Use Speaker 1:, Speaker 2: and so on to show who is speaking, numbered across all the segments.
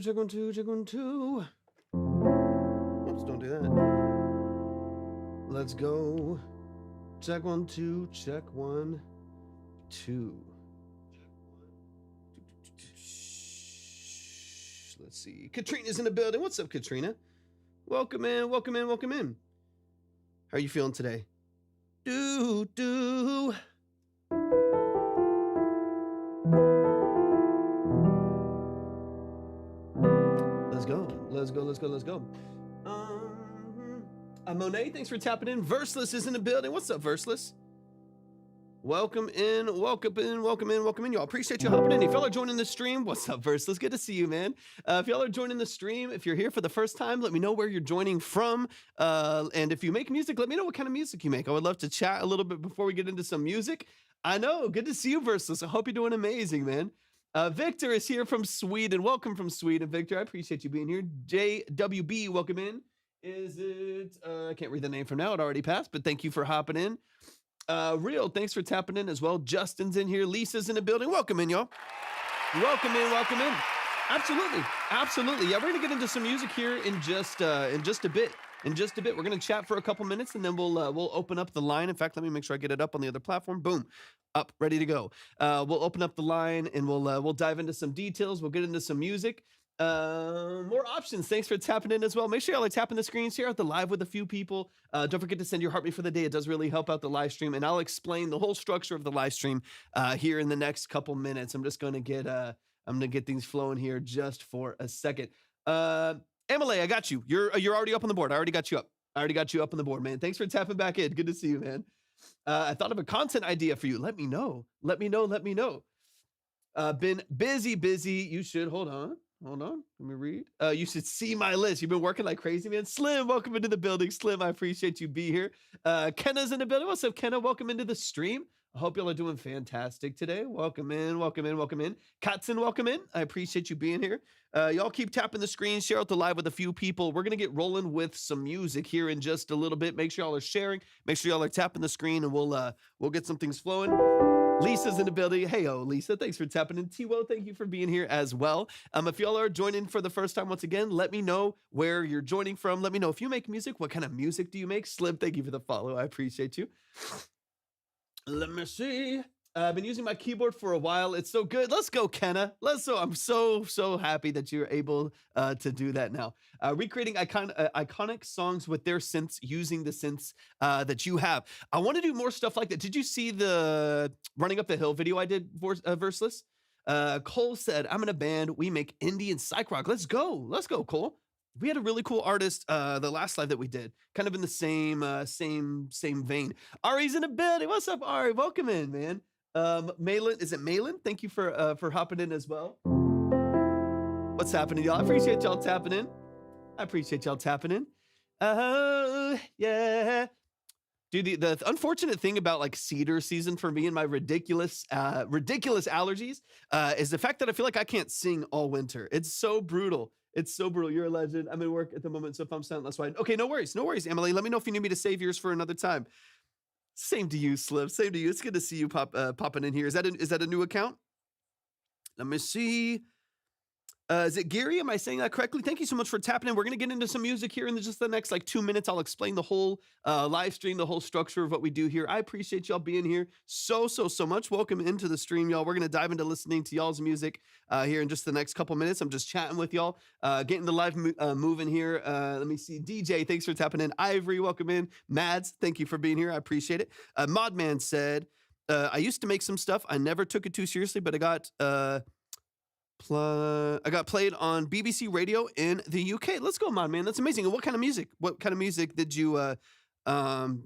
Speaker 1: Check one, two, check one, two. Oops, don't do that. Let's go. Check one, two, check one, two. Let's see. Katrina's in the building. What's up, Katrina? Welcome in, welcome in, welcome in. How are you feeling today? Let's go. Let's go. Let's go. Let's go. Monet, thanks for tapping in. Verseless is in the building. What's up, Verseless? Welcome in, welcome in, welcome in, welcome in. Y'all appreciate you hopping in. If y'all are joining the stream, what's up, Verseless? Good to see you, man. If y'all are joining the stream, if you're here for the first time, let me know where you're joining from. And if you make music, let me know what kind of music you make. I would love to chat a little bit before we get into some music. I know. Good to see you, Verseless. I hope you're doing amazing, man. Victor is here from Sweden. Welcome from Sweden, Victor. I appreciate you being here. JWB, welcome in. Is it, I can't read the name for now. It already passed, but thank you for hopping in. Real, thanks for tapping in as well. Justin's in here. Lisa's in the building. Welcome in, y'all. Welcome in, welcome in. Absolutely, absolutely. Yeah, we're gonna get into some music here in just a bit. We're gonna chat for a couple minutes, and then we'll open up the line. In fact, let me make sure I get it up on the other platform. Boom, up, ready to go. We'll open up the line, and we'll dive into some details. We'll get into some music. More options. Thanks for tapping in as well. Make sure y'all are tapping the screen, share out the live with a few people. Don't forget to send your heartbeat for the day. It does really help out the live stream, and I'll explain the whole structure of the live stream here in the next couple minutes. I'm just gonna get things flowing here just for a second. Emily, I got you. You're already up on the board. I already got you up. On the board, man. Thanks for tapping back in. Good to see you, man. I thought of a content idea for you. Let me know. Been busy. You should hold on. Let me read. You should see my list. You've been working like crazy, man. Slim, welcome into the building. Slim, I appreciate you being here. Kenna's in the building. What's up, Kenna? Welcome into the stream. I hope y'all are doing fantastic today. Welcome in. Katzen, welcome in. I appreciate you being here. Y'all keep tapping the screen. Share out the live with a few people. We're going to get rolling with some music here in just a little bit. Make sure y'all are sharing. Make sure y'all are tapping the screen, and we'll get some things flowing. Lisa's in the building. Hey, Lisa, thanks for tapping in. T-Wo, thank you for being here as well. If y'all are joining for the first time, once again, let me know where you're joining from. Let me know if you make music. What kind of music do you make? Slim, thank you for the follow. I appreciate you. Let me see. I've been using my keyboard for a while. It's so good. Let's go, Kenna. I'm so happy that you're able to do that now. Recreating iconic songs with their synths, using the synths that you have. I want to do more stuff like that. Did you see the Running Up the Hill video I did, Verseless? Cole said, I'm in a band. We make indie and psych rock. Let's go, Cole. We had a really cool artist the last live that we did, kind of in the same vein. Ari's in the building. What's up, Ari? Welcome in, man. Malin, is it Malin? Thank you for hopping in as well. What's happening, y'all? I appreciate y'all tapping in. Oh, yeah. Dude, the unfortunate thing about like cedar season for me and my ridiculous allergies is the fact that I feel like I can't sing all winter. It's so brutal. You're a legend. I'm at work at the moment, so if I'm silent, that's fine. Okay, no worries, Emily. Let me know if you need me to save yours for another time. Same to you, Slim. Same to you. It's good to see you popping in here. Is that a new account? Let me see. Is it Gary? Am I saying that correctly? Thank you so much for tapping in. We're going to get into some music here in just the next 2 minutes. I'll explain the whole live stream, the whole structure of what we do here. I appreciate y'all being here so much. Welcome into the stream, y'all. We're going to dive into listening to y'all's music here in just the next couple minutes. I'm just chatting with y'all, getting the live moving here. Let me see. DJ, thanks for tapping in. Ivory, welcome in. Mads, thank you for being here. I appreciate it. Modman said, I used to make some stuff. I never took it too seriously, but I got played on BBC Radio in the UK. Let's go, man. That's amazing. And what kind of music did you man,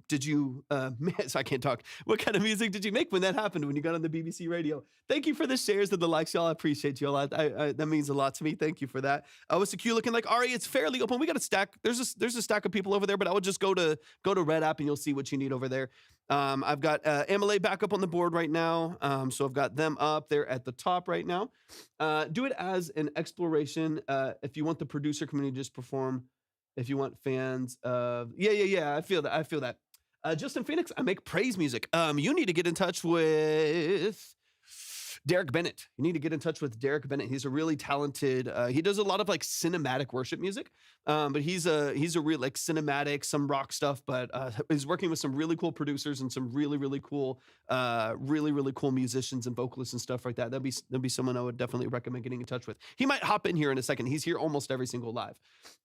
Speaker 1: so I can't talk. What kind of music did you make when that happened, when you got on the BBC Radio? Thank you for the shares and the likes, y'all. I appreciate you all. That means a lot to me. Thank you for that. What's the queue looking like? Ari, it's fairly open. We got a stack. There's a stack of people over there, but I would just go to Red App and you'll see what you need over there. I've got Emily back up on the board right now. So I've got them up there at the top right now. Do it as an exploration. If you want the producer community to just perform, if you want fans of, yeah. I feel that. Justin Phoenix, I make praise music. You need to get in touch with Derek Bennett. You need to get in touch with Derek Bennett. He's a really talented. He does a lot of like cinematic worship music, but he's a real like cinematic, some rock stuff. But he's working with some really cool producers and some really cool, really cool musicians and vocalists and stuff like that. That'd be someone I would definitely recommend getting in touch with. He might hop in here in a second. He's here almost every single live.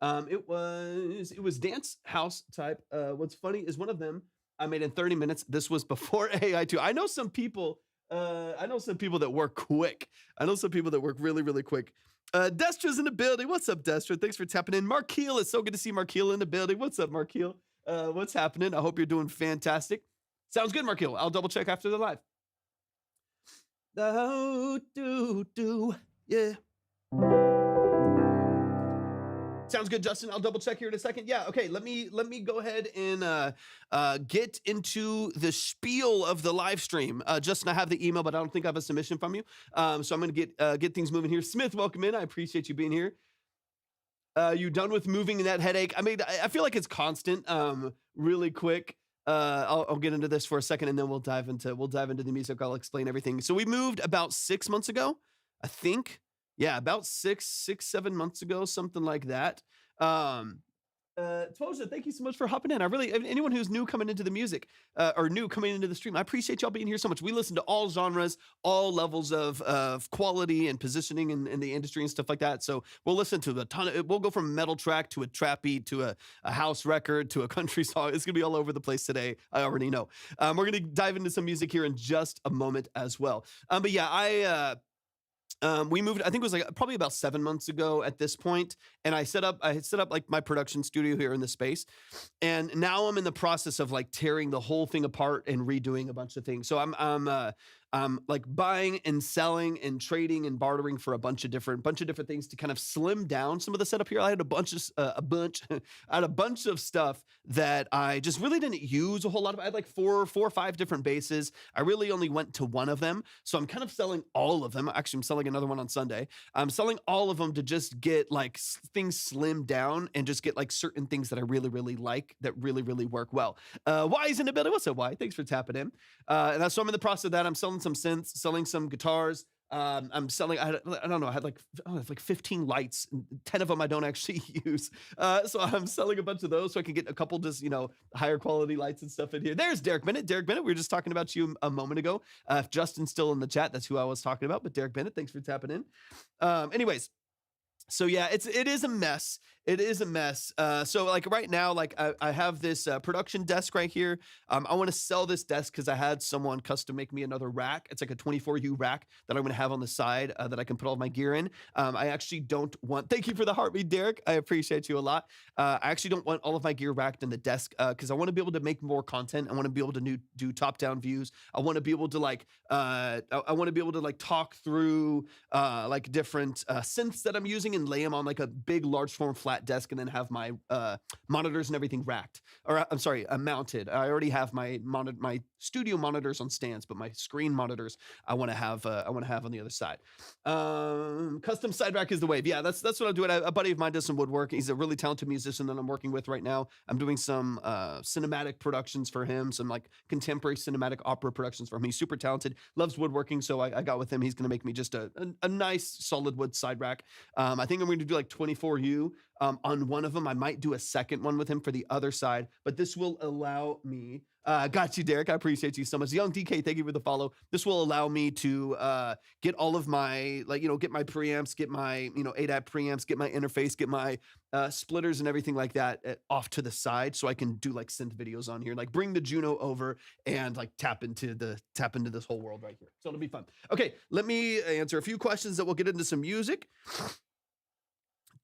Speaker 1: It was dance house type. What's funny is one of them I made in 30 minutes. This was before AI too. I know some people that work quick. I know some people that work really quick. Destra's in the building. What's up, Destra? Thanks for tapping in. Markeel, it's so good to see Markeel in the building. What's up, Markeel? What's happening? I hope you're doing fantastic. Sounds good, Markeel. I'll double check after the live. Yeah. Sounds good, Justin. I'll double check here in a second. Yeah, okay. Let me go ahead and get into the spiel of the live stream. Justin, I have the email, but I don't think I have a submission from you. So I'm gonna get things moving here. Smith, welcome in. I appreciate you being here. You done with moving that headache? I mean, I feel like it's constant. Really quick. I'll get into this for a second, and then we'll dive into the music. I'll explain everything. So we moved about 6 months ago, I think. Yeah, about 7 months ago, something like that. Twoja, thank you so much for hopping in. Anyone who's new coming into the music, or new coming into the stream, I appreciate y'all being here so much. We listen to all genres, all levels of quality and positioning in the industry and stuff like that. So we'll listen to a ton of, we'll go from a metal track to a trap beat to a house record to a country song. It's gonna be all over the place today. I already know. We're gonna dive into some music here in just a moment as well. But yeah, we moved, I think it was like probably about 7 months ago at this point, and I set up like my production studio here in the space, and now I'm in the process of like tearing the whole thing apart and redoing a bunch of things. So I'm like buying and selling and trading and bartering for a bunch of different things to kind of slim down some of the setup here. I had a bunch of stuff that I just really didn't use a whole lot of. I had like four or five different basses. I really only went to one of them. So I'm kind of selling all of them. Actually, I'm selling another one on Sunday. I'm selling all of them to just get like things slimmed down and just get like certain things that I really like that really work well. Y's in the building. What's up, Y? Thanks for tapping in. And so I'm in the process of that. I'm selling some synths, selling some guitars. I'm selling, I had like 15 lights, and 10 of them I don't actually use. So I'm selling a bunch of those so I can get a couple just, higher quality lights and stuff in here. There's Derek Bennett. We were just talking about you a moment ago. If Justin's still in the chat, that's who I was talking about, but Derek Bennett, thanks for tapping in. Anyways. So yeah, it is a mess. It is a mess. So like right now, like I have this production desk right here. I want to sell this desk because I had someone custom make me another rack. It's like a 24U rack that I'm going to have on the side that I can put all my gear in. I actually don't want, thank you for the heartbeat, Derek. I appreciate you a lot. I actually don't want all of my gear racked in the desk because I want to be able to make more content. I want to be able to do top-down views. I want to be able to like, I want to be able to like talk through like different synths that I'm using and lay them on like a big, large form flat desk, and then have my monitors and everything racked, or I'm sorry, mounted. I already have my studio monitors on stands, but my screen monitors I want to have on the other side. Custom side rack is the wave. Yeah, that's what I'm doing. A buddy of mine does some woodwork. He's a really talented musician that I'm working with right now. I'm doing some cinematic productions for him, some like contemporary cinematic opera productions for him. He's super talented, loves woodworking, so I got with him. He's going to make me just a nice solid wood side rack. I think I'm going to do like 24U on one of them. I might do a second one with him for the other side, but this will allow me, got you, Derek. I appreciate you so much. Young DK, thank you for the follow. This will allow me to get all of my, get my preamps, get my, ADAT preamps, get my interface, get my splitters and everything like that off to the side, so I can do like synth videos on here, like bring the Juno over and like tap into this whole world right here. So it'll be fun. Okay, let me answer a few questions that we'll get into some music.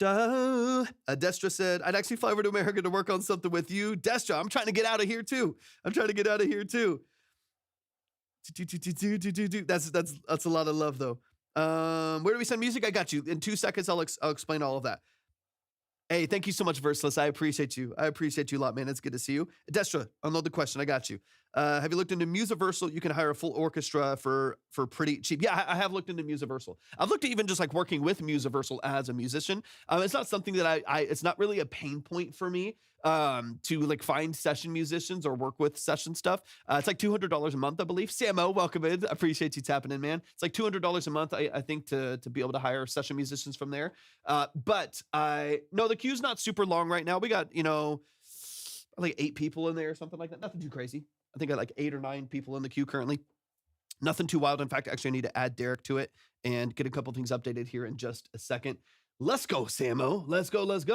Speaker 1: Destra said, I'd actually fly over to America to work on something with you. Destra, I'm trying to get out of here too. That's a lot of love though. Where do we send music? I got you. In 2 seconds, I'll explain all of that. Hey, thank you so much, Verseless. I appreciate you. I appreciate you a lot, man. It's good to see you. Destra, unload the question. I got you. Have you looked into Musiversal? You can hire a full orchestra for pretty cheap. Yeah, I have looked into Musiversal. I've looked at even just like working with Musiversal as a musician. It's not something that it's not really a pain point for me to like find session musicians or work with session stuff. It's like $200 a month, I believe. Samo, welcome in. I appreciate you tapping in, man. It's like $200 a month, I think, to be able to hire session musicians from there. But the queue's not super long right now. We got, like 8 people in there or something like that. Nothing too crazy. I think I got like 8 or 9 people in the queue currently. Nothing too wild. In fact, actually, I need to add Derek to it and get a couple things updated here in just a second. Let's go, Samo. Let's go. Let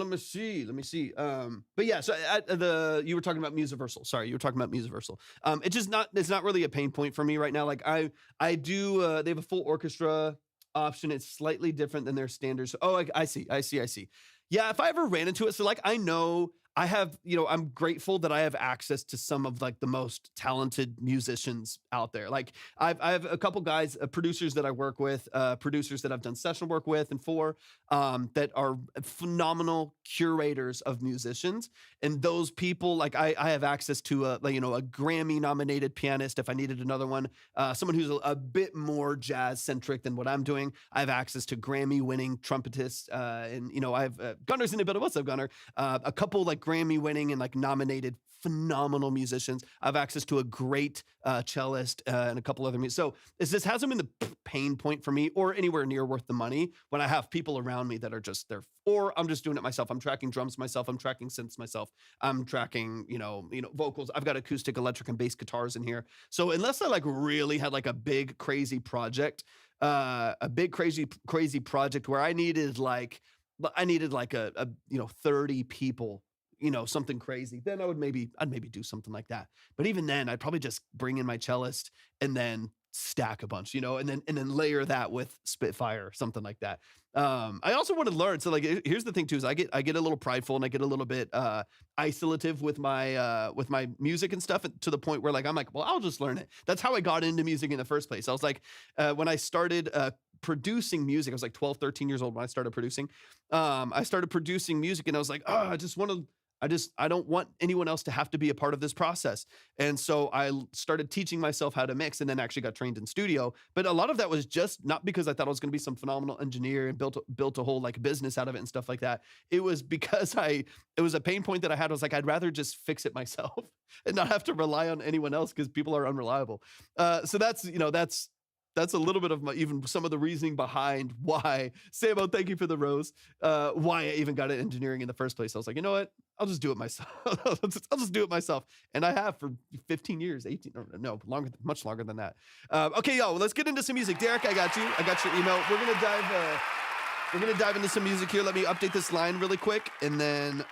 Speaker 1: me see. But yeah, so you were talking about Musiversal. Sorry, you were talking about Musiversal. It's not really a pain point for me right now. Like I do, they have a full orchestra option. It's slightly different than their standards. Oh, I see. Yeah, if I ever ran into it, so like I know I have, I'm grateful that I have access to some of like the most talented musicians out there. Like I have a couple guys, producers that I work with, producers that I've done session work with and for, that are phenomenal curators of musicians. And those people, like I have access to a Grammy nominated pianist. If I needed another one, someone who's a bit more jazz centric than what I'm doing. I have access to Grammy winning trumpetists, and I have Gunner's in the building. What's up, Gunner? A couple like Grammy winning and like nominated phenomenal musicians. I have access to a great cellist and a couple other so this hasn't been the pain point for me or anywhere near worth the money when I have people around me that are just there, or I'm just doing it myself. I'm tracking drums myself. I'm tracking synths myself. I'm tracking, vocals. I've got acoustic, electric, and bass guitars in here. So unless I like really had like a big crazy project, where I needed like a 30 people, something crazy, then I'd maybe do something like that. But even then, I'd probably just bring in my cellist and then stack a bunch, and then layer that with Spitfire or something like that. I also want to learn. So like, here's the thing too, is I get a little prideful and I get a little bit isolative with my music and stuff, to the point where like, I'm like, well, I'll just learn it. That's how I got into music in the first place. I was like, when I started producing music, I was like 12, 13 years old when I started producing. I started producing music and I was like, I don't want anyone else to have to be a part of this process. And so I started teaching myself how to mix, and then actually got trained in studio. But a lot of that was just not because I thought I was going to be some phenomenal engineer and built a whole like business out of it and stuff like that. It was because it was a pain point that I had. I was like, I'd rather just fix it myself and not have to rely on anyone else, because people are unreliable. So that's a little bit of even some of the reasoning behind why, Samo, thank you for the rose, why I even got into engineering in the first place. I was like, you know what? I'll just do it myself. I'll just do it myself. And I have for 15 years, 18, or no, longer, much longer than that. Okay, y'all, let's get into some music. Derek, I got you. I got your email. We're going to dive into some music here. Let me update this line really quick. And then,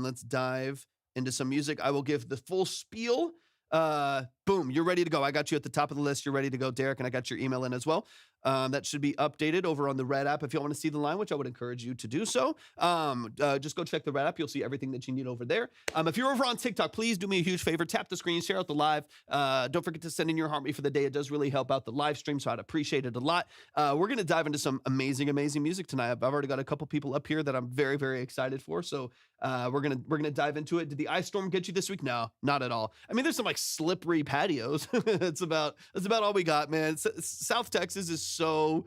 Speaker 1: let's dive into some music. I will give the full spiel. Boom, you're ready to go. I got you at the top of the list. You're ready to go, Derek, and I got your email in as well. That should be updated over on the Red app if you want to see the line, which I would encourage you to do so. Just go check the Red app. You'll see everything that you need over there. If you're over on TikTok, please do me a huge favor. Tap the screen, share out the live. Don't forget to send in your harmony for the day. It does really help out the live stream, so I'd appreciate it a lot. We're going to dive into some amazing music tonight. I've already got a couple people up here that I'm very, very excited for. So we're gonna dive into it. Did the ice storm get you this week? No, not at all. I mean, there's some like slippery patios. That's about all we got, man. South Texas is so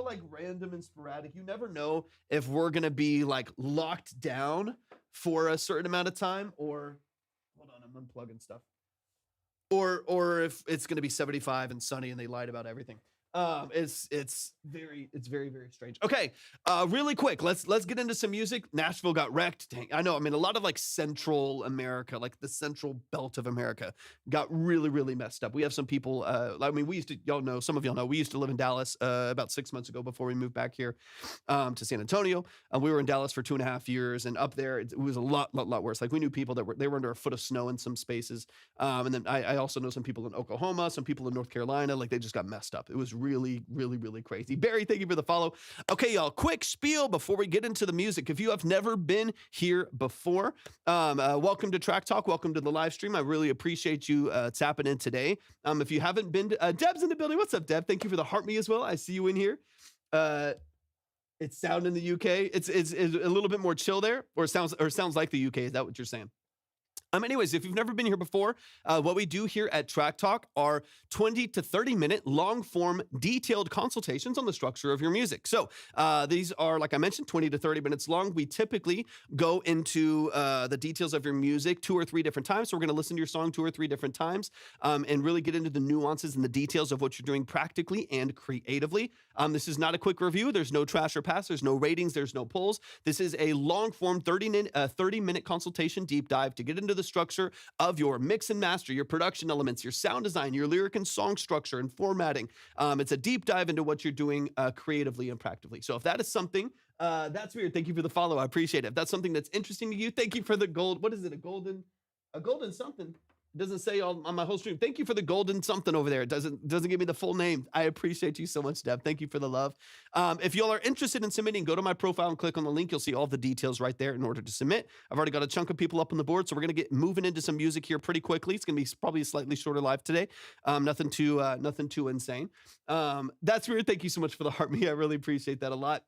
Speaker 1: like random and sporadic. You never know if we're gonna be like locked down for a certain amount of time, or hold on, I'm unplugging stuff, or if it's gonna be 75 and sunny and they lied about everything. It's very, very strange. Okay, really quick, let's get into some music. Nashville got wrecked. Dang, I know. I mean, a lot of like Central America, like the central belt of America, got really, really messed up. We have some people. I mean, some of y'all know, we used to live in Dallas about 6 months ago before we moved back here to San Antonio. We were in Dallas for 2.5 years, and up there it was a lot worse. Like we knew people that were under a foot of snow in some spaces. And then I also know some people in Oklahoma, some people in North Carolina. Like they just got messed up. It was really, really, really crazy. Barry, thank you for the follow. Okay, y'all, quick spiel before we get into the music. If you have never been here before, welcome to Track Talk. Welcome to the live stream. I really appreciate you tapping in today. If you haven't been to, Deb's in the building. What's up, Deb? Thank you for the heart me as well. I see you in here. It's sound in the UK. It's a little bit more chill there, or it sounds like the UK. Is that what you're saying? Anyways, if you've never been here before, what we do here at Track Talk are 20 to 30-minute long form detailed consultations on the structure of your music. So these are, like I mentioned, 20 to 30 minutes long. We typically go into the details of your music 2 or 3 different times. So we're going to listen to your song 2 or 3 different times and really get into the nuances and the details of what you're doing practically and creatively. This is not a quick review. There's no trash or pass. There's no ratings. There's no polls. This is a long form 30-minute consultation deep dive to get into the structure of your mix and master, your production elements, your sound design, your lyric and song structure and formatting. It's a deep dive into what you're doing creatively and practically. So if that is something that's weird. Thank you for the follow. I appreciate it. If that's something that's interesting to you, thank you for the gold. What is it? A golden something. It doesn't say on my whole stream. Thank you for the golden something over there. It doesn't give me the full name. I appreciate you so much, Deb. Thank you for the love. If y'all are interested in submitting, go to my profile and click on the link. You'll see all the details right there in order to submit. I've already got a chunk of people up on the board, so we're gonna get moving into some music here pretty quickly. It's gonna be probably a slightly shorter live today. Nothing too insane. That's weird. Thank you so much for the heart, me. I really appreciate that a lot.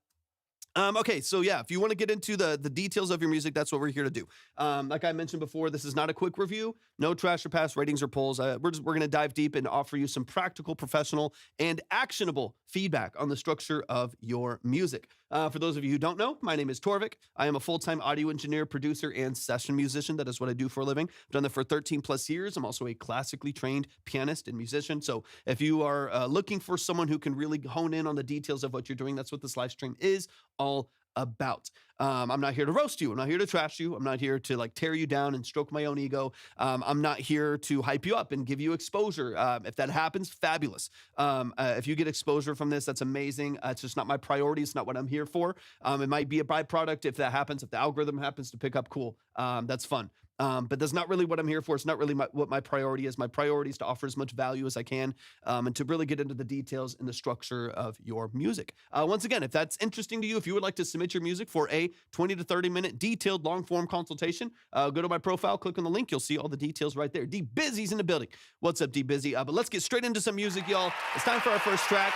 Speaker 1: Okay, so yeah, if you want to get into the details of your music, that's what we're here to do. Like I mentioned before, this is not a quick review, no trash or pass ratings or polls. We're going to dive deep and offer you some practical, professional, and actionable feedback on the structure of your music. For those of you who don't know, my name is Torvik. I am a full-time audio engineer, producer, and session musician. That is what I do for a living. I've done that for 13 plus years. I'm also a classically trained pianist and musician. So if you are looking for someone who can really hone in on the details of what you're doing, that's what this live stream is all about. I'm not here to roast you. I'm not here to trash you. I'm not here to like tear you down and stroke my own ego. I'm not here to hype you up and give you exposure. If that happens, fabulous. If you get exposure from this, that's amazing. It's just not my priority. It's not what I'm here for. It might be a byproduct if that happens. If the algorithm happens to pick up, cool. That's fun. But that's not really what I'm here for. It's not really what my priority is. My priority is to offer as much value as I can and to really get into the details and the structure of your music. Once again, if that's interesting to you, if you would like to submit your music for a 20 to 30-minute detailed long-form consultation, go to my profile, click on the link. You'll see all the details right there. D Busy's in the building. What's up, D Busy? But let's get straight into some music, y'all. It's time for our first track.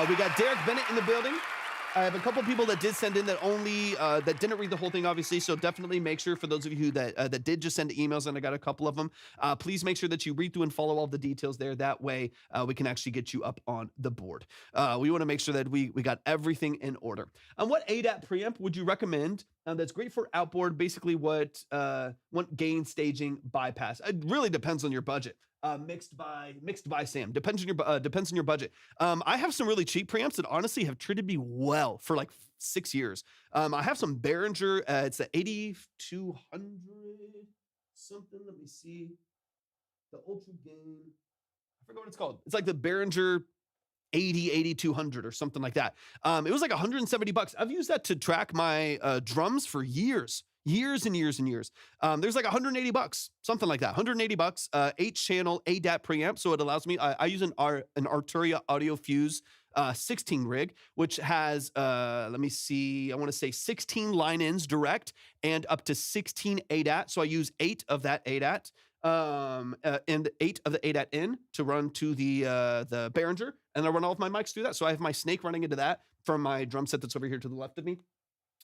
Speaker 1: We got Derek Bennett in the building. I have a couple people that did send in that only that didn't read the whole thing, obviously. So definitely make sure, for those of you that did just send emails, and I got a couple of them, please make sure that you read through and follow all the details there. That way, we can actually get you up on the board. We want to make sure that we got everything in order. What ADAT preamp would you recommend? That's great for outboard. Basically, what gain, staging, bypass. It really depends on your budget. Mixed by Sam. Depends on your budget. I have some really cheap preamps that honestly have treated me well for like 6 years. I have some Behringer. It's the 8200 something. Let me see. The Ultra Gain. I forgot what it's called. It's like the Behringer 8200 or something like that. It was like $170. I've used that to track my drums for years and years. There's like $180, something like that. $180, 8-channel ADAT preamp. So it allows me, I use an Arturia Audio Fuse 16 rig, which has, let me see, I want to say 16 line ins direct and up to 16 ADAT. So I use 8 of that ADAT. And 8 of the ADAT in to run to the Behringer, and I run all of my mics through that. So I have my Snake running into that from my drum set that's over here to the left of me.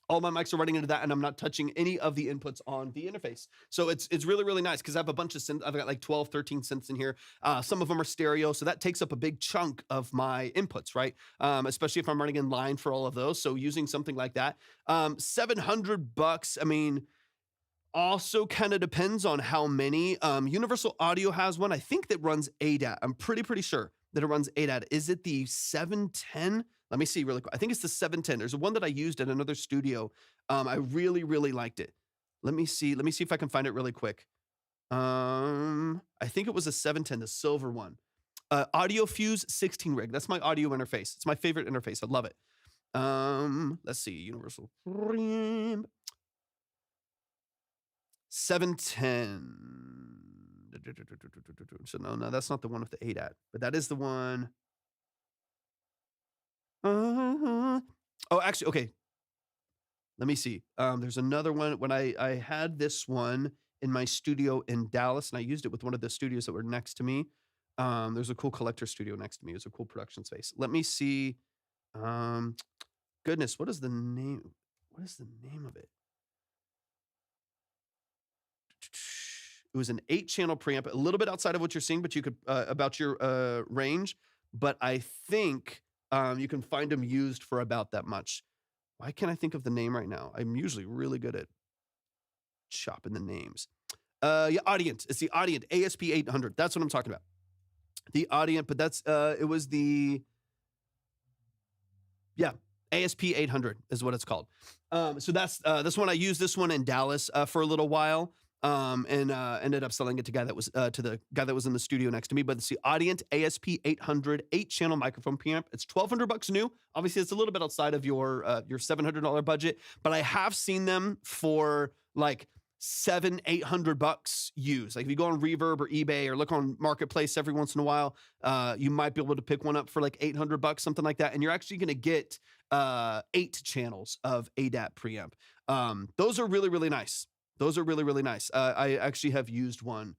Speaker 1: All my mics are running into that, and I'm not touching any of the inputs on the interface. So it's really, really nice because I have a bunch of synths. I've got like 12, 13 synths in here. Some of them are stereo, so that takes up a big chunk of my inputs, right? Especially if I'm running in line for all of those. So using something like that, $700. I mean, also kind of depends on how many. Universal Audio has one, I think, that runs ADAT. I'm pretty sure that it runs ADAT. Is it the 710? Let me see really quick. I think it's the 710. There's one that I used at another studio. I really, really liked it. Let me see if I can find it really quick. I think it was a 710, the silver one. Audio Fuse 16 rig. That's my audio interface. It's my favorite interface. I love it. Let's see. Universal 710. So no, that's not the one with the ADAT, but that is the one. Oh, actually, okay. Let me see. There's another one. When I had this one in my studio in Dallas, and I used it with one of the studios that were next to me. There's a cool collector studio next to me. It's a cool production space. Let me see. goodness, what is the name? What is the name of it? It was an 8-channel preamp, a little bit outside of what you're seeing, but you could about your range. But I think you can find them used for about that much. Why can't I think of the name right now? I'm usually really good at chopping the names. Yeah, Audient. It's the Audient ASP 800. That's what I'm talking about. The Audient, but that's it was the ASP 800 is what it's called. So that's this one. I used this one in Dallas for a little while. And ended up selling it to the guy that was in the studio next to me. But it's the Audient ASP 800 8-channel microphone preamp. It's $1,200 new. Obviously, it's a little bit outside of your $700 budget, but I have seen them for like $700-800 used. Like if you go on Reverb or eBay or look on Marketplace every once in a while, you might be able to pick one up for like $800, something like that. And you're actually going to get 8 channels of ADAT preamp. Those are really, really nice. Those are really, really nice. I actually have used one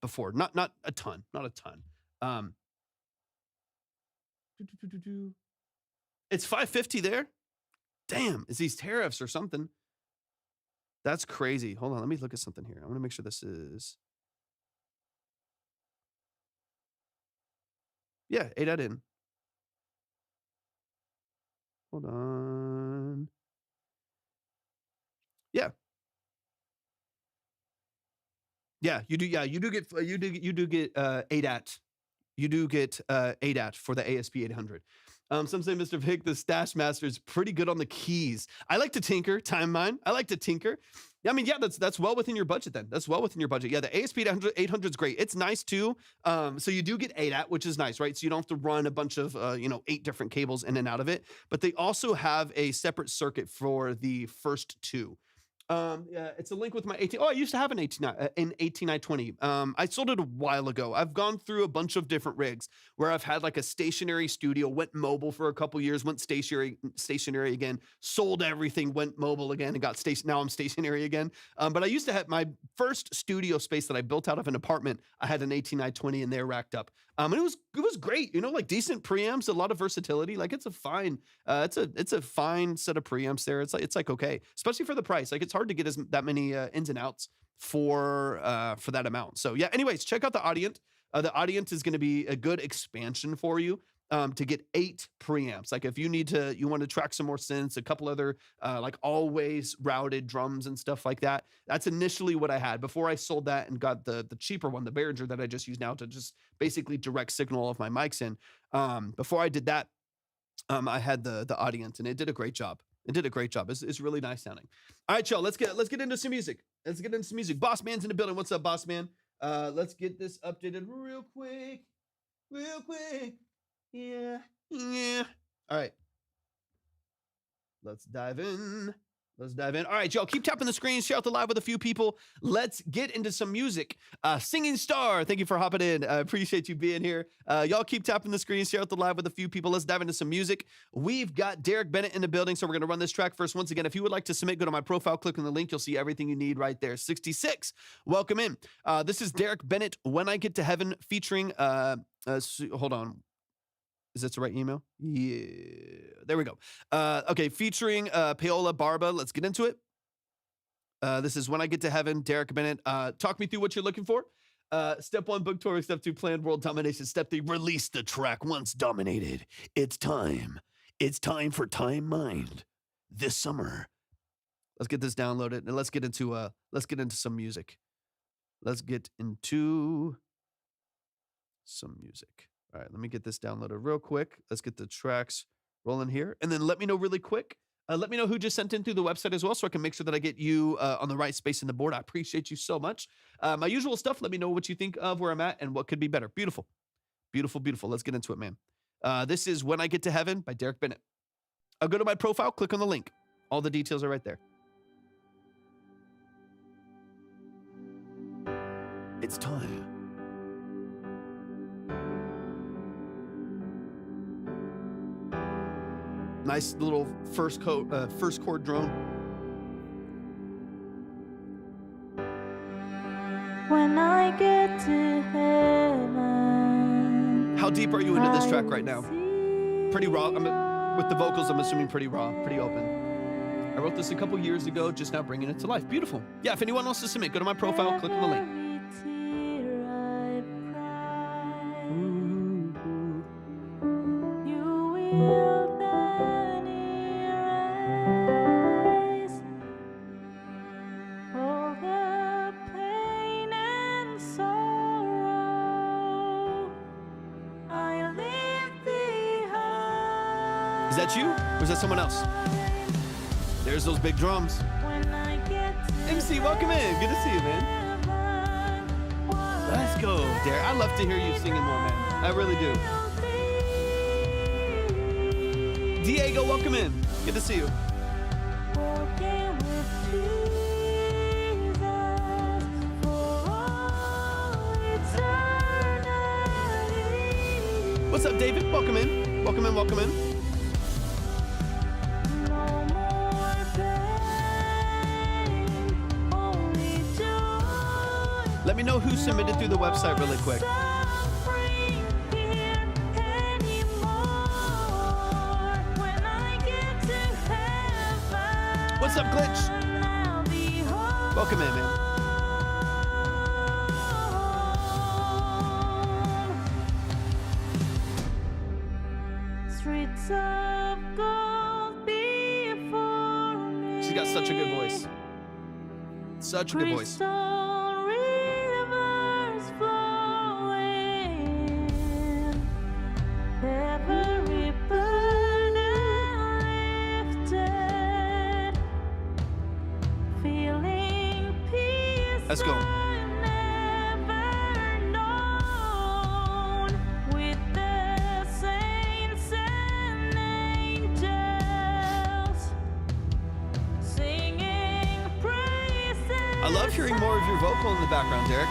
Speaker 1: before. Not a ton. It's $550 there. Damn, it's these tariffs or something. That's crazy. Hold on, let me look at something here. I want to make sure this is. Yeah, ADAT in. Hold on. Yeah. Yeah, you do. Yeah, you do get ADAT. You do get ADAT for the ASP 800. Some say, Mr. Vic, the Stash Master is pretty good on the keys. I like to tinker. Time mine. I like to tinker. Yeah, I mean, yeah, that's well within your budget then. That's well within your budget. Yeah, the ASP 800 is great. It's nice too. So you do get ADAT, which is nice, right? So you don't have to run a bunch of 8 different cables in and out of it. But they also have a separate circuit for the first 2. Yeah, it's a link with my 18. Oh, I used to have an 18920. I sold it a while ago. I've gone through a bunch of different rigs where I've had like a stationary studio, went mobile for a couple years, went stationary again, sold everything, went mobile again, and got now I'm stationary again. But I used to have my first studio space that I built out of an apartment. I had an 18920 in there racked up. And it was great, like decent preamps, a lot of versatility. Like it's a fine set of preamps there. It's like okay, especially for the price. Like it's hard to get that many ins and outs for that amount. So yeah. Anyways, check out the Audient. The Audient is going to be a good expansion for you. To get 8 preamps. Like if you want to track some more synths, a couple other like always routed drums and stuff like that. That's initially what I had before I sold that and got the cheaper one, the Behringer that I just use now to just basically direct signal all of my mics in. Before I did that, I had the Audient and it did a great job. It's really nice sounding. All right, y'all, let's get into some music. Boss Man's in the building. What's up, Boss Man? Let's get this updated real quick. Yeah. All right. Let's dive in. All right, y'all, keep tapping the screen. Share out the live with a few people. Let's get into some music. Singing Star, thank you for hopping in. I appreciate you being here. Y'all keep tapping the screen. Share out the live with a few people. Let's dive into some music. We've got Derek Bennett in the building, so we're going to run this track first. Once again, if you would like to submit, go to my profile, click on the link. You'll see everything you need right there. 66. Welcome in. This is Derek Bennett, When I Get to Heaven, featuring, hold on. Is this the right email? Yeah, there we go. Okay, featuring Paola Barba. Let's get into it. This is When I Get to Heaven, Derek Bennett. Talk me through what you're looking for. Step 1, book touring. Step 2, planned world domination. Step 3, release the track once dominated. It's time. It's time for Time Mind this summer. Let's get this downloaded and let's get into some music. All right, let me get this downloaded real quick. Let's get the tracks rolling here. And then let me know really quick. Let me know who just sent in through the website as well so I can make sure that I get you on the right space in the board. I appreciate you so much. My usual stuff, let me know what you think of where I'm at and what could be better. Beautiful. Let's get into it, man. This is When I Get to Heaven by Derek Bennett. I'll go to my profile, click on the link. All the details are right there. It's time. Nice little first chord drone.
Speaker 2: When I get to heaven.
Speaker 1: How deep are you into this track right now? Pretty raw. With the vocals, I'm assuming pretty raw, pretty open. I wrote this a couple years ago, just now bringing it to life. Beautiful. Yeah, if anyone wants to submit, go to my profile, click on the link. Is that you, or is that someone else? There's those big drums. MC, welcome in. Good to see you, man. Let's go, Derek. I love to hear you singing more, man. I really do. Diego, welcome in. Good to see you. What's up, David? Welcome in. Welcome in, welcome in. Let me know who submitted through the website really quick. What's up, Glitch? Welcome in, man. She's got such a good voice. Such a good voice. Let's go. I love hearing more of your vocal in the background, Derek.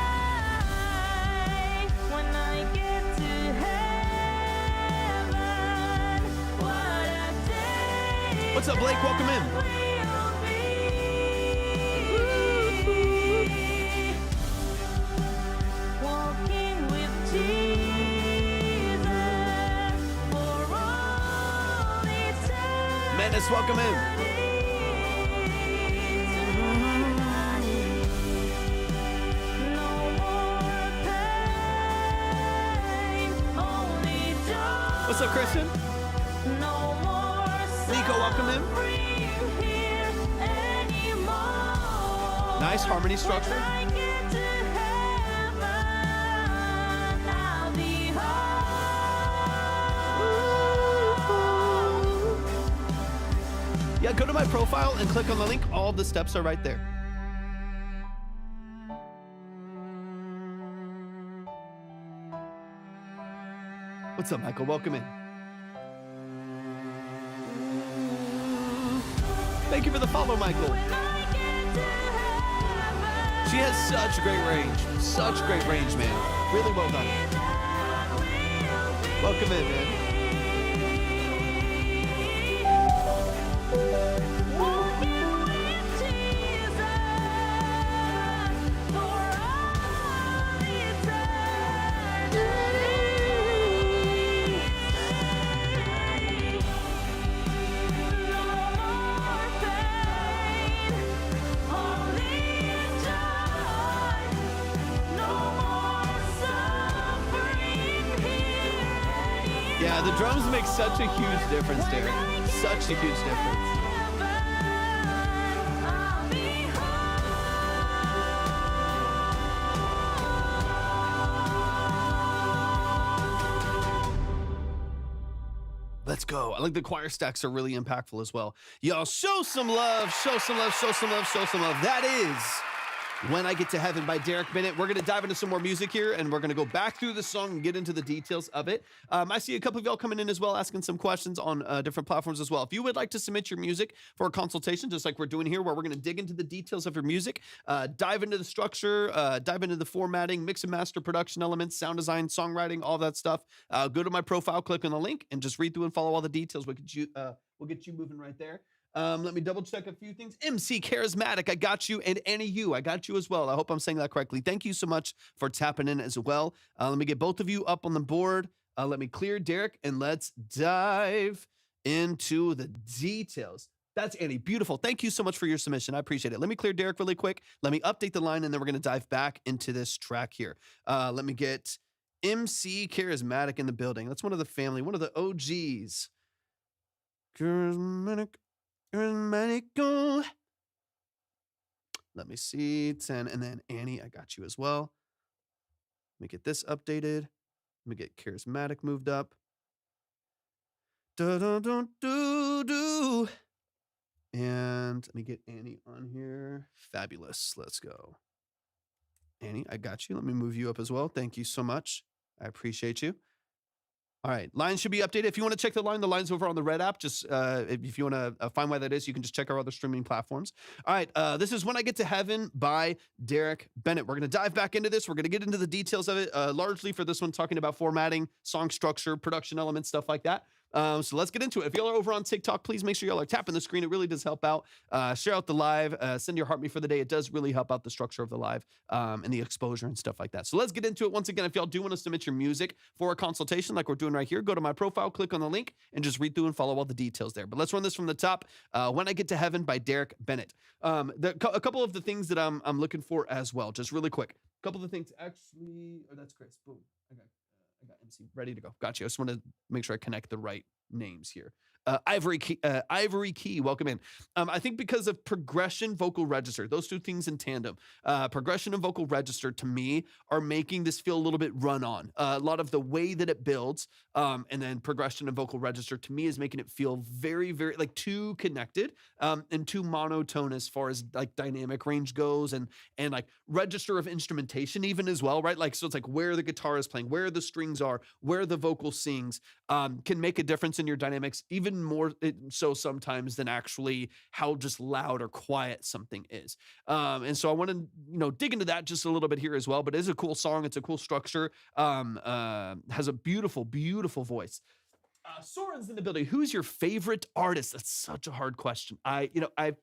Speaker 1: What's up, Blake? Welcome in. Menace, welcome in. What's up, Christian? Nico, welcome in. Nice harmony structure. Yeah, go to my profile and click on the link. All the steps are right there. What's up, Michael? Welcome in. Thank you for the follow, Michael. She has such great range. Such great range, man. Really well done. Welcome in, man. Yeah, the drums make such a huge difference, Derek. Such a huge difference. Let's go. I like the choir stacks are really impactful as well. Y'all show some love, show some love, show some love, show some love. That is When I Get to Heaven by Derek Bennett. We're going to dive into some more music here, and we're going to go back through the song and get into the details of it. I see a couple of y'all coming in as well, asking some questions on different platforms as well. If you would like to submit your music for a consultation, just like we're doing here, where we're going to dig into the details of your music, dive into the structure, dive into the formatting, mix and master production elements, sound design, songwriting, all that stuff, go to my profile, click on the link, and just read through and follow all the details. We'll get you moving right there. Let me double check a few things. MC Charismatic, I got you. And Annie, I got you as well. I hope I'm saying that correctly. Thank you so much for tapping in as well. Let me get both of you up on the board. Let me clear Derek, and let's dive into the details. That's Annie. Beautiful. Thank you so much for your submission. I appreciate it. Let me clear Derek really quick. Let me update the line, and then we're going to dive back into this track here. Let me get MC Charismatic in the building. That's one of the family, one of the OGs. Charismatic, charismatic. Oh. Let me see. 10. And then Annie, I got you as well. Let me get this updated. Let me get Charismatic moved up. Do. And let me get Annie on here. Fabulous. Let's go. Annie, I got you. Let me move you up as well. Thank you so much. I appreciate you. All right, lines should be updated. If you want to check the line's over on the Red app. Just if you want to find why that is, you can just check our other streaming platforms. All right, this is When I Get to Heaven by Derek Bennett. We're going to dive back into this. We're going to get into the details of it, largely for this one, talking about formatting, song structure, production elements, stuff like that. So let's get into it. If y'all are over on TikTok, please make sure y'all are tapping the screen. It really does help out. Share out the live. Send your heart me for the day. It does really help out the structure of the live and the exposure and stuff like that. So let's get into it. Once again, if y'all do want to submit your music for a consultation like we're doing right here, go to my profile, click on the link, and just read through and follow all the details there. But let's run this from the top. When I Get to Heaven by Derek Bennett. A couple of the things that I'm looking for as well, just really quick. A couple of the things actually, that's Chris. Boom. I got MC ready to go. Gotcha. I just want to make sure I connect the right names here. Ivory Key, welcome in. I think because of progression, vocal register, those two things in tandem, progression and vocal register to me are making this feel a little bit run on. A lot of the way that it builds, and then progression and vocal register to me is making it feel very, very like too connected, and too monotone as far as like dynamic range goes, and like register of instrumentation even as well, right? Like, so it's like where the guitar is playing, where the strings are, where the vocal sings, can make a difference in your dynamics, even more so sometimes than actually how just loud or quiet something is. And so I want to, dig into that just a little bit here as well, but it is a cool song. It's a cool structure. Has a beautiful, beautiful voice. Soren's in the building. Who's your favorite artist? That's such a hard question. I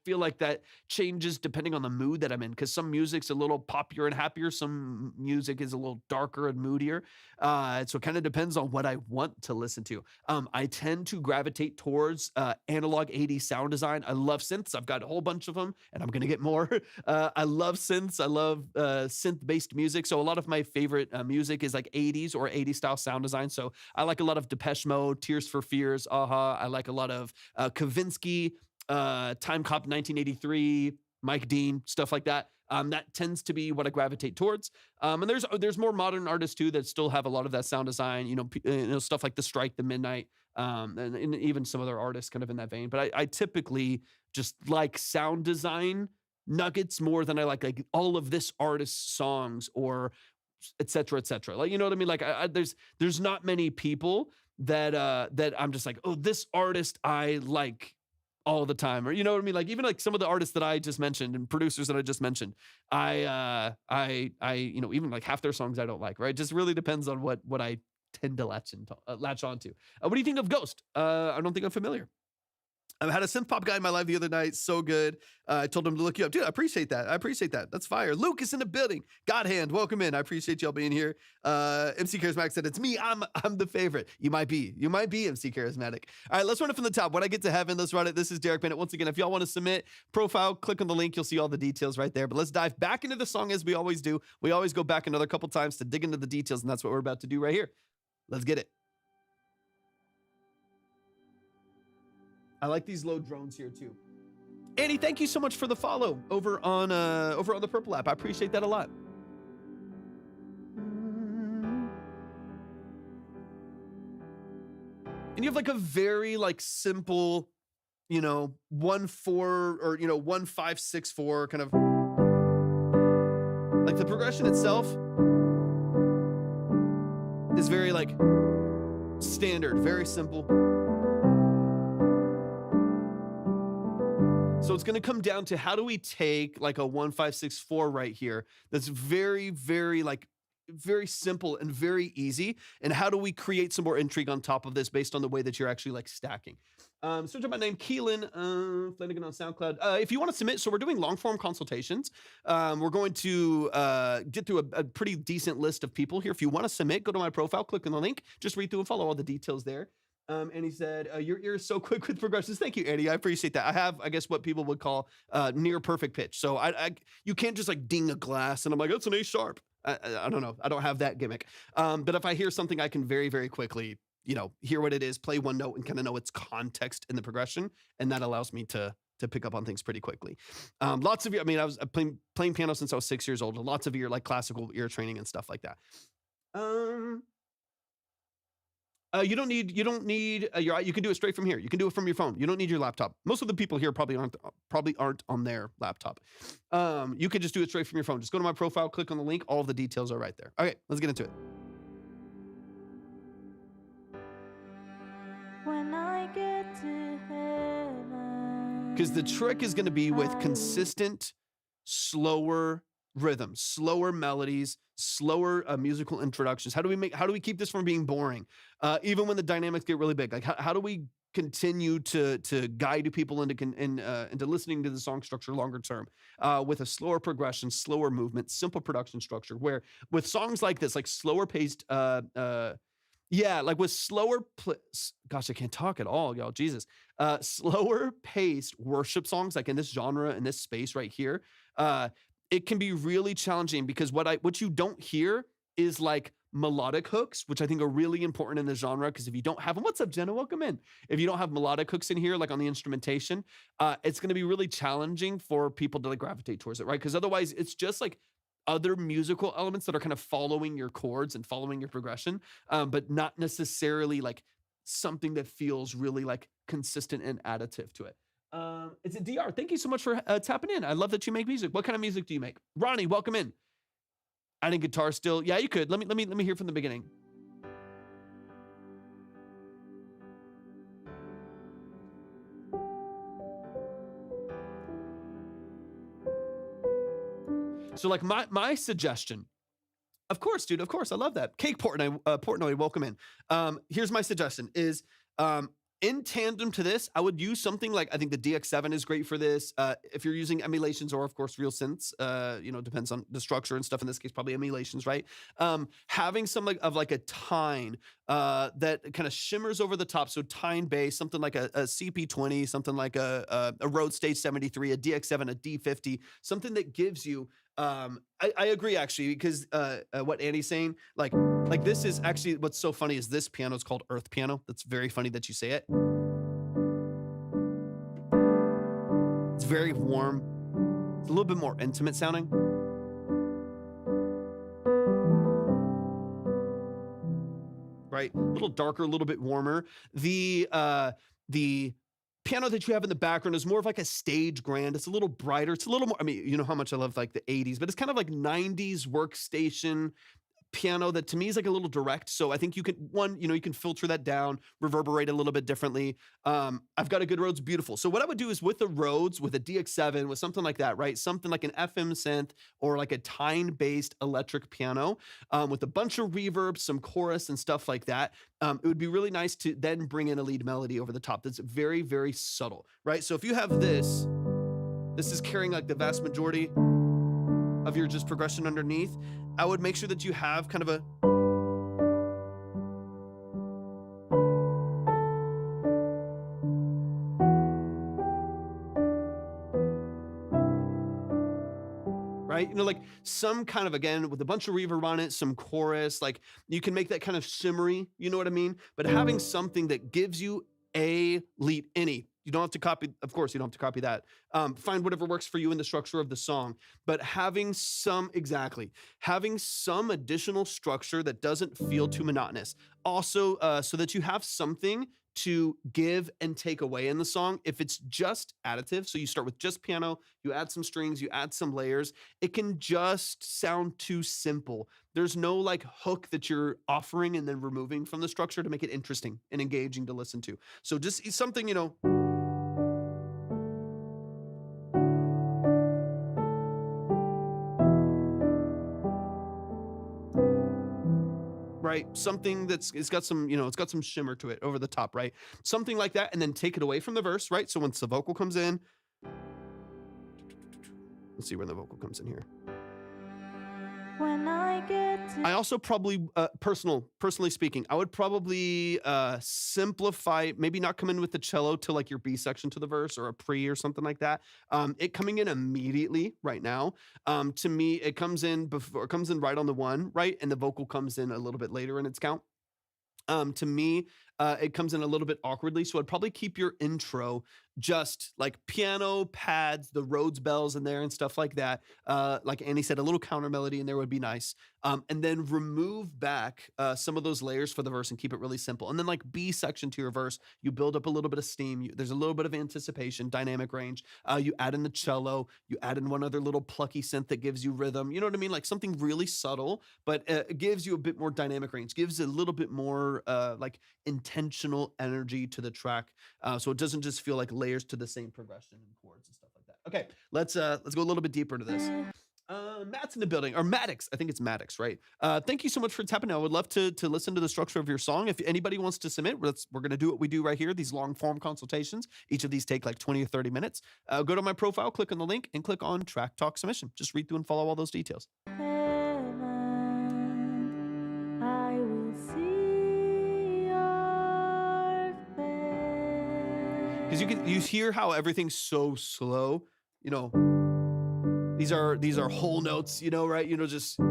Speaker 1: feel like that changes depending on the mood that I'm in, because some music's a little poppier and happier. Some music is a little darker and moodier. So it kind of depends on what I want to listen to. I tend to gravitate towards analog 80s sound design. I love synths. I've got a whole bunch of them, and I'm going to get more. I love synths. I love synth-based music. So a lot of my favorite music is like 80s or 80s style sound design. So I like a lot of Depeche Mode, Tears for Fears, Aha. I like a lot of Kavinsky, Time Cop 1983, Mike Dean, stuff like that. That tends to be what I gravitate towards. And there's more modern artists too that still have a lot of that sound design, stuff like The Strike, The Midnight, and even some other artists kind of in that vein. But I typically just like sound design nuggets more than I like all of this artist's songs or et cetera, et cetera. Like, you know what I mean? Like there's not many people that I'm just like, oh, this artist I like all the time, or you know what I mean? Like even like some of the artists that I just mentioned and producers that I just mentioned, I even like half their songs I don't like, right? Just really depends on what I tend to latch onto. What do you think of Ghost? I don't think I'm familiar. I had a synth pop guy in my life the other night. So good. I told him to look you up. Dude, I appreciate that. That's fire. Lucas in the building. God hand, welcome in. I appreciate y'all being here. MC Charismatic said, it's me. I'm the favorite. You might be MC Charismatic. All right, let's run it from the top. When I Get to Heaven, let's run it. This is Derek Bennett. Once again, if y'all want to submit profile, click on the link. You'll see all the details right there. But let's dive back into the song as we always do. We always go back another couple times to dig into the details, and that's what we're about to do right here. Let's get it. I like these low drones here too. Annie, thank you so much for the follow over on the Purple app. I appreciate that a lot. And you have like a very like simple, 1-4 or 1-5-6-4 kind of like the progression itself is very like standard, very simple. So it's going to come down to how do we take like a 1-5-6-4 right here that's very, very like very simple and very easy, and how do we create some more intrigue on top of this based on the way that you're actually like stacking. Search up my name, Keelan Flanagan on SoundCloud. If you want to submit, so we're doing long form consultations. We're going to get through a pretty decent list of people here. If you want to submit, go to my profile, click on the link, just read through and follow all the details there. And he said, your ear is so quick with progressions. Thank you, Andy. I appreciate that. I have, I guess, what people would call near perfect pitch. So you can't just like ding a glass and I'm like, that's an A sharp. I don't know. I don't have that gimmick. But if I hear something, I can very, very quickly, hear what it is, play one note and kind of know its context in the progression. And that allows me to pick up on things pretty quickly. Lots of you, I mean, I was playing piano since I was 6 years old. Lots of ear, like classical ear training and stuff like that. You don't need you can do it straight from here. You can do it from your phone. You don't need your laptop. Most of the people here probably aren't on their laptop. You could just do it straight from your phone. Just go to my profile, click on the link. All of the details are right there. Okay, let's get into it.
Speaker 2: When I get to heaven.
Speaker 1: Because the trick is going to be with consistent, slower rhythms, slower melodies, slower musical introductions. How do we keep this from being boring? Even when the dynamics get really big, like how do we continue to guide people into listening to the song structure longer term with a slower progression, slower movement, simple production structure, where with songs like this, like slower paced, like with slower, gosh, I can't talk at all, y'all, Jesus. Slower paced worship songs, like in this genre, in this space right here, it can be really challenging because what you don't hear is like melodic hooks, which I think are really important in the genre. Because if you don't have them, what's up, Jenna? Welcome in. If you don't have melodic hooks in here, like on the instrumentation, it's going to be really challenging for people to like gravitate towards it, right? Because otherwise, it's just like other musical elements that are kind of following your chords and following your progression, but not necessarily like something that feels really like consistent and additive to it. It's a DR. Thank you so much for tapping in. I love that you make music. What kind of music do you make? Ronnie, welcome in. Adding guitar still. Yeah, you could. Let me hear from the beginning. So like my suggestion, of course, dude, of course. I love that. Cake Portnoy, welcome in. Here's my suggestion is, in tandem to this, I would use something like, I think the DX7 is great for this. If you're using emulations or of course real synths, depends on the structure and stuff. In this case, probably emulations, right? Having some like a tine that kind of shimmers over the top. So tine bass, something like a CP20, something like a Rhodes Stage 73, a DX7, a D50, something that gives you, I agree actually, because what Andy's saying, like this is actually, what's so funny is this piano is called earth piano. That's very funny that you say it. It's very warm. It's a little bit more intimate sounding. Right? A little darker, a little bit warmer. The piano that you have in the background is more of like a stage grand. It's a little brighter. It's a little more, I mean, you know how much I love like the 80s, but it's kind of like 90s workstation piano that to me is like a little direct. So I think you can filter that down, reverberate a little bit differently. I've got a good Rhodes, beautiful. So what I would do is with the Rhodes, with a DX7, with something like that, right? Something like an FM synth or like a tine-based electric piano with a bunch of reverb, some chorus and stuff like that. It would be really nice to then bring in a lead melody over the top that's very, very subtle, right? So if you have this is carrying like the vast majority of your just progression underneath. I would make sure that you have kind of a right, like some kind of, again, with a bunch of reverb on it, some chorus, like you can make that kind of shimmery, you know what I mean? But having something that gives you a lead, you don't have to copy, of course, you don't have to copy that. Find whatever works for you in the structure of the song, but having some additional structure that doesn't feel too monotonous. Also, so that you have something to give and take away in the song. If it's just additive, so you start with just piano, you add some strings, you add some layers, it can just sound too simple. There's no like hook that you're offering and then removing from the structure to make it interesting and engaging to listen to. So just something, right? Something it's got some shimmer to it over the top, right? Something like that, and then take it away from the verse, right? So once the vocal comes in, let's see when the vocal comes in here.
Speaker 2: when I get to
Speaker 1: I also probably, personally speaking, I would probably simplify, maybe not come in with the cello to like your B section to the verse or a pre or something like that. It coming in immediately right now. To me, it comes in right on the one, right? And the vocal comes in a little bit later in its count. To me, it comes in a little bit awkwardly. So I'd probably keep your intro just like piano, pads, the Rhodes bells in there and stuff like that. Like Annie said, a little counter melody in there would be nice. And then remove back some of those layers for the verse and keep it really simple. And then like B section to your verse, you build up a little bit of steam. There's a little bit of anticipation, dynamic range. You add in the cello, you add in one other little plucky synth that gives you rhythm. You know what I mean? Like something really subtle, but it gives you a bit more dynamic range, gives a little bit more like intentional energy to the track. So it doesn't just feel like layers to the same progression and chords and stuff like that. Okay, let's go a little bit deeper into this. Matt's in the building, or Maddox. I think it's Maddox, right? Thank you so much for tapping. I would love to listen to the structure of your song. If anybody wants to submit, we're going to do what we do right here, these long form consultations. Each of these take like 20 or 30 minutes. Go to my profile, click on the link, and click on Track Talk Submission. Just read through and follow all those details.
Speaker 2: heaven, I will see your face.
Speaker 1: Because you hear how everything's so slow, you know. These are whole notes, you know, right? You know, just okay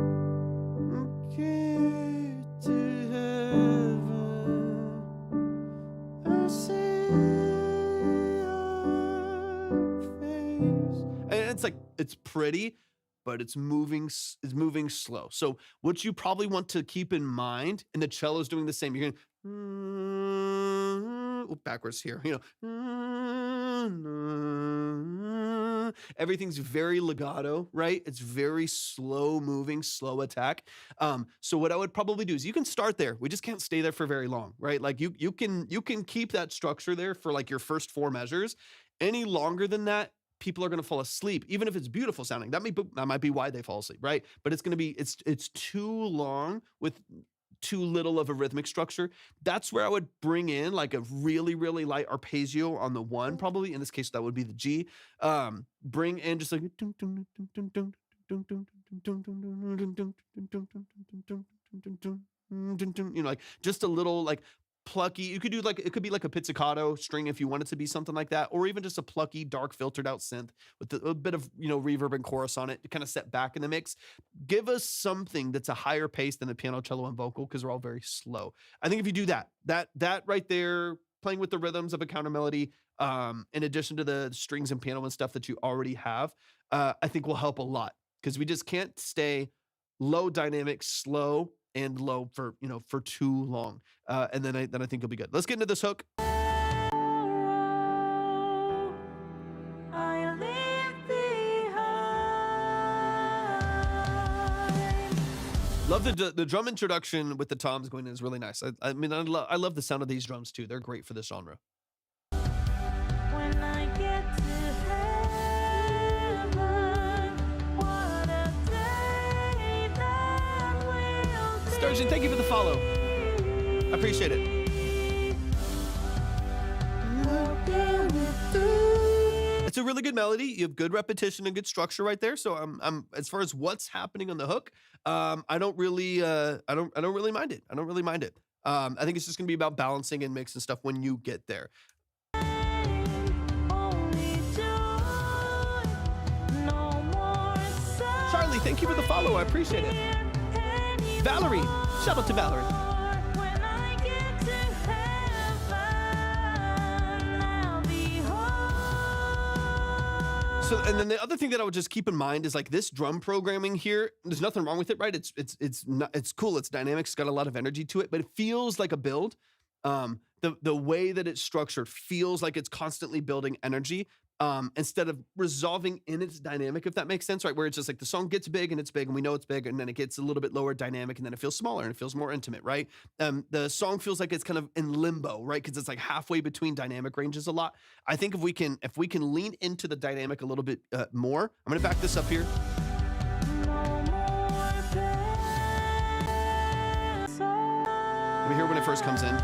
Speaker 1: to heaven, I see your face. And it's like it's pretty, but it's moving slow. So what you probably want to keep in mind, and the cello's doing the same. You're going backwards here, you know. Everything's very legato, right? It's very slow moving, slow attack. So what I would probably do is you can start there. We just can't stay there for very long, right? Like you can keep that structure there for like your first 4 measures. Any longer than that, people are going to fall asleep, even if it's beautiful sounding. That might be why they fall asleep, right? But it's going to be it's too long with too little of a rhythmic structure. That's where I would bring in like a really, really light arpeggio on the 1, probably. In this case, that would be the G. Bring in just like, you know, like just a little like plucky. You could do like, it could be like a pizzicato string if you want it to be something like that, or even just a plucky, dark filtered out synth with a bit of, you know, reverb and chorus on it to kind of set back in the mix. Give us something that's a higher pace than the piano, cello, and vocal, because they're all very slow. I think if you do that right there, playing with the rhythms of a counter melody, in addition to the strings and piano and stuff that you already have, I think will help a lot, because we just can't stay low dynamic, slow and low for too long. And then I think you'll be good. Let's get into this hook.
Speaker 2: I leave behind.
Speaker 1: Love the drum introduction with the toms going in is really nice. I mean, I love the sound of these drums too. They're great for this genre.
Speaker 2: When I get to heaven, what a day that will be.
Speaker 1: Sturgeon, thank you for the follow. I appreciate it. It's a really good melody. You have good repetition and good structure right there. So I'm as far as what's happening on the hook, I don't really mind it. I don't really mind it. I think it's just gonna be about balancing and mix and stuff when you get there.
Speaker 2: Only joy, no more
Speaker 1: Charlie, thank you for the follow. I appreciate it. Valerie, shout out to Valerie.
Speaker 2: when I get to heaven, I'll be home.
Speaker 1: So, and then the other thing that I would just keep in mind is like this drum programming here. There's nothing wrong with it, right? It's cool. It's dynamic. It's got a lot of energy to it, but it feels like a build. The way that it's structured feels like it's constantly building energy. Instead of resolving in its dynamic, if that makes sense, right? Where it's just like the song gets big and we know it's big, and then it gets a little bit lower dynamic, and then it feels smaller and it feels more intimate, right? The song feels like it's kind of in limbo, right? Because it's like halfway between dynamic ranges a lot. I think if we can lean into the dynamic a little bit more, I'm gonna back this up here.
Speaker 2: No more pain.
Speaker 1: We hear when it first comes in.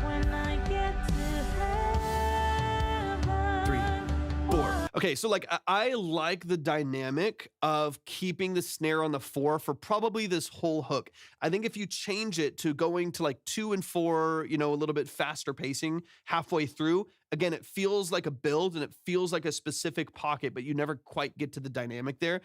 Speaker 2: When I get to heaven,
Speaker 1: 3, 4. Okay, so like I like the dynamic of keeping the snare on the 4 for probably this whole hook. I think if you change it to going to like 2 and 4, a little bit faster pacing halfway through, again, it feels like a build and it feels like a specific pocket, but you never quite get to the dynamic there.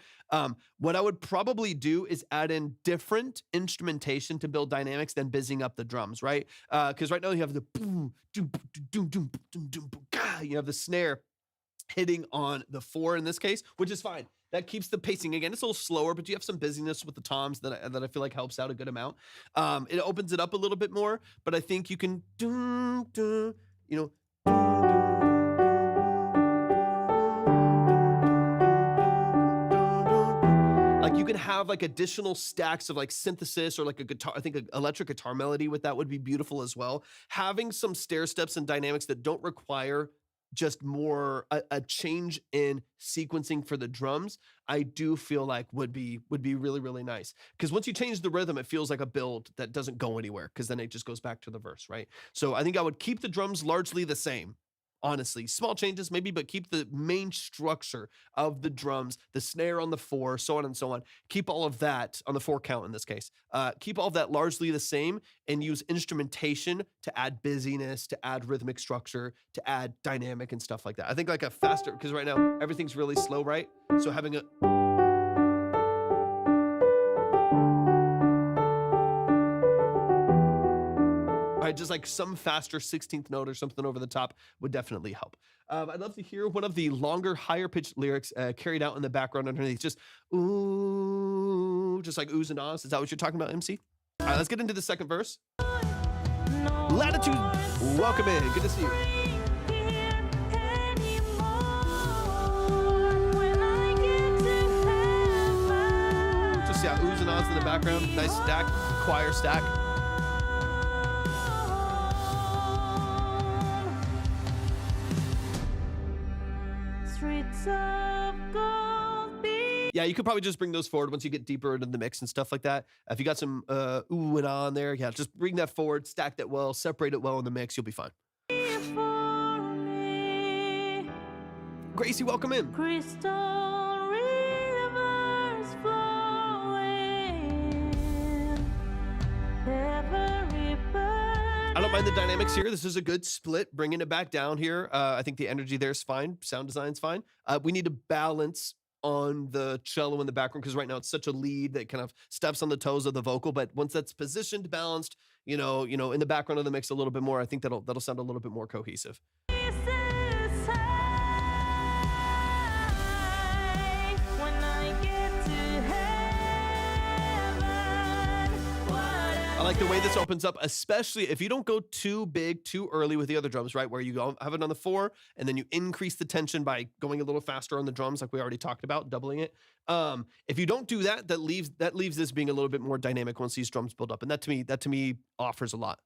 Speaker 1: What I would probably do is add in different instrumentation to build dynamics than busying up the drums, right? Because right now you have the boom, doom, doom, doom, doom, doom, boom, gah, you have the snare hitting on the 4 in this case, which is fine. That keeps the pacing. Again, it's a little slower, but you have some busyness with the toms that I feel like helps out a good amount. It opens it up a little bit more, but I think you can like you can have like additional stacks of like synthesis or like a guitar. I think an electric guitar melody with that would be beautiful as well. Having some stair steps and dynamics that don't require just more a change in sequencing for the drums, I do feel like would be really, really nice. Because once you change the rhythm, it feels like a build that doesn't go anywhere, because then it just goes back to the verse, right? So I think I would keep the drums largely the same. Honestly, small changes maybe, but keep the main structure of the drums, the snare on the 4, so on and so on. Keep all of that on the 4 count in this case. Keep all of that largely the same and use instrumentation to add busyness, to add rhythmic structure, to add dynamic and stuff like that. I think like a faster, because right now everything's really slow, right? So having a right, just like some faster 16th note or something over the top would definitely help. I'd love to hear one of the longer, higher pitched lyrics carried out in the background underneath. Just ooh, just like oohs and ahs. Is that what you're talking about, MC? All right, let's get into the second verse.
Speaker 2: No
Speaker 1: Latitude,
Speaker 2: more
Speaker 1: welcome in. Good to see you.
Speaker 2: spring here anymore. When I get to heaven,
Speaker 1: Just yeah, oohs and ahs in the background. Nice stack, choir stack.
Speaker 2: streets of gold be
Speaker 1: Yeah, you could probably just bring those forward once you get deeper into the mix and stuff like that. If you got some ooh and ah in there, yeah, just bring that forward, stack that well, separate it well in the mix. You'll be fine.
Speaker 2: for me.
Speaker 1: Gracie, welcome in.
Speaker 2: Crystal rivers flowing, every bird
Speaker 1: I don't mind the dynamics here. This is a good split, bringing it back down here. I think the energy there is fine. Sound design's fine. We need to balance on the cello in the background, because right now it's such a lead that kind of steps on the toes of the vocal. But once that's positioned, balanced, in the background of the mix a little bit more, I think that'll sound a little bit more cohesive.
Speaker 2: is high. When I get to heaven, what
Speaker 1: I like the way this opens up, especially if you don't go too big too early with the other drums, right? Where you go have it on the 4 and then you increase the tension by going a little faster on the drums, like we already talked about, doubling it. If you don't do that, that leaves this being a little bit more dynamic once these drums build up, and that to me offers a lot.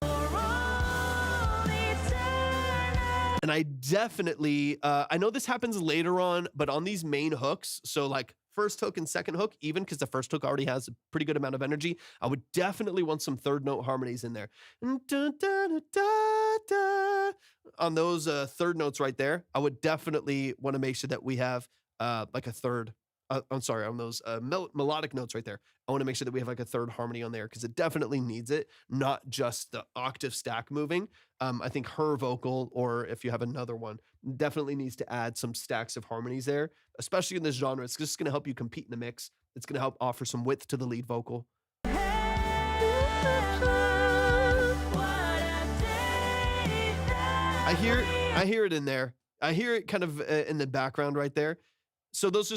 Speaker 2: for all eternity.
Speaker 1: And I definitely, I know this happens later on, but on these main hooks, so like first hook and second hook, even because the first hook already has a pretty good amount of energy, I would definitely want some third note harmonies in there. On those third notes right there, I would definitely want to make sure that we have like a third. I'm sorry, on those melodic notes right there, I want to make sure that we have like a third harmony on there, because it definitely needs it, not just the octave stack moving. I think her vocal, or if you have another one, definitely needs to add some stacks of harmonies there, especially in this genre. It's just going to help you compete in the mix. It's going to help offer some width to the lead vocal.
Speaker 2: What a day that
Speaker 1: I hear it in there. I hear it kind of in the background right there. So those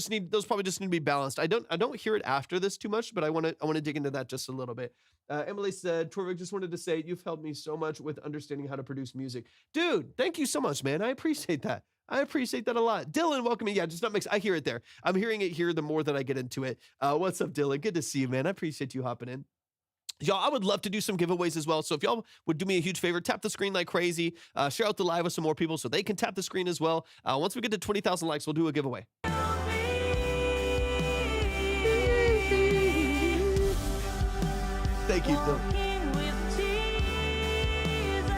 Speaker 1: probably just need to be balanced. I don't hear it after this too much, but I want to dig into that just a little bit. Emily said, Torvik, just wanted to say you've helped me so much with understanding how to produce music. Dude, thank you so much, man. I appreciate that. I appreciate that a lot. Dylan, welcome in. Yeah, just not mix. I hear it there. I'm hearing it here the more that I get into it. What's up, Dylan? Good to see you, man. I appreciate you hopping in. Y'all, I would love to do some giveaways as well. So if y'all would do me a huge favor, tap the screen like crazy, share out the live with some more people so they can tap the screen as well. Once we get to 20,000 likes, we'll do a giveaway. Thank you, Dylan.
Speaker 2: walking with Jesus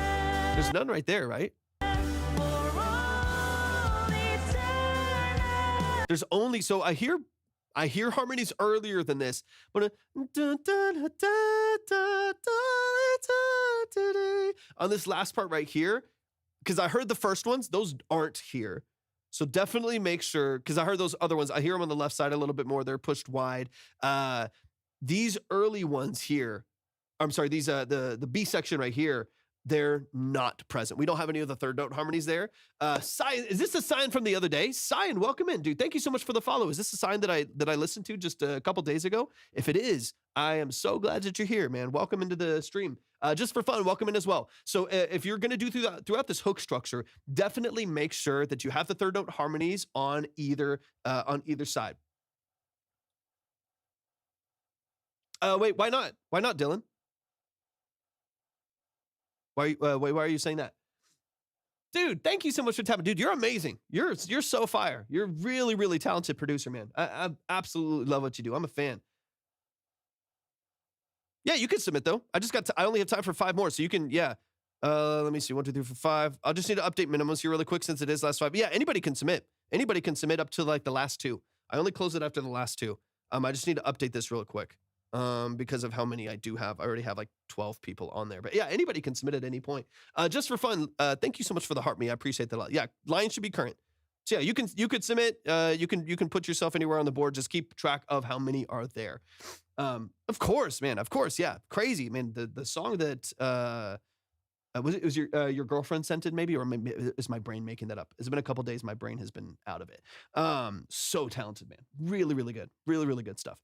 Speaker 1: There's none right there, right?
Speaker 2: for all eternity.
Speaker 1: There's only, so I hear harmonies earlier than this, but on this last part right here, because I heard the first ones, those aren't here. So definitely make sure, because I heard those other ones, I hear them on the left side a little bit more. They're pushed wide. These early ones here, I'm sorry, these the B section right here, they're not present. We don't have any of the third note harmonies there. Cyan, is this a sign from the other day? Cyan, welcome in, dude. Thank you so much for the follow. Is this a sign that I listened to just a couple days ago? If it is, I am so glad that you're here, man. Welcome into the stream. Just for fun, welcome in as well. So if you're going to do throughout this hook structure, definitely make sure that you have the third note harmonies on either side. Wait, why not? Why not, Dylan? Why are you saying that? Dude, thank you so much for tapping. Dude, you're amazing. You're so fire. You're a really, really talented producer, man. I absolutely love what you do. I'm a fan. Yeah, you can submit though. I only have time for 5 more, so you can, yeah. Let me see, 1, 2, 3, 4, 5. I'll just need to update minimums here really quick since it is last 5. Yeah, anybody can submit. Anybody can submit up to like the last 2. I only close it after the last 2. I just need to update this real quick. Because of how many I do have. I already have like 12 people on there. But yeah, anybody can submit at any point. Just for fun, thank you so much for the heart me. I appreciate that a lot. Yeah, line should be current. So yeah, you could submit. You can put yourself anywhere on the board. Just keep track of how many are there. Of course, man. Of course, yeah. Crazy, man. The song that was your girlfriend sent it maybe, or maybe is my brain making that up? It's been a couple days. My brain has been out of it. So talented, man. Really, really good. Really, really good stuff.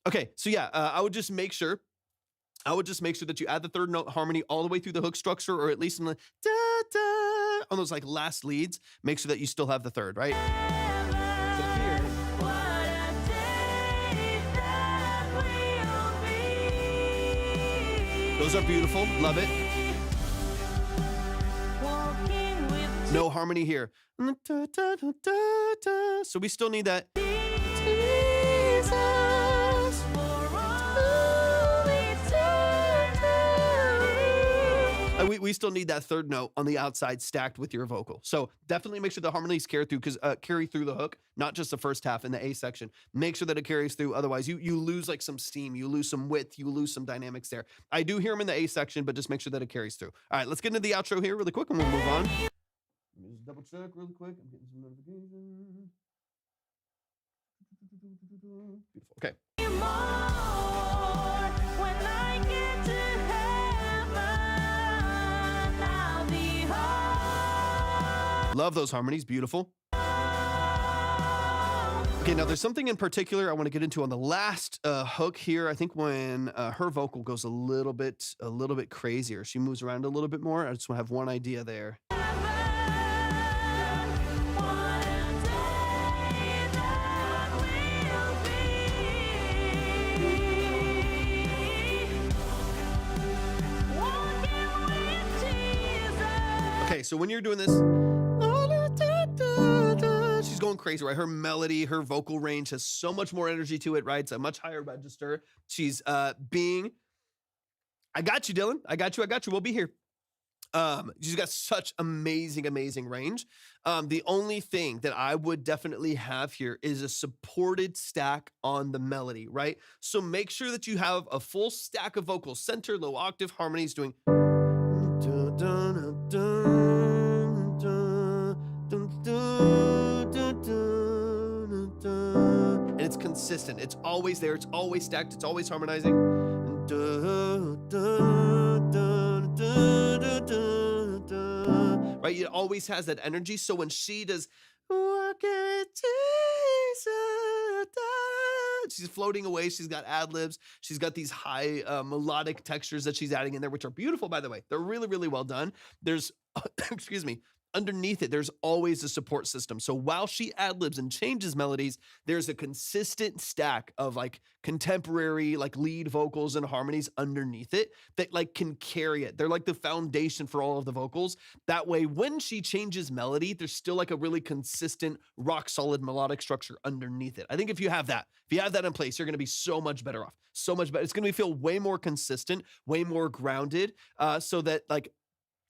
Speaker 1: Okay, so yeah, I would just make sure that you add the third note harmony all the way through the hook structure, or at least in the da da on those like last leads. Make sure that you still have the third, right? Those are beautiful. Love it. No harmony here. So we still need that. We still need that third note on the outside stacked with your vocal. So definitely make sure the harmonies carry through, because carry through the hook, not just the first half in the A section. Make sure that it carries through. Otherwise, you lose like some steam, you lose some width, you lose some dynamics there. I do hear them in the A section, but just make sure that it carries through. All right, let's get into the outro here really quick and we'll move on. Let me just double check really quick. I'm getting some notifications. Beautiful. Okay. Love those harmonies. Beautiful. Okay, now there's something in particular I want to get into on the last hook here. I think when her vocal goes a little bit crazier, she moves around a little bit more. I just want to have one idea there. Okay, so when you're doing this, she's going crazy, right? Her melody, her vocal range has so much more energy to it, right? It's a much higher register. She's being, I got you, Dylan. I got you. We'll be here. She's got such amazing range. The only thing that I would definitely have here is a supported stack on the melody, right? So make sure that you have a full stack of vocals, center, low octave harmonies doing and it's consistent. It's always there. It's always stacked. It's always harmonizing. Right? It always has that energy. So when she does, she's floating away. She's got ad libs. She's got these high melodic textures that she's adding in there, which are beautiful, by the way. They're really, really well done. There's, excuse me, underneath it, there's always a support system. So while she ad-libs and changes melodies, there's a consistent stack of like contemporary, like lead vocals and harmonies underneath it that like can carry it. They're like the foundation for all of the vocals. That way, when she changes melody, there's still like a really consistent, rock solid melodic structure underneath it. I think if you have that in place, you're going to be so much better off. So much better. It's going to feel way more consistent, way more grounded, so that like,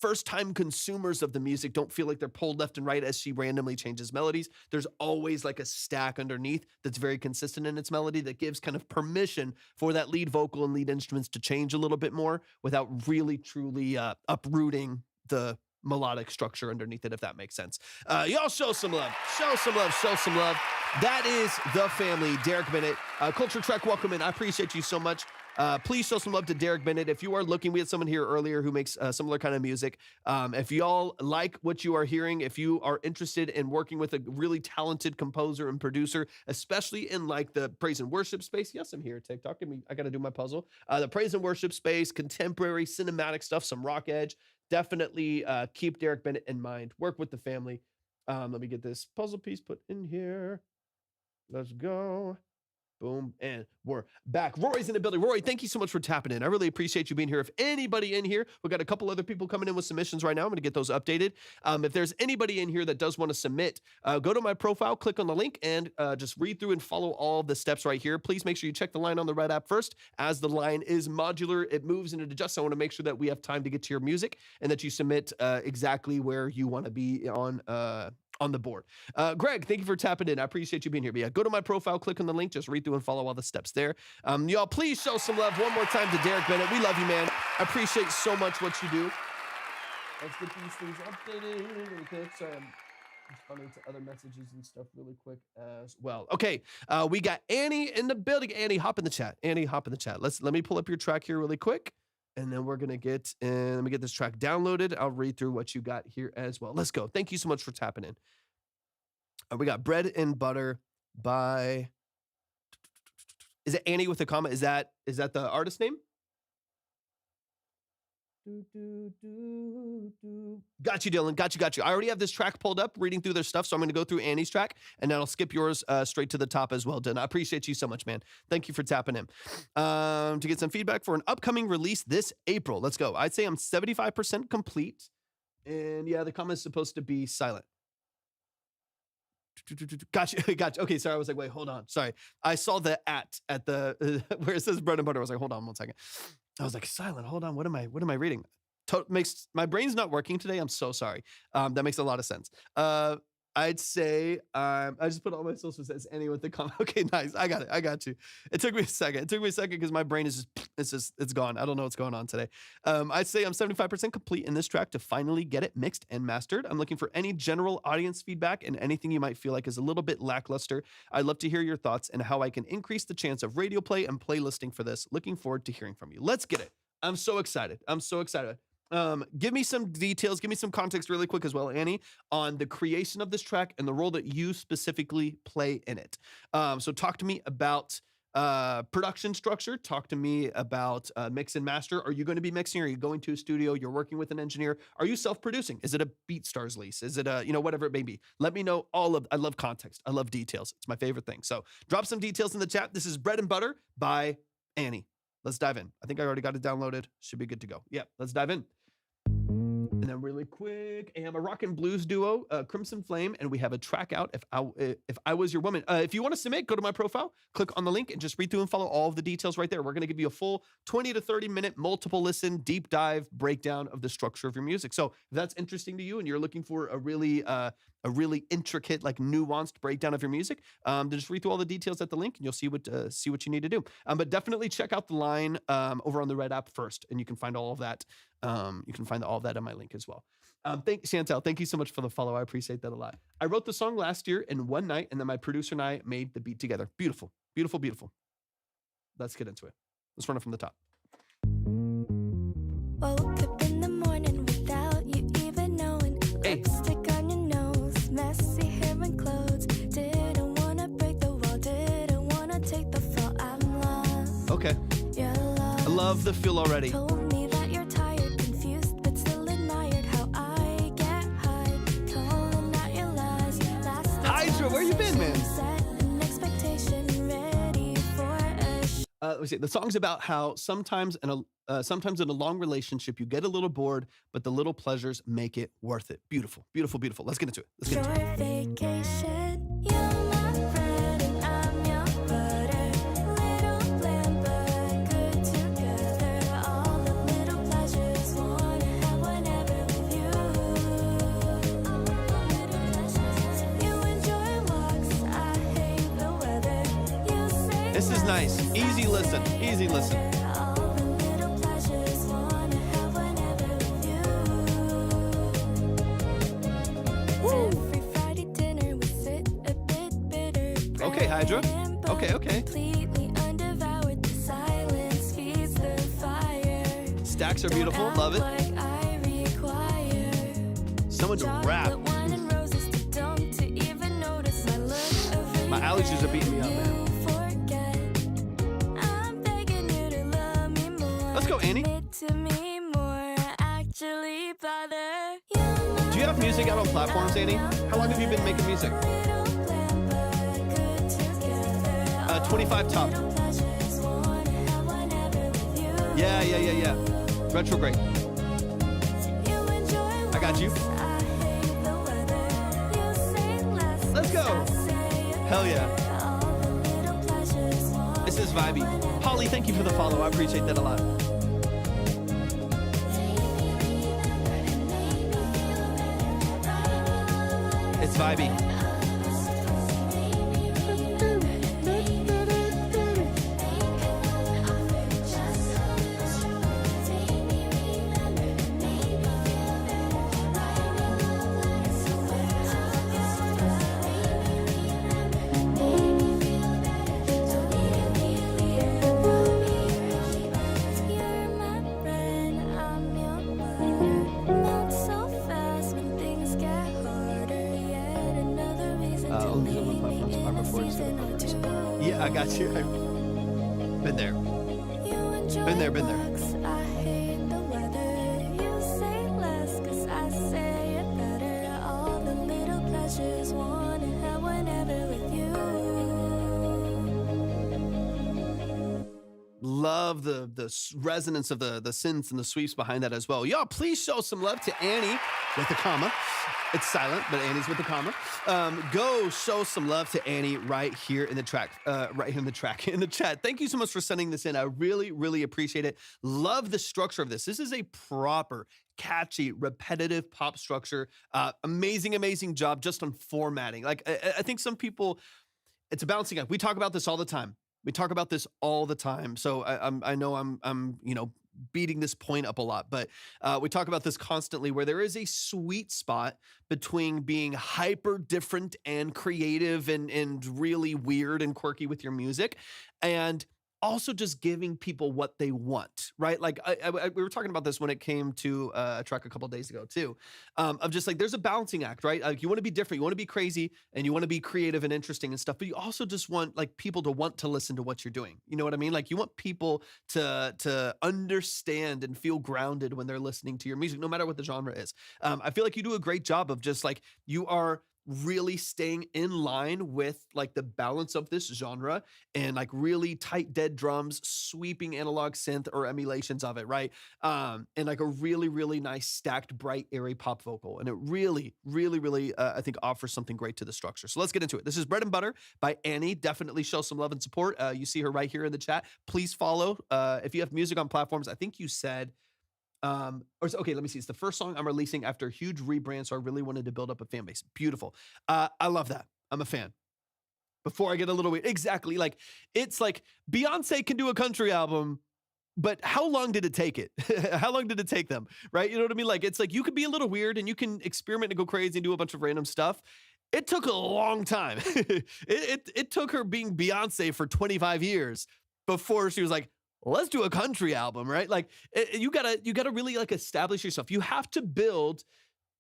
Speaker 1: first-time consumers of the music don't feel like they're pulled left and right as she randomly changes melodies. There's always like a stack underneath that's very consistent in its melody that gives kind of permission for that lead vocal and lead instruments to change a little bit more without really truly uprooting the melodic structure underneath it, if that makes sense. Y'all show some love. Show some love. Show some love. That is the family. Derek Bennett. Culture Trek, welcome in. I appreciate you so much. Please show some love to Derek Bennett. If you are looking, we had someone here earlier who makes similar kind of music. If y'all like what you are hearing, if you are interested in working with a really talented composer and producer, especially in like the praise and worship space. Yes, I'm here at TikTok. I got to do my puzzle. The praise and worship space, contemporary cinematic stuff, some rock edge. Definitely keep Derek Bennett in mind. Work with the family. Let me get this puzzle piece put in here. Let's go. Boom, and we're back. Rory's in the building. Rory, thank you so much for tapping in. I really appreciate you being here. If anybody in here, we've got a couple other people coming in with submissions right now. I'm going to get those updated. If there's anybody in here that does want to submit, go to my profile, click on the link, and just read through and follow all the steps right here. Please make sure you check the line on the Red app first, as the line is modular. It moves and it adjusts. I want to make sure that we have time to get to your music and that you submit exactly where you want to be on the board. Greg, thank you for tapping in. I appreciate you being here. But yeah, go to my profile, click on the link, just read through and follow all the steps there. Y'all, please show some love one more time to Derek Bennett. We love you, man. I appreciate so much what you do. Let's get these things updated really quick. Sorry, I'm responding to other messages and stuff really quick as well. Okay, we got Annie in the building. Annie, hop in the chat. Annie, hop in the chat. Let me pull up your track here really quick. And then we're going to let me get this track downloaded. I'll read through what you got here as well. Let's go. Thank you so much for tapping in. We got Bread and Butter by, is it Annie with a comma? Is that the artist name? Got you, Dylan. Got you. I already have this track pulled up, reading through their stuff, so I'm going to go through Annie's track, and then I'll skip yours straight to the top as well, Dylan. I appreciate you so much, man. Thank you for tapping in. To get some feedback for an upcoming release this April. Let's go. I'd say I'm 75% complete, and yeah, the comment's supposed to be silent. Gotcha. Okay, sorry. I was like, wait, hold on. Sorry. I saw the at the where it says bread and butter. I was like, hold on 1 second. I was like, silent. Hold on. What am I reading? Makes my brain's not working today. I'm so sorry. That makes a lot of sense. I'd say I just put all my socials as Annie with the comment. Okay, nice. I got it. I got you. It took me a second because my brain is it's gone. I don't know what's going on today. I'd say I'm 75% complete in this track to finally get it mixed and mastered. I'm looking for any general audience feedback and anything you might feel like is a little bit lackluster. I'd love to hear your thoughts and how I can increase the chance of radio play and playlisting for this. Looking forward to hearing from you. Let's get it. I'm so excited. Give me some details, give me some context really quick as well, Annie, on the creation of this track and the role that you specifically play in it. So talk to me about production structure. Talk to me about mix and master. Are you going to be mixing? Are you going to a studio? You're working with an engineer? Are you self-producing? Is it a BeatStars lease? Is it a, whatever it may be? Let me know I love context. I love details. It's my favorite thing. So drop some details in the chat. This is Bread and Butter by Annie. Let's dive in. I think I already got it downloaded. Should be good to go. Yeah, let's dive in. And then really quick, I am a rock and blues duo, Crimson Flame, and we have a track out, If I Was Your Woman. If you want to submit, go to my profile, click on the link, and just read through and follow all of the details right there. We're going to give you a full 20 to 30 minute multiple listen, deep dive breakdown of the structure of your music. So if that's interesting to you and you're looking for a really intricate, like nuanced breakdown of your music, then just read through all the details at the link and you'll see what you need to do. But definitely check out the line over on the Red app first, and you can find all of that. You can find all of that in my link as well. Chantel, thank you so much for the follow. I appreciate that a lot. I wrote the song last year in one night, and then my producer and I made the beat together. Beautiful, beautiful, beautiful. Let's get into it. Let's run it from the top.
Speaker 2: Woke up in the morning without you even knowing.
Speaker 1: Hey.
Speaker 2: Lipstick on your nose, messy hair and clothes. Didn't wanna break the wall, didn't wanna take the fall. I'm lost.
Speaker 1: Okay.
Speaker 2: You're lost.
Speaker 1: I love the feel already.
Speaker 2: Told me that you're tired, confused, but still admired how I get high. Calling out your lies.
Speaker 1: Hydra, where you been, man?
Speaker 2: Set an expectation, ready for a
Speaker 1: Let me see. The song's about how sometimes in a long relationship you get a little bored, but the little pleasures make it worth it. Beautiful, beautiful, beautiful. Let's get into it.
Speaker 2: short vacation. You're my bread and I'm your butter. Little bland but good together. All the little pleasures wanna have whenever we
Speaker 1: nice. Easy listen. Easy listen.
Speaker 2: All the little pleasures wanna have whenever with you. Every Friday dinner we sit a bit bitter.
Speaker 1: Okay, Hydra.
Speaker 2: bread and butter,
Speaker 1: Okay.
Speaker 2: Completely undevoured. The silence feeds the fire.
Speaker 1: Stacks are beautiful.
Speaker 2: Don't
Speaker 1: Love it.
Speaker 2: act like I require
Speaker 1: Someone to rap.
Speaker 2: chocolate, wine, and roses to dump to even notice my look of
Speaker 1: My allergies are beating me up, man.
Speaker 2: you forget. I'm begging you to love me more.
Speaker 1: Let's go, Annie.
Speaker 2: Commit to me more. Actually bother. You're my
Speaker 1: Do you have music out on platforms, Annie? How long have you been making music?
Speaker 2: little plan, but good together.
Speaker 1: 25 top.
Speaker 2: Little pleasures wanna have whenever with you.
Speaker 1: Yeah. Retrograde.
Speaker 2: You enjoy
Speaker 1: I got you.
Speaker 2: walks, I hate the weather. You say less,
Speaker 1: Let's go.
Speaker 2: I say it
Speaker 1: Hell yeah.
Speaker 2: better. All the little pleasures wanna
Speaker 1: This is vibey. Holly, thank you for the follow. I appreciate that a lot. It's vibey.
Speaker 2: You're my friend, I'm your butter. Melt so fast when things get harder. Yet another reason to
Speaker 1: only
Speaker 2: leave
Speaker 1: on platforms,
Speaker 2: me in
Speaker 1: I'm
Speaker 2: a
Speaker 1: recording
Speaker 2: season or two.
Speaker 1: Yeah, I got you. I've been there.
Speaker 2: You enjoy
Speaker 1: Been there.
Speaker 2: walks, I hate the weather. You say less, 'cause I say it better. All the little pleasures wanna have whenever with you.
Speaker 1: Love the resonance of the synths and the sweeps behind that as well. Y'all, please show some love to Annie with a comma. It's silent, but Annie's with a comma. Go show some love to Annie right here in the in the chat. Thank you so much for sending this in. I really, really appreciate it. Love the structure of this. This is a proper, catchy, repetitive pop structure. Amazing job just on formatting. Like, I think some people, it's a balancing act. We talk about this all the time. So I know I'm beating this point up a lot, but we talk about this constantly, where there is a sweet spot between being hyper different and creative and really weird and quirky with your music, and also just giving people what they want, right? Like we were talking about this when it came to a track a couple days ago too, of just like, there's a balancing act, right? Like, you want to be different, you want to be crazy, and you want to be creative and interesting and stuff, but you also just want like people to want to listen to what you're doing. You know what I mean? Like, you want people to understand and feel grounded when they're listening to your music, no matter what the genre is. I feel like you do a great job of just like, you are really staying in line with like the balance of this genre, and like really tight dead drums, sweeping analog synth or emulations of it, right? And like a really nice stacked, bright, airy pop vocal. And it really I think offers something great to the structure. So let's get into it. This is Bread and Butter by Annie. Definitely show some love and support. You see her right here in the chat. Please follow. If you have music on platforms, I think you said okay, let me see. It's the first song I'm releasing after a huge rebrand, so I really wanted to build up a fan base. Beautiful. I love that. I'm a fan. Before I get a little weird, exactly. Like, it's like Beyonce can do a country album, but how long did it take it? How long did it take them? Right? You know what I mean? Like, it's like, you could be a little weird and you can experiment and go crazy and do a bunch of random stuff. It took a long time. It took her being Beyonce for 25 years before she was like, let's do a country album, right? Like, you gotta really like establish yourself. You have to build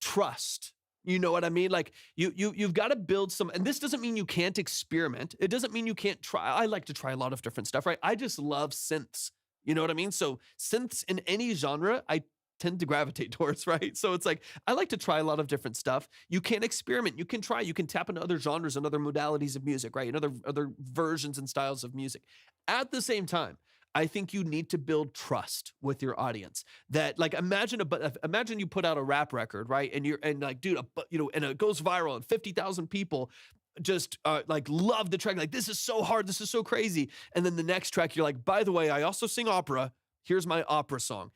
Speaker 1: trust. You know what I mean? Like, you've got to build some, and this doesn't mean you can't experiment. It doesn't mean you can't try. I like to try a lot of different stuff, right? I just love synths. You know what I mean? So synths in any genre, I tend to gravitate towards, right? So it's like, I like to try a lot of different stuff. You can experiment, you can try, you can tap into other genres and other modalities of music, right? And other versions and styles of music. At the same time, I think you need to build trust with your audience. That, like, imagine you put out a rap record, right? And and it goes viral and 50,000 people just like love the track. Like, this is so hard, this is so crazy. And then the next track, you're like, by the way, I also sing opera. Here's my opera song.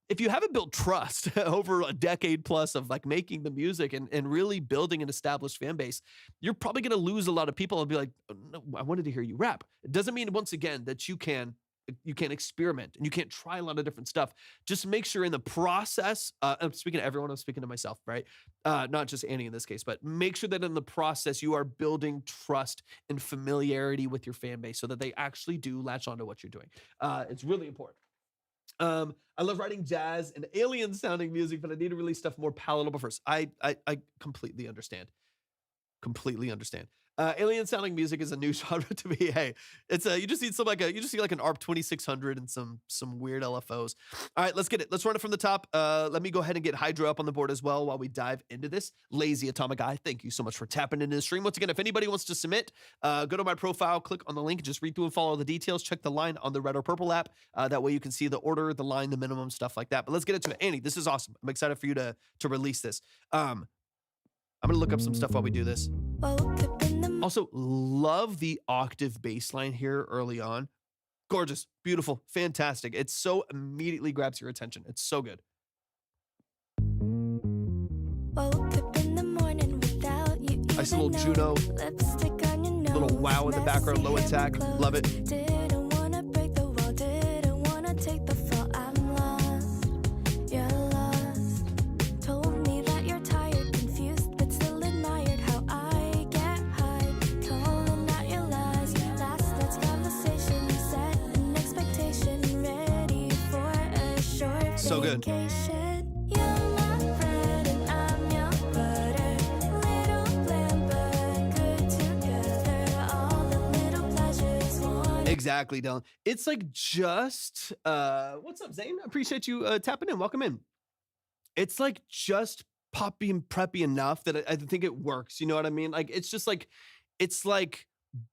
Speaker 1: if you haven't built trust over a decade plus of like making the music and really building an established fan base, you're probably going to lose a lot of people and be like, "Oh, no, I wanted to hear you rap." It doesn't mean, once again, that you can't experiment and you can't try a lot of different stuff. Just make sure in the process, I'm speaking to everyone, I'm speaking to myself, right? Not just Annie in this case, but make sure that in the process you are building trust and familiarity with your fan base so that they actually do latch onto what you're doing. It's really important. I love writing jazz and alien sounding music, but I need to release stuff more palatable first. I completely understand. Completely understand. Alien sounding music is a new genre to me. Hey, it's you just need some like you just need like an ARP 2600 and some weird LFOs. All right, let's get it. Let's run it from the top. Let me go ahead and get Hydra up on the board as well while we dive into this. Lazy Atomic Eye, thank you so much for tapping into the stream. Once again, if anybody wants to submit, go to my profile, click on the link, just read through and follow the details. Check the line on the red or purple app. That way you can see the order, the line, the minimum, stuff like that. But let's get into it. Annie, this is awesome. I'm excited for you to release this. I'm gonna look up some stuff while we do this. Also, love the octave bass line here early on. Gorgeous, beautiful, fantastic. It so immediately grabs your attention. It's so good. I see a little Juno, little wow in the background, low attack. Love it. So good. Exactly, Dylan. It's like just what's up, Zane? I appreciate you tapping in. Welcome in. It's like just poppy and preppy enough that I think it works. You know what I mean? Like it's just like it's like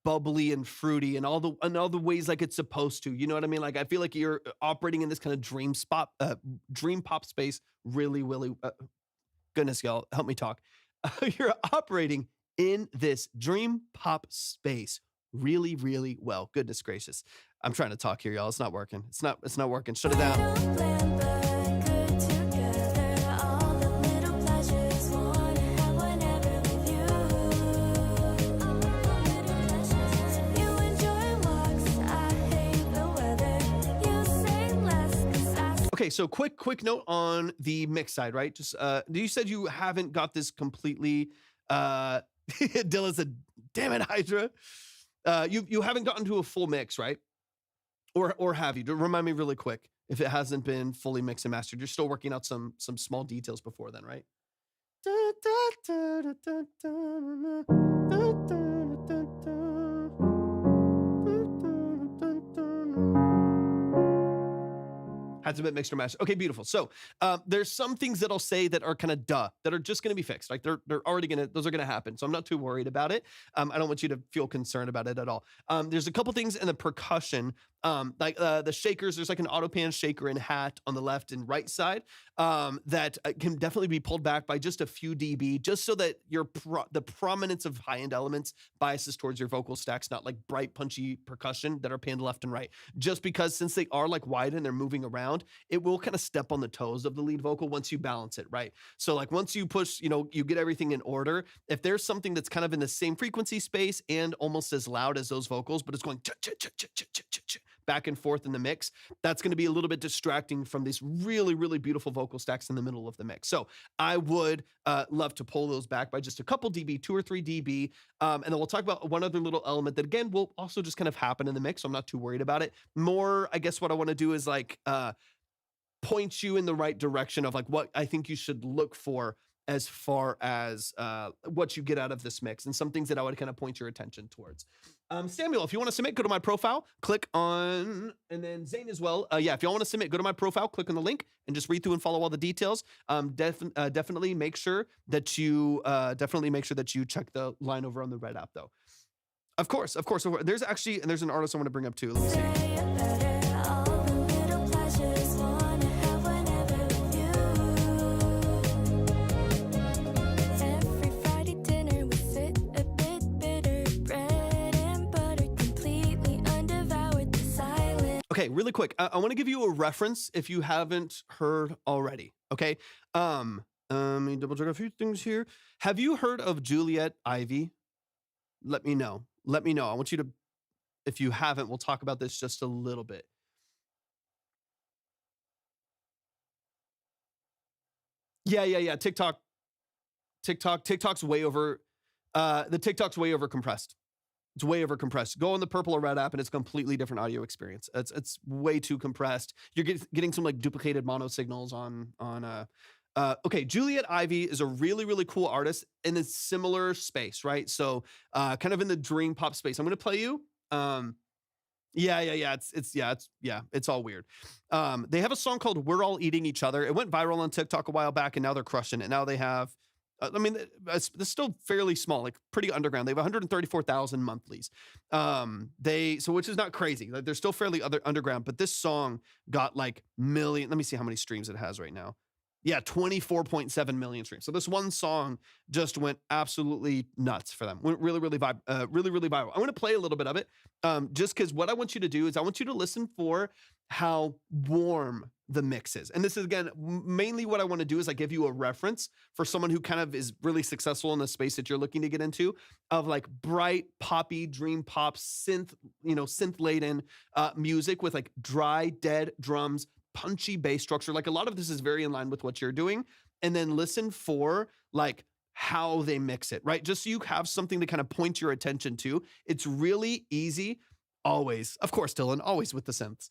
Speaker 1: bubbly and fruity and all the ways like it's supposed to. You know what I mean? Like I feel like you're operating in this kind of dream pop space. Really, goodness, y'all, help me talk. You're operating in this dream pop space really, really well. Goodness gracious. I'm trying to talk here, y'all. It's not working. It's not working. Shut it down. Okay, so quick note on the mix side, right? Just you said you haven't got this completely. Dylan said, "Damn it, Hydra." You haven't gotten to a full mix, right? Or have you? Remind me really quick if it hasn't been fully mixed and mastered. You're still working out some small details before then, right? Has a bit mixed or mastered. Okay, beautiful. So there's some things that I'll say that are kind of that are just going to be fixed. Like they're already those are going to happen. So I'm not too worried about it. I don't want you to feel concerned about it at all. There's a couple things in the percussion, like the shakers. There's like an auto pan shaker and hat on the left and right side that can definitely be pulled back by just a few dB, just so that the prominence of high-end elements biases towards your vocal stacks, not like bright, punchy percussion that are panned left and right. Just because since they are like wide and they're moving around, it will kind of step on the toes of the lead vocal once you balance it, right? So like once you push, you get everything in order. If there's something that's kind of in the same frequency space and almost as loud as those vocals, but it's going back and forth in the mix, that's going to be a little bit distracting from these really, really beautiful vocal stacks in the middle of the mix. So I would love to pull those back by just a couple dB, 2 or 3 dB. And then we'll talk about one other little element that again will also just kind of happen in the mix. So I'm not too worried about it. More, I guess what I want to do is like point you in the right direction of like what I think you should look for as far as what you get out of this mix and some things that I would kind of point your attention towards. Samuel, if you want to submit, go to my profile, click on, and then Zane as well. Yeah, if y'all want to submit, go to my profile, click on the link, and just read through and follow all the details. Definitely make sure that you check the line over on the red app, though. Of course. There's an artist I want to bring up too. Let me see. Okay, Okay, really quick. I want to give you a reference if you haven't heard already. Okay. Let me double check a few things here. Have you heard of Juliet Ivy? Let me know. Let me know. I want you to, if you haven't, we'll talk about this just a little bit. Yeah, yeah, yeah. TikTok's way over. The TikTok's way over compressed. It's way over compressed. Go on the Purple or Red app, and it's a completely different audio experience. It's way too compressed. You're getting some like duplicated mono signals on. Okay, Juliet Ivy is a really really cool artist in a similar space, right? So, kind of in the dream pop space. I'm gonna play you. Yeah, yeah, yeah. It's all weird. They have a song called "We're All Eating Each Other." It went viral on TikTok a while back, and now they're crushing it. Now they have, I mean, it's still fairly small, like pretty underground. They have 134,000 monthlies. Which is not crazy. Like they're still fairly underground, but this song got like million. Let me see how many streams it has right now. Yeah, 24.7 million streams. So this one song just went absolutely nuts for them. Went really, really really viral. I want to play a little bit of it, just because what I want you to do is I want you to listen for how warm the mix is. And this is again mainly what I want to do is I give you a reference for someone who kind of is really successful in the space that you're looking to get into, of like bright poppy dream pop synth laden music with like dry dead drums, punchy bass structure. Like a lot of this is very in line with what you're doing. And then listen for like how they mix it, right? Just so you have something to kind of point your attention to. It's really easy. Always, of course, Dylan, always with the synths.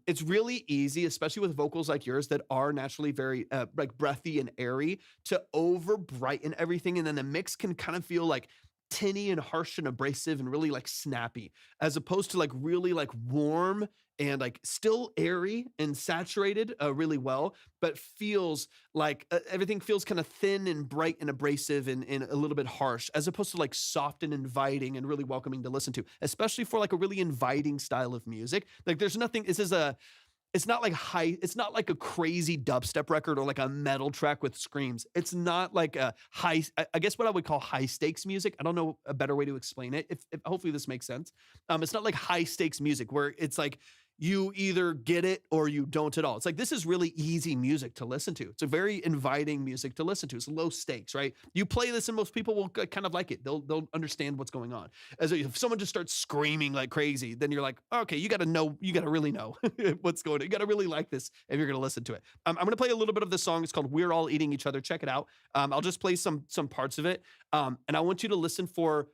Speaker 1: It's really easy, especially with vocals like yours that are naturally very like breathy and airy, to over brighten everything. And then the mix can kind of feel like tinny and harsh and abrasive and really like snappy, as opposed to like really like warm and like still airy and saturated really well, but feels like everything feels kind of thin and bright and abrasive and a little bit harsh, as opposed to like soft and inviting and really welcoming to listen to, especially for like a really inviting style of music. Like there's nothing, it's not like it's not like a crazy dubstep record or like a metal track with screams. It's not like a I guess what I would call high stakes music. I don't know a better way to explain it. If hopefully this makes sense. It's not like high stakes music where it's like you either get it or you don't at all. It's like, this is really easy music to listen to. It's a very inviting music to listen to. It's low stakes, right? You play this and most people will kind of like it. They'll understand what's going on. As if someone just starts screaming like crazy, then you're like, okay, you got to really know what's going on. You got to really like this if you're going to listen to it. I'm going to play a little bit of this song. It's called "We're All Eating Each Other." Check it out. I'll just play some parts of it. And I want you to listen for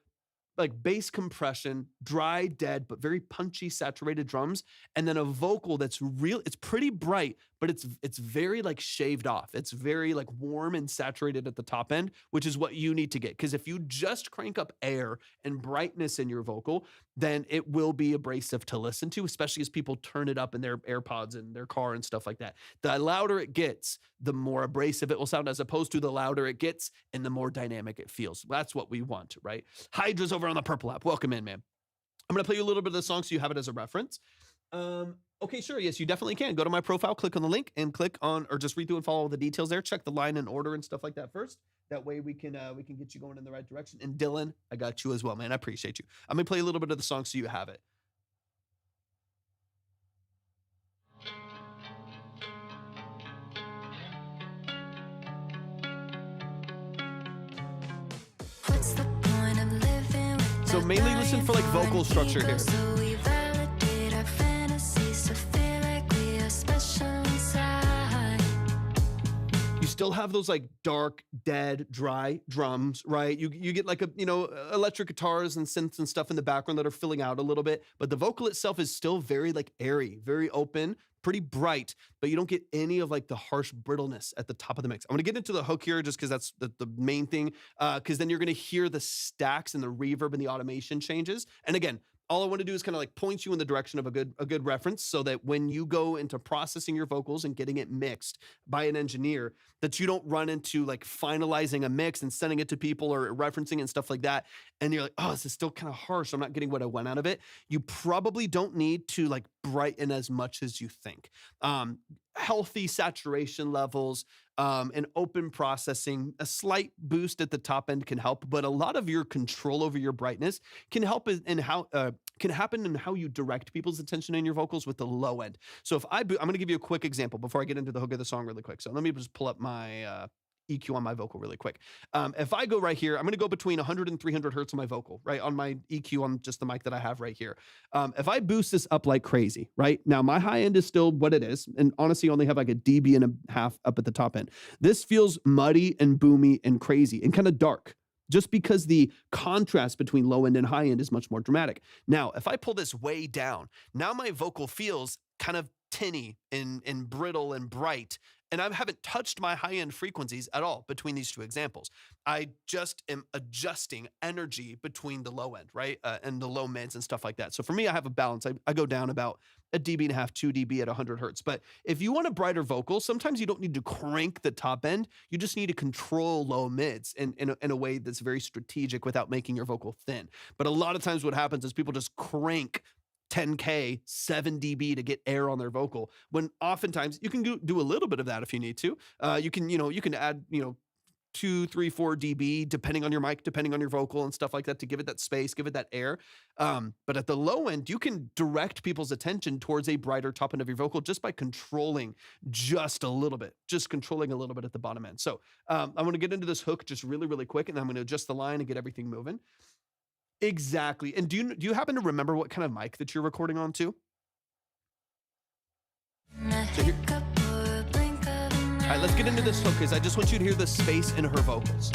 Speaker 1: like bass compression, dry, dead, but very punchy, saturated drums, and then a vocal that's real. It's pretty bright, but it's very like shaved off. It's very like warm and saturated at the top end, which is what you need to get. Because if you just crank up air and brightness in your vocal, then it will be abrasive to listen to, especially as people turn it up in their AirPods and their car and stuff like that. The louder it gets, the more abrasive it will sound, as opposed to the louder it gets and the more dynamic it feels. That's what we want, right? Hydra's over on the Purple app. Welcome in, man. I'm going to play you a little bit of the song so you have it as a reference. Okay, sure. Yes, you definitely can. Go to my profile, click on the link, and click on, or just read through and follow the details there. Check the line and order and stuff like that first. That way we can get you going in the right direction. And Dylan, I got you as well, man. I appreciate you. I'm going to play a little bit of the song so you have it.
Speaker 2: What's the point of living without
Speaker 1: So mainly listen for like vocal structure here.
Speaker 2: So we validate our fantasies to feel like we are special inside.
Speaker 1: You still have those like dark, dead, dry drums, right? You get like electric guitars and synths and stuff in the background that are filling out a little bit, but the vocal itself is still very like airy, very open, pretty bright, but you don't get any of like the harsh brittleness at the top of the mix. I'm gonna get into the hook here just because that's the main thing, because then you're gonna hear the stacks and the reverb and the automation changes. And again, all I want to do is kind of like point you in the direction of a good reference, so that when you go into processing your vocals and getting it mixed by an engineer, that you don't run into like finalizing a mix and sending it to people or referencing and stuff like that, and you're like, oh, this is still kind of harsh, I'm not getting what I want out of it. You probably don't need to like brighten as much as you think. healthy saturation levels, and open processing. A slight boost at the top end can help, but a lot of your control over your brightness can help in how can happen in how you direct people's attention in your vocals with the low end. So if I'm going to give you a quick example before I get into the hook of the song really quick. So let me just pull up my EQ on my vocal really quick. If I go right here, I'm going to go between 100 and 300 hertz on my vocal, right? On my EQ on just the mic that I have right here. If I boost this up like crazy, right? Now my high end is still what it is. And honestly, I only have like a dB and a half up at the top end. This feels muddy and boomy and crazy and kind of dark, just because the contrast between low end and high end is much more dramatic. Now, if I pull this way down, now my vocal feels kind of tinny and brittle and bright. And I haven't touched my high-end frequencies at all between these two examples. I just am adjusting energy between the low end, right? And the low mids and stuff like that. So for me, I have a balance. I go down about a dB and a half, 2 dB at 100 hertz. But if you want a brighter vocal, sometimes you don't need to crank the top end. You just need to control low mids in a way that's very strategic without making your vocal thin. But a lot of times what happens is people just crank 10K, 7 dB to get air on their vocal, when oftentimes you can do a little bit of that if you need to. You can add, 2, 3, 4 dB, depending on your mic, depending on your vocal and stuff like that, to give it that space, give it that air. But at the low end, you can direct people's attention towards a brighter top end of your vocal just by controlling just a little bit, at the bottom end. So I'm going to get into this hook just really, really quick, and then I'm going to adjust the line and get everything moving. Exactly. And do you happen to remember what kind of mic that you're recording on too? So here, all right, let's get into this hook, because I just want you to hear the space in her vocals.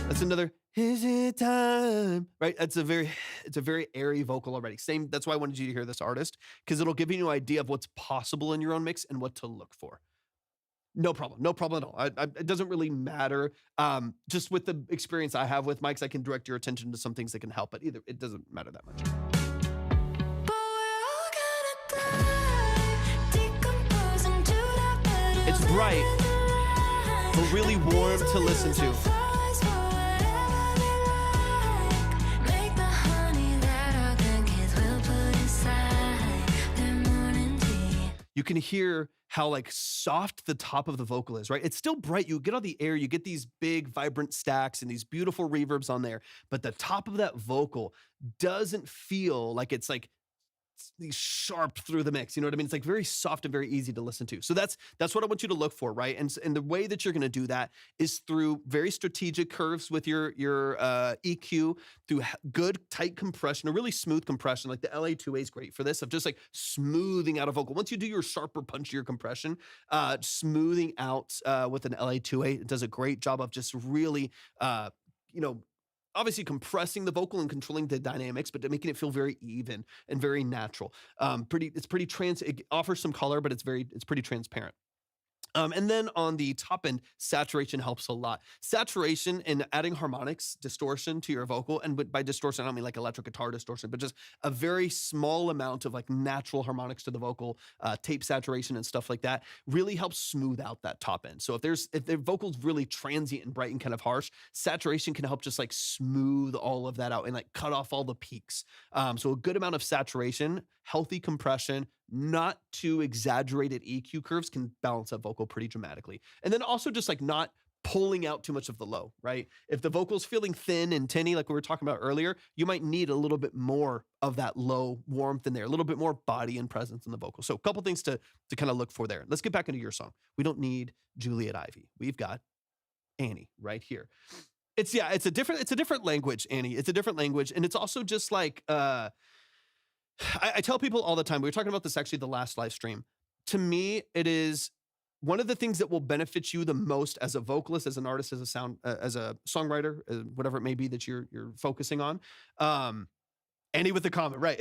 Speaker 1: That's another, is it time? Right? It's a very airy vocal already. That's why I wanted you to hear this artist, because it'll give you an idea of what's possible in your own mix and what to look for. No problem at all. It doesn't really matter. Just with the experience I have with mics, I can direct your attention to some things that can help, but it doesn't matter that much. It's bright, but really warm to listen to. You can hear how like soft the top of the vocal is, right? It's still bright. You get all the air, you get these big vibrant stacks and these beautiful reverbs on there, but the top of that vocal doesn't feel like it's like sharp through the mix. You know what I mean? It's like very soft and very easy to listen to. So that's what I want you to look for, right? And the way that you're going to do that is through very strategic curves with your EQ, through good tight compression, a really smooth compression. Like the LA2A is great for this, of just like smoothing out a vocal. Once you do your sharper, punchier compression, smoothing out with an LA2A, it does a great job of just really, obviously compressing the vocal and controlling the dynamics, but making it feel very even and very natural. It offers some color, but it's pretty transparent. And then on the top end, saturation helps a lot. Saturation and adding harmonics, distortion to your vocal, and by distortion, I don't mean like electric guitar distortion, but just a very small amount of like natural harmonics to the vocal, tape saturation and stuff like that, really helps smooth out that top end. So if the vocal's really transient and bright and kind of harsh, saturation can help just like smooth all of that out and like cut off all the peaks. So a good amount of saturation, healthy compression, not too exaggerated EQ curves can balance that vocal pretty dramatically. And then also just like not pulling out too much of the low, right? If the vocal's feeling thin and tinny, like we were talking about earlier, you might need a little bit more of that low warmth in there, a little bit more body and presence in the vocal. So a couple things to kind of look for there. Let's get back into your song. We don't need Juliet Ivy. We've got Annie right here. It's a different language, Annie. It's a different language. And it's also just like, I tell people all the time, we were talking about this actually the last live stream. To me, it is one of the things that will benefit you the most as a vocalist, as an artist, as a songwriter, whatever it may be that you're focusing on. Annie with the comment, right?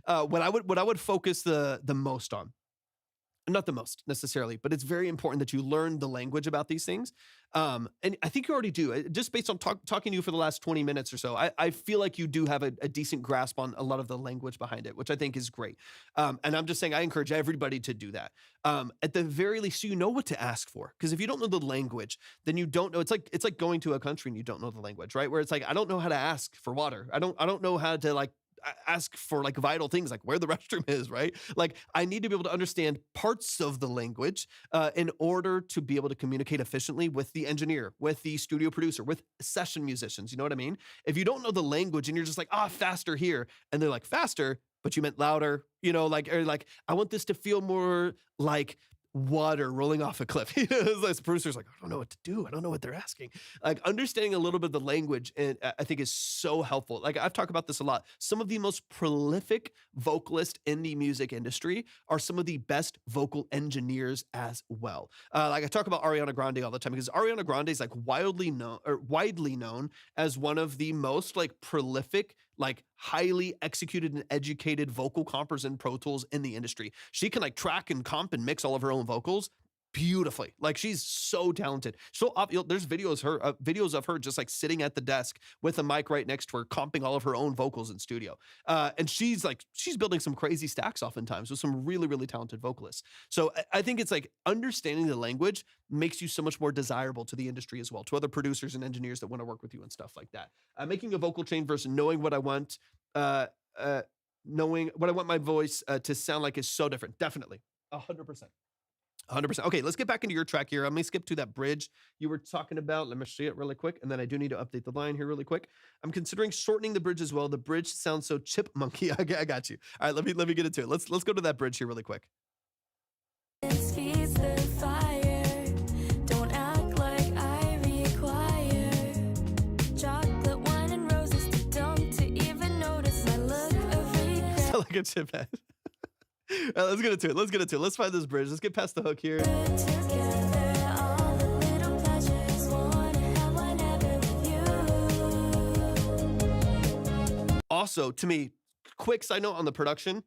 Speaker 1: What I would focus the most on. Not the most necessarily, but it's very important that you learn the language about these things. And I think you already do. Just based on talking to you for the last 20 minutes or so, I feel like you do have a decent grasp on a lot of the language behind it, which I think is great. And I'm just saying I encourage everybody to do that. At the very least, so you know what to ask for. Because if you don't know the language, then you don't know. It's like going to a country and you don't know the language, right? Where it's like, I don't know how to ask for water. I don't know how to like ask for like vital things like where the restroom is, right? Like I need to be able to understand parts of the language in order to be able to communicate efficiently with the engineer, with the studio producer, with session musicians. You know what I mean? If you don't know the language and you're just like, faster here, and they're like, faster, but you meant louder, like, or like, I want this to feel more like water rolling off a cliff. As the producer's like, I don't know what to do. I don't know what they're asking. Like understanding a little bit of the language, and I think is so helpful. Like I've talked about this a lot. Some of the most prolific vocalists in the music industry are some of the best vocal engineers as well. Like I talk about Ariana Grande all the time because Ariana Grande is like widely known as one of the most like prolific, like highly executed and educated vocal compers in Pro Tools in the industry. She can like track and comp and mix all of her own vocals beautifully. Like she's so talented. So there's videos of her just like sitting at the desk with a mic right next to her, comping all of her own vocals in studio. And she's building some crazy stacks oftentimes with some really, really talented vocalists. So I think it's like understanding the language makes you so much more desirable to the industry as well, to other producers and engineers that want to work with you and stuff like that. Making a vocal chain versus knowing what I want, knowing what I want my voice to sound like is so different. Definitely. 100%. 100%. Okay, let's get back into your track here. I'm going to skip to that bridge you were talking about. Let me see it really quick. And then I do need to update the line here really quick. I'm considering shortening the bridge as well. The bridge sounds so chipmunky. I got you. All right, let me get into it. Let's go to that bridge here really quick.
Speaker 2: Feeds the fire. Don't act like I require chocolate, wine, and roses too dumb to even notice my look of regret.
Speaker 1: Sound like a chip head. All right, let's get into it. Let's find this bridge. Let's get past the hook here.
Speaker 2: Together, all the little pleasures wanna have whenever with you.
Speaker 1: Also, to me, quick side note on the production.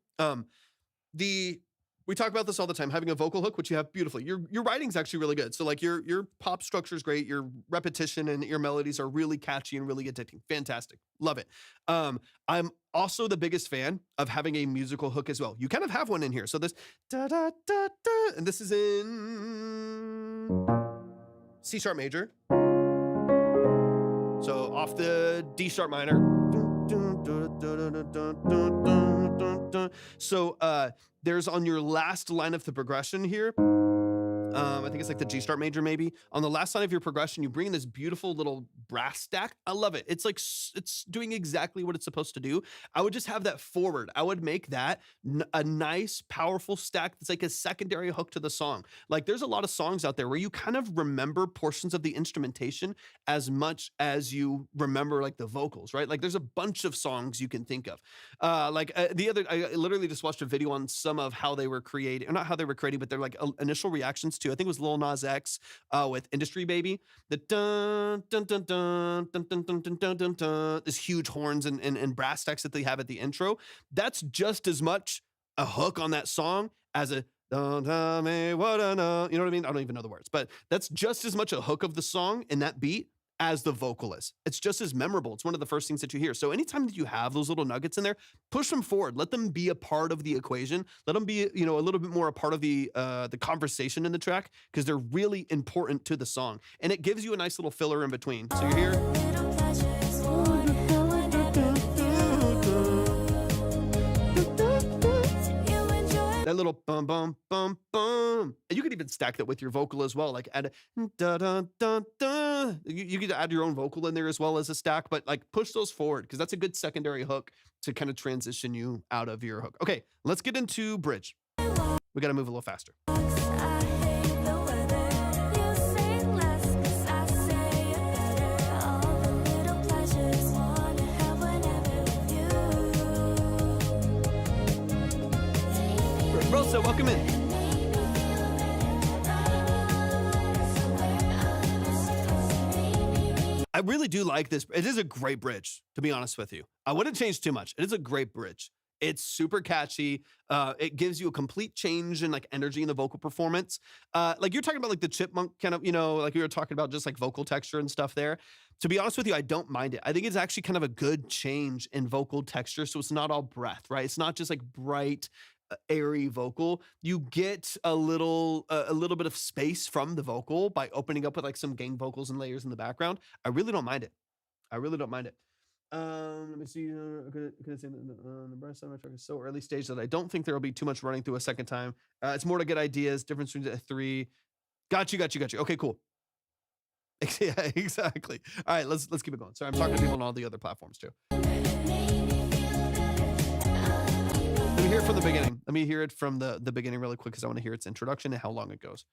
Speaker 1: We talk about this all the time, having a vocal hook, which you have beautifully. Your writing's actually really good. So like your pop structure is great. Your repetition and your melodies are really catchy and really addicting. Fantastic. Love it. I'm also the biggest fan of having a musical hook as well. You kind of have one in here. So this da da da da, and this is in C sharp major. So off the D sharp minor. So there's on your last line of the progression here. I think it's like the G sharp major maybe. On the last line of your progression, you bring in this beautiful little brass stack. I love it. It's like it's doing exactly what it's supposed to do. I would just have that forward. I would make that a nice, powerful stack that's like a secondary hook to the song. Like there's a lot of songs out there where you kind of remember portions of the instrumentation as much as you remember like the vocals, right? Like there's a bunch of songs you can think of. I literally just watched a video on some of how they were creating, or not how they were creating, but they're like initial reactions to, I think it was Lil Nas X with Industry Baby. The dun dun dun dun dun dun dun dun dun dun dun, this huge horns and brass stacks that they have at the intro. That's just as much a hook on that song as a don't tell me what I know. You know what I mean? I don't even know the words, but that's just as much a hook of the song in that beat as the vocal is. It's just as memorable. It's one of the first things that you hear. So anytime that you have those little nuggets in there, push them forward. Let them be a part of the equation. Let them be, a little bit more a part of the conversation in the track, because they're really important to the song. And it gives you a nice little filler in between. So you're here.
Speaker 2: Little pleasures wanna have whenever with you. You enjoy
Speaker 1: That little bum bum bum bum, and you could even stack that with your vocal as well. Like add a da da da da. You could add your own vocal in there as well as a stack, but like push those forward because that's a good secondary hook to kind of transition you out of your hook. Okay, let's get into bridge. We got to move a little faster.
Speaker 2: I hate the weather. You say less 'cause I say it better. All the little pleasures wanna have whenever with you.
Speaker 1: Rosa, welcome in. I really do like this. It is a great bridge, to be honest with you. I wouldn't change too much. It is a great bridge. It's super catchy. It gives you a complete change in like energy in the vocal performance. Like you're talking about like the chipmunk kind of, like we were talking about just like vocal texture and stuff there. To be honest with you, I don't mind it. I think it's actually kind of a good change in vocal texture. So it's not all breath, right? It's not just like bright, airy vocal. You get a little bit of space from the vocal by opening up with like some gang vocals and layers in the background. I really don't mind it. Let me see. Could I say the breast side of my truck is so early stage that I don't think there will be too much running through a second time. It's more to get ideas. Difference between a 3. Got you. Okay, cool. Yeah, exactly. All right, let's keep it going. Sorry, I'm talking to people on all the other platforms too. Let me hear it from the beginning. Let me hear it from the beginning really quick because I want to hear its introduction and how long it goes.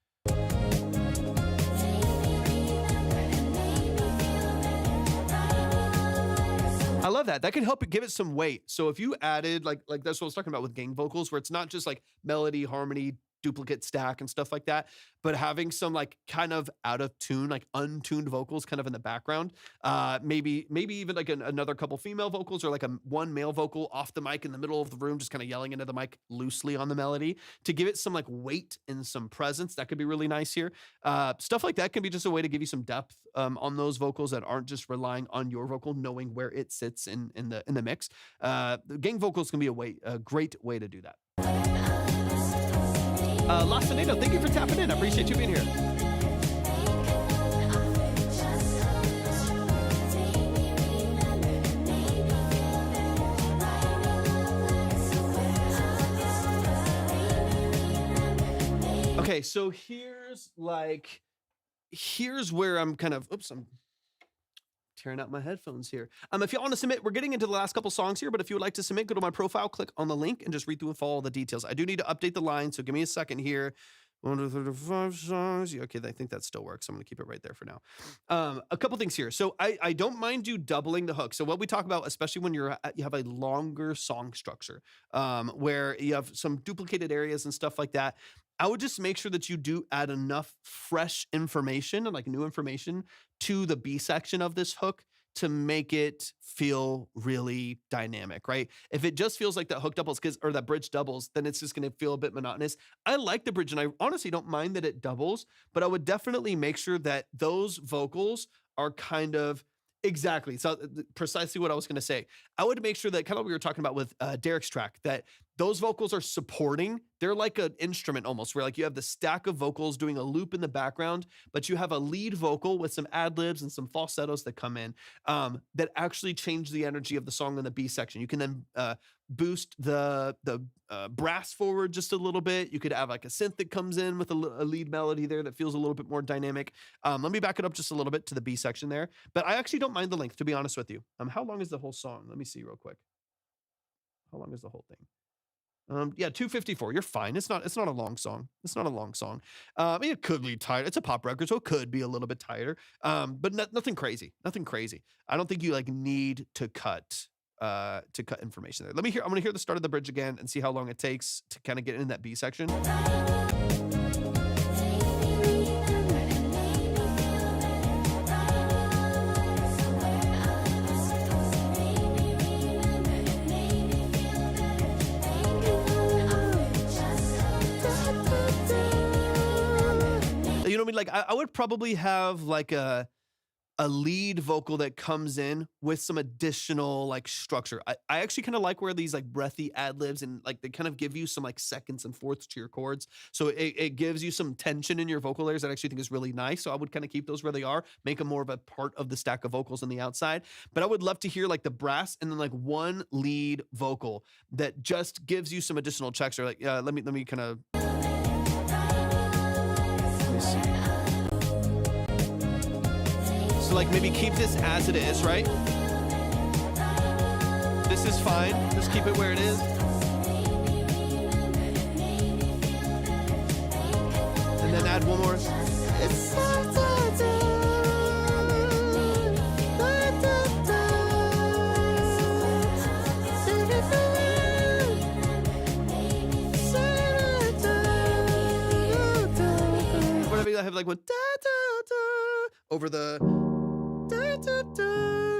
Speaker 1: I love that. That can help it give it some weight. So if you added like that's what I was talking about with gang vocals, where it's not just like melody, harmony, duplicate stack and stuff like that, but having some like kind of out of tune, like untuned vocals kind of in the background. Maybe even like another couple female vocals or like one male vocal off the mic in the middle of the room, just kind of yelling into the mic loosely on the melody to give it some like weight and some presence. That could be really nice here. Stuff like that can be just a way to give you some depth on those vocals that aren't just relying on your vocal, knowing where it sits in the mix. The gang vocals can be a great way to do that. Lasanado, thank you for tapping in. I appreciate you being here. Okay, so here's where I'm kind of, I'm tearing out my headphones here. If you want to submit, we're getting into the last couple songs here, but if you would like to submit, go to my profile, click on the link, and just read through and follow all the details. I do need to update the line, so give me a second here. 135 songs. Yeah, okay, I think that still works. I'm going to keep it right there for now. A couple things here. So I don't mind you doubling the hook. So what we talk about, especially when you have a longer song structure, where you have some duplicated areas and stuff like that, I would just make sure that you do add enough fresh information and like new information to the B section of this hook to make it feel really dynamic, right? If it just feels like that hook doubles or that bridge doubles, then it's just going to feel a bit monotonous. I like the bridge and I honestly don't mind that it doubles, but I would definitely make sure that those vocals are kind of exactly. So precisely what I was going to say. I would make sure that kind of what we were talking about with Derek's track, that those vocals are supporting. They're like an instrument almost, where like you have the stack of vocals doing a loop in the background, but you have a lead vocal with some ad libs and some falsettos that come in that actually change the energy of the song in the B section. You can then boost the brass forward just a little bit. You could have like a synth that comes in with a lead melody there that feels a little bit more dynamic. Let me back it up just a little bit to the B section there, but I actually don't mind the length, to be honest with you. How long is the whole song? Let me see real quick. How long is the whole thing? Yeah, 254. You're fine. It's not a long song. It's not a long song. I mean, it could be tight. It's a pop record, so it could be a little bit tighter. But nothing crazy. Nothing crazy. I don't think you like need to cut information there. I'm gonna hear the start of the bridge again and see how long it takes to kind of get in that B section. You know what I mean? Like I would probably have like a lead vocal that comes in with some additional like structure. I actually kind of like where these like breathy ad libs and like they kind of give you some like seconds and fourths to your chords. So it gives you some tension in your vocal layers that I actually think is really nice. So I would kind of keep those where they are, make them more of a part of the stack of vocals on the outside. But I would love to hear like the brass and then like one lead vocal that just gives you some additional checks. Or like, let me kind of. So like maybe keep this as it is, right? This is fine. Just keep it where it is. And then add one more. Whatever I have like one da, da, da, over the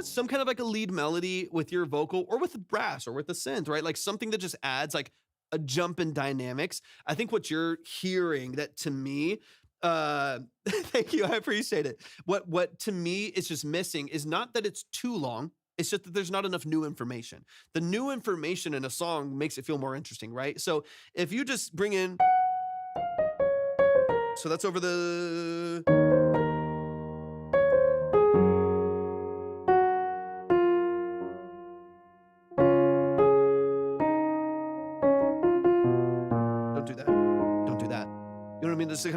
Speaker 1: some kind of like a lead melody with your vocal or with the brass or with the synth, right? Like something that just adds like a jump in dynamics. I think what you're hearing that to me, thank you, I appreciate it. What to me is just missing is not that it's too long. It's just that there's not enough new information. The new information in a song makes it feel more interesting, right? So if you just bring in, so that's over the, just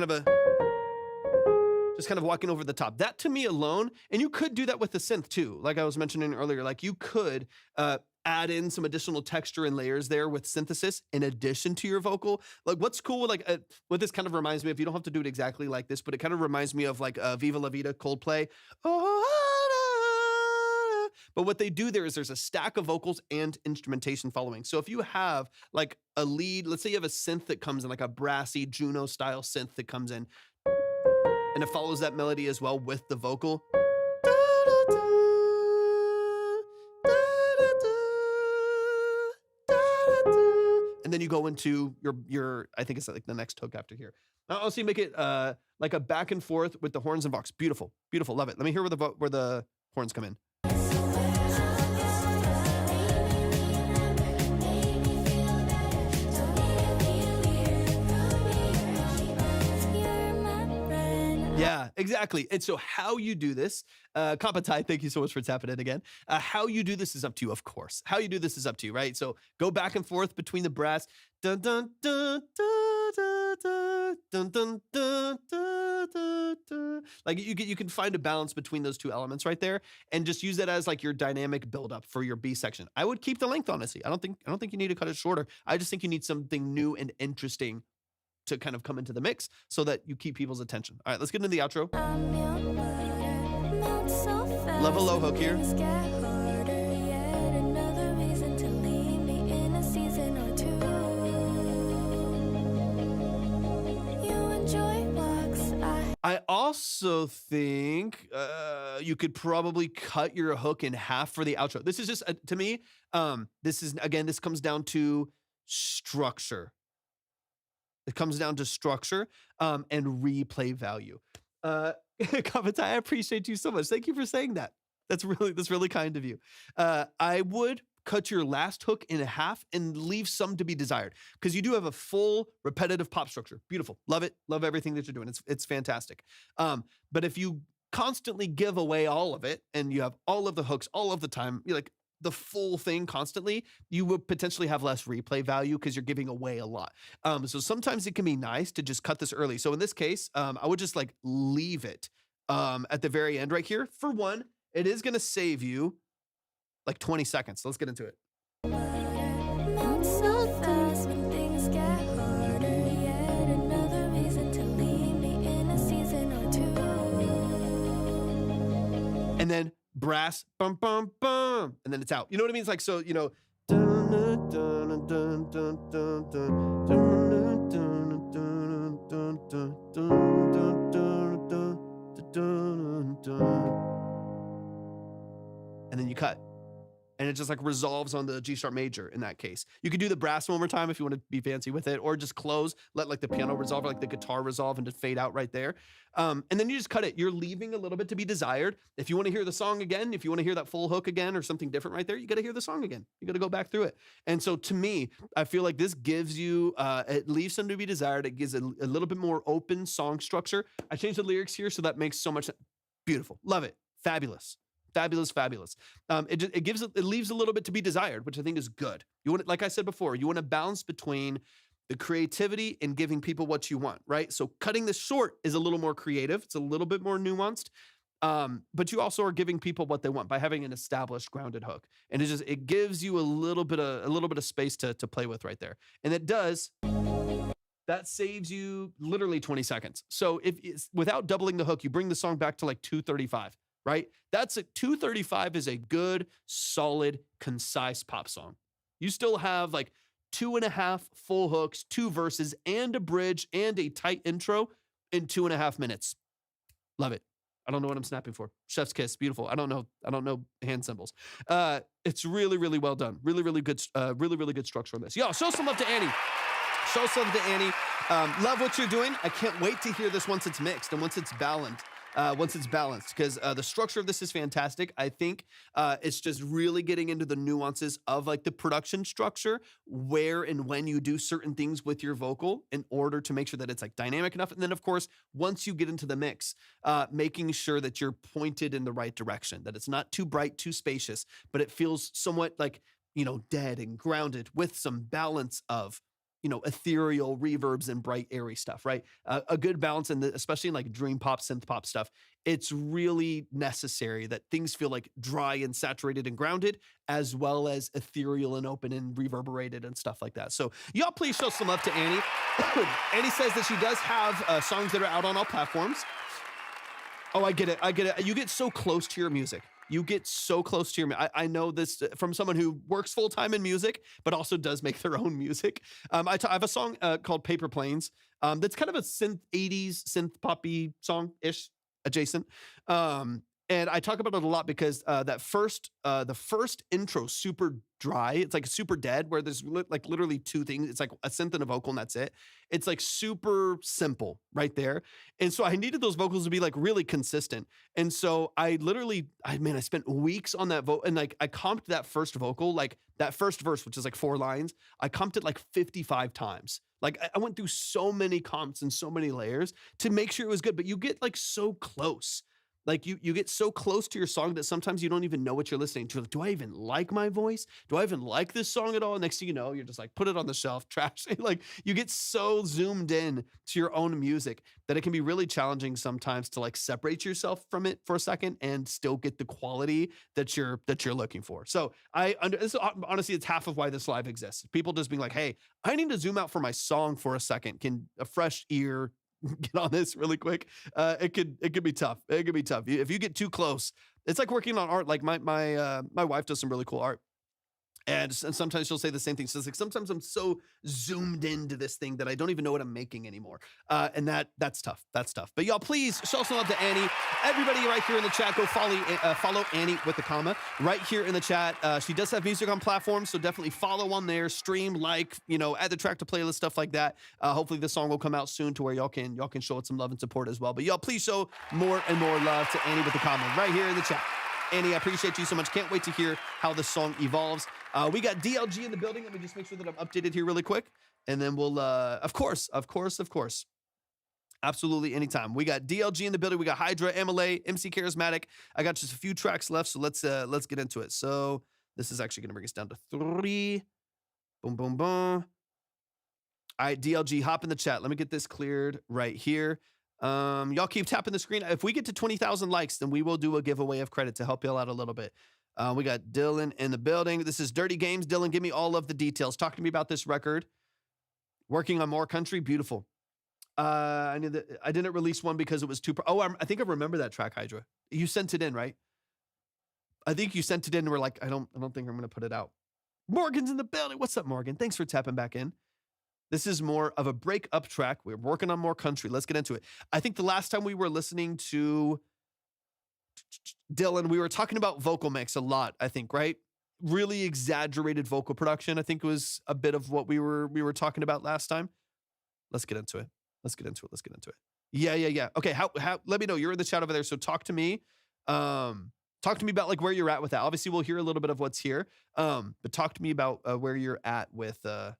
Speaker 1: kind of walking over the top. That to me alone, and you could do that with the synth too. Like I was mentioning earlier, like you could add in some additional texture and layers there with synthesis in addition to your vocal. Like what's cool, like what this kind of reminds me of, you don't have to do it exactly like this, but it kind of reminds me of like Viva La Vida, Coldplay. But what they do there is there's a stack of vocals and instrumentation following. So if you have like a lead, let's say you have a synth that comes in, like a brassy Juno style synth that comes in, and it follows that melody as well with the vocal. And then you go into your I think it's like the next hook after here. Also you make it like a back and forth with the horns and vox. Beautiful, beautiful, love it. Let me hear where the horns come in. Yeah, exactly. And so how you do this, Kapatai, thank you so much for tapping in again. How you do this is up to you, of course. How you do this is up to you, right? So go back and forth between the brass. Dun, dun, dun, dun, dun, dun, dun, dun, dun, dun, dun. Like you can find a balance between those two elements right there, and just use that as like your dynamic buildup for your B section. I would keep the length, honestly. I don't think you need to cut it shorter. I just think you need something new and interesting to kind of come into the mix so that you keep people's attention. All right, let's get into the outro. Love a low hook here. I also think you could probably cut your hook in half for the outro. This is just, to me, this comes down to structure. It comes down to structure and replay value. Kavatai, I appreciate you so much. Thank you for saying that. That's really kind of you. I would cut your last hook in half and leave some to be desired, because you do have a full repetitive pop structure. Beautiful. Love it. Love everything that you're doing. It's fantastic. But if you constantly give away all of it and you have all of the hooks all of the time, you're like, the full thing constantly, you will potentially have less replay value because you're giving away a lot. So sometimes it can be nice to just cut this early. So in this case, I would just like leave it at the very end right here. For one, it is going to save you like 20 seconds. So let's get into it. And then brass, bum, bum, bum, and then it's out. You know what I mean? It's like, so, you know, and then you cut. And it just like resolves on the G sharp major in that case. You could do the brass one more time if you want to be fancy with it, or just close, let like the piano resolve or like the guitar resolve and just fade out right there. And then you just cut it. You're leaving a little bit to be desired. If you want to hear the song again, if you want to hear that full hook again or something different right there, you got to hear the song again. You got to go back through it. And so to me, I feel like this gives you, it leaves something to be desired. It gives a little bit more open song structure. I changed the lyrics here, so that makes so much beautiful. Love it. Fabulous. Fabulous. It leaves a little bit to be desired, which I think is good. You want, like I said before, you want to balance between the creativity and giving people what you want, right? So cutting this short is a little more creative. It's a little bit more nuanced. But you also are giving people what they want by having an established grounded hook. And it gives you a little bit of space to play with right there. And that saves you literally 20 seconds. So if it's without doubling the hook, you bring the song back to like 2:35. Right? That's 2:35 is a good, solid, concise pop song. You still have like 2.5 full hooks, 2 verses, and a bridge, and a tight intro in 2.5 minutes. Love it. I don't know what I'm snapping for. Chef's kiss. Beautiful. I don't know hand symbols. It's really, really well done. Really, really good structure on this. Yo, show some love to Annie. Show some to Annie. Love what you're doing. I can't wait to hear this once it's mixed and once it's balanced. Because the structure of this is fantastic. I think it's just really getting into the nuances of like the production structure, where and when you do certain things with your vocal in order to make sure that it's like dynamic enough. And then of course, once you get into the mix, making sure that you're pointed in the right direction, that it's not too bright, too spacious, but it feels somewhat like, you know, dead and grounded with some balance of ethereal reverbs and bright, airy stuff, right? A good balance, and especially in like dream pop, synth pop stuff, it's really necessary that things feel like dry and saturated and grounded, as well as ethereal and open and reverberated and stuff like that. So y'all please show some love to Annie. Annie says that she does have songs that are out on all platforms. Oh, I get it. You get so close to your music. I know this from someone who works full-time in music, but also does make their own music. I have a song called Paper Planes. That's kind of a 80s synth poppy song-ish adjacent. And I talk about it a lot because the first intro, super dry. It's like super dead, where there's like literally two things. It's like a synth and a vocal, and that's it. It's like super simple right there. And so I needed those vocals to be like really consistent. And so I spent weeks on that vocal, and like I comped that first vocal, like that first verse, which is like 4 lines. I comped it like 55 times. Like I went through so many comps and so many layers to make sure it was good, but you get like so close. Like you get so close to your song that sometimes you don't even know what you're listening to. Like, do I even like my voice? Do I even like this song at all? Next thing you know, you're just like, put it on the shelf, trash. Like you get so zoomed in to your own music that it can be really challenging sometimes to like separate yourself from it for a second and still get the quality that you're looking for. So honestly, it's half of why this live exists. People just being like, hey, I need to zoom out for my song for a second. Can a fresh ear get on this really quick? It could be tough. It could be tough. If you get too close, it's like working on art. Like my wife does some really cool art. And sometimes she'll say the same thing. She's like, sometimes I'm so zoomed into this thing that I don't even know what I'm making anymore. And that's tough. That's tough. But y'all, please show some love to Annie. Everybody right here in the chat, go follow Annie with the comma right here in the chat. She does have music on platforms, so definitely follow on there, stream, like, add the track to playlist, stuff like that. Hopefully this song will come out soon to where y'all can show it some love and support as well. But y'all, please show more and more love to Annie with the comma right here in the chat. Annie, I appreciate you so much. Can't wait to hear how this song evolves. We got DLG in the building. Let me just make sure that I'm updated here really quick. And then we'll, of course. Absolutely, anytime. We got DLG in the building. We got Hydra, MLA, MC Charismatic. I got just a few tracks left, so let's get into it. So this is actually going to bring us down to 3. Boom, boom, boom. All right, DLG, hop in the chat. Let me get this cleared right here. Y'all keep tapping the screen. If we get to 20,000 likes, then we will do a giveaway of credit to help y'all out a little bit. We got Dylan in the building. This is Dirty Games. Dylan, give me all of the details. Talk to me about this record. Working on More Country. Beautiful. I didn't release one because it was too... I think I remember that track, Hydra. You sent it in, right? I think you sent it in and we're like, I don't think I'm going to put it out. Morgan's in the building. What's up, Morgan? Thanks for tapping back in. This is more of a break-up track. We're working on More Country. Let's get into it. I think the last time we were listening to Dylan, we were talking about vocal mix a lot, I think, right? Really exaggerated vocal production, I think, was a bit of what we were talking about last time. Let's get into it. Yeah. Okay, how let me know. You're in the chat over there, so talk to me. Talk to me about like where you're at with that. Obviously, we'll hear a little bit of what's here. But talk to me about where you're at with the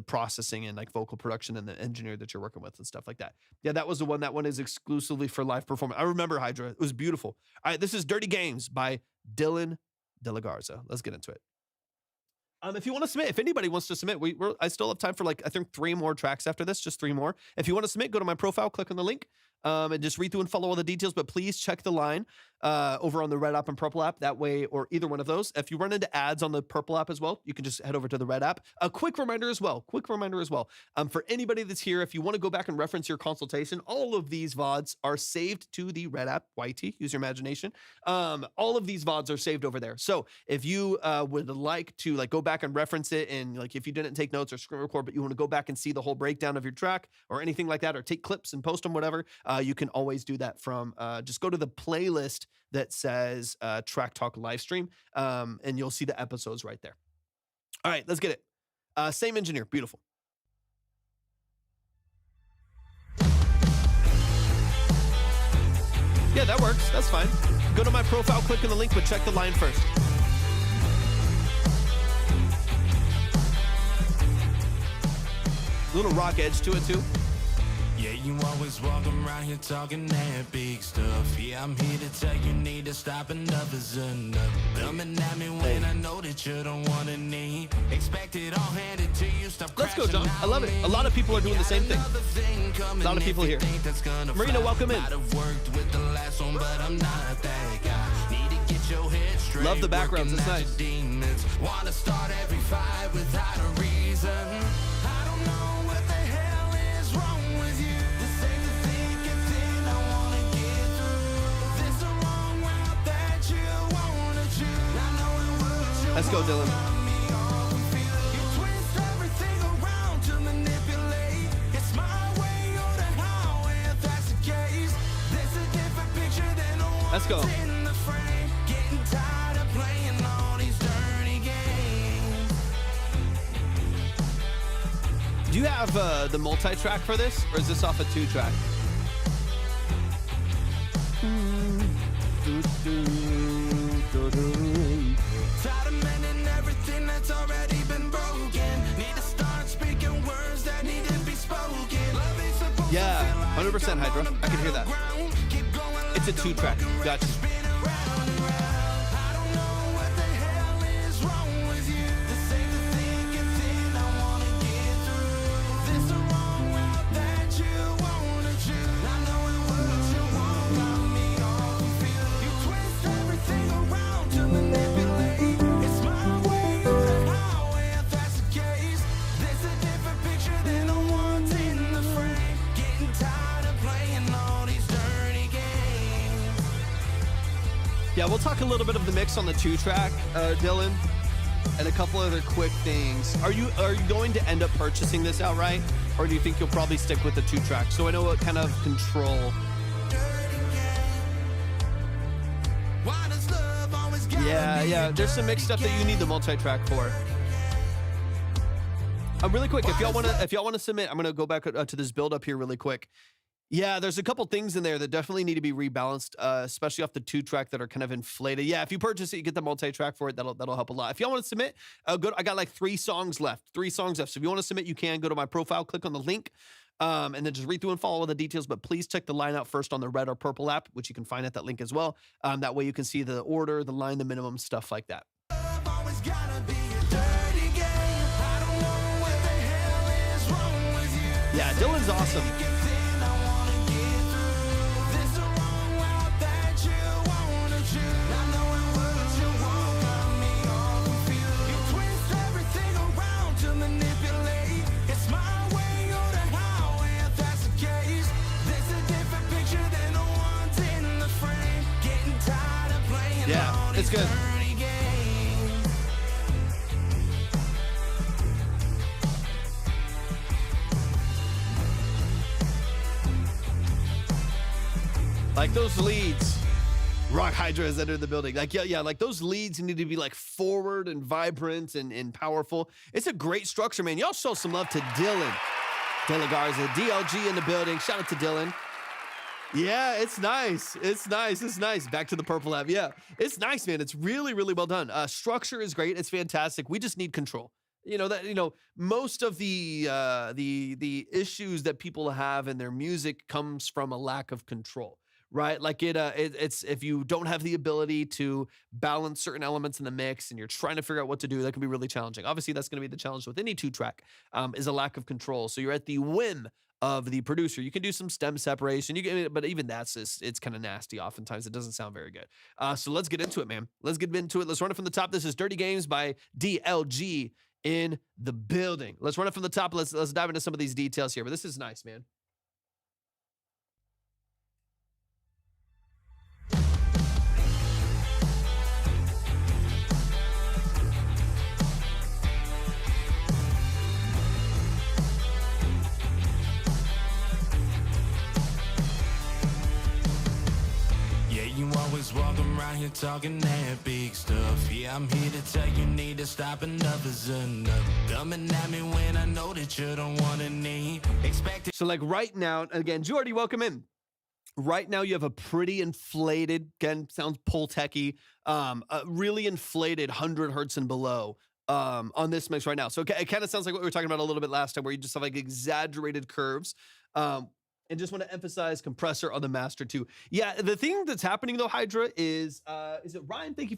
Speaker 1: processing and like vocal production and the engineer that you're working with and stuff like that. Yeah, that was the one. That one is exclusively for live performance. I remember Hydra. It was beautiful. All right, this is Dirty Games by Dylan De La Garza. Let's get into it. If you want to submit, if anybody wants to submit, I still have time for like, I think 3 more tracks after this, just 3 more. If you want to submit, go to my profile, click on the link, and just read through and follow all the details, but please check the line over on the Red app and Purple app, that way, or either one of those. If you run into ads on the Purple app as well, you can just head over to the Red app. A quick reminder as well, for anybody that's here, if you want to go back and reference your consultation, all of these VODs are saved to the Red app, YT, use your imagination. All of these VODs are saved over there. So if you would like to like go back and reference it, and like if you didn't take notes or screen record, but you want to go back and see the whole breakdown of your track or anything like that, or take clips and post them, whatever, you can always do that from, just go to the playlist that says Track Talk Livestream, and you'll see the episodes right there. All right, let's get it. Same engineer, beautiful. Yeah, that works, that's fine. Go to my profile, click on the link, but check the line first. Little rock edge to it too. Yeah.
Speaker 3: you always walking around here talking that big stuff. Yeah, I'm here to tell you need to stop, enough is enough. Coming at me when I know that you don't want to need. Expect it all handed to you, stop.
Speaker 1: Let's go, John. I love it. A lot of people are doing the same thing. A lot of people here. Marina, welcome in. Love the backgrounds. It's nice.
Speaker 3: Want to start every fight without a reason. I don't know what the hell is wrong with you. This ain't the thickest thing I want to get through. This the wrong route that you want to choose. I know it would you.
Speaker 1: Let's go, Dylan.
Speaker 3: You twist everything around to manipulate. It's my way or the highway if that's the case. There's a different picture than the one
Speaker 1: Let's go.
Speaker 3: in the frame. Getting tired of playing all these dirty games.
Speaker 1: Do you have the multi-track for this, or is this off a 2-track?
Speaker 3: Tired of mending everything that's already been broken. Need to start speaking words that need to be spoken. Love ain't supposed to
Speaker 1: Yeah,
Speaker 3: feel like
Speaker 1: 100% Hydra. I can hear that.
Speaker 3: Keep going
Speaker 1: It's a
Speaker 3: like
Speaker 1: 2-track. Gotcha.
Speaker 3: spin around and round. I don't know what the hell is wrong with you. This ain't the thickest thing I wanna get through. This the wrong route that you wanna choose. I know it would you won't got me all confused. You twist everything around to manipulate. It's my way or the highway if that's the case. There's a different picture than the ones in the frame. Getting tired of playing all these dirty games.
Speaker 1: Yeah, we'll talk a little bit of the mix on the 2-track, Dylan, and a couple other quick things. Are you going to end up purchasing this outright, or do you think you'll probably stick with the 2-track? So I know what kind of control.
Speaker 3: Why does love always gotta be
Speaker 1: Yeah.
Speaker 3: a
Speaker 1: There's some mixed stuff that you need the multi-track for. Really quick, if y'all wanna submit, I'm gonna go back to this build up here really quick. Yeah, there's a couple things in there that definitely need to be rebalanced, especially off the 2-track that are kind of inflated. Yeah, if you purchase it, you get the multi-track for it. That'll help a lot. If y'all want to submit, I got like 3 songs left. 3 songs left. So if you want to submit, you can go to my profile, click on the link, and then just read through and follow all the details. But please check the line out first on the red or purple app, which you can find at that link as well. That way you can see the order, the line, the minimum, stuff like that.
Speaker 3: love always gotta be a dirty game. I don't know what the hell is wrong with you.
Speaker 1: Yeah, Dylan's awesome.
Speaker 3: Thing I wanna get through. This the wrong route that you wanna choose. I know it would you won't got me all confused. You twist everything around to manipulate. It's my way or the highway if that's the case. There's a different picture than the ones in the frame. Getting tired of playing
Speaker 1: Yeah,
Speaker 3: all
Speaker 1: it's
Speaker 3: these
Speaker 1: good.
Speaker 3: dirty games.
Speaker 1: Like those leads. Rock Hydra has entered the building. Like, yeah, like those leads need to be like forward and vibrant and powerful. It's a great structure, man. Y'all show some love to Dylan. Dylan Garza, DLG in the building. Shout out to Dylan. Yeah, it's nice. It's nice. It's nice. Back to the purple app. Yeah, it's nice, man. It's really, really well done. Structure is great. It's fantastic. We just need control. Most of the issues that people have in their music comes from a lack of control. Right, like it's if you don't have the ability to balance certain elements in the mix, and you're trying to figure out what to do, that can be really challenging. Obviously, that's going to be the challenge with any 2-track, is a lack of control. So you're at the whim of the producer. You can do some stem separation, but even it's kind of nasty. Oftentimes, it doesn't sound very good. So let's get into it, man. Let's get into it. Let's run it from the top. This is Dirty Games by DLG in the building. Let's run it from the top. Let's dive into some of these details here. But this is nice, man.
Speaker 3: You always walking around here talking that big stuff. Yeah, I'm here to tell you need to stop, enough is enough. Coming at me when I know that you don't wanna need. Expected.
Speaker 1: So like right now, again, Jordy, welcome in. Right now you have a pretty inflated, again, sounds Pultec-y, a really inflated 100 hertz and below on this mix right now. So it kind of sounds like what we were talking about a little bit last time, where you just have like exaggerated curves. And just want to emphasize compressor on the master too. Yeah, the thing that's happening though, Hydra, is it Ryan? Thank you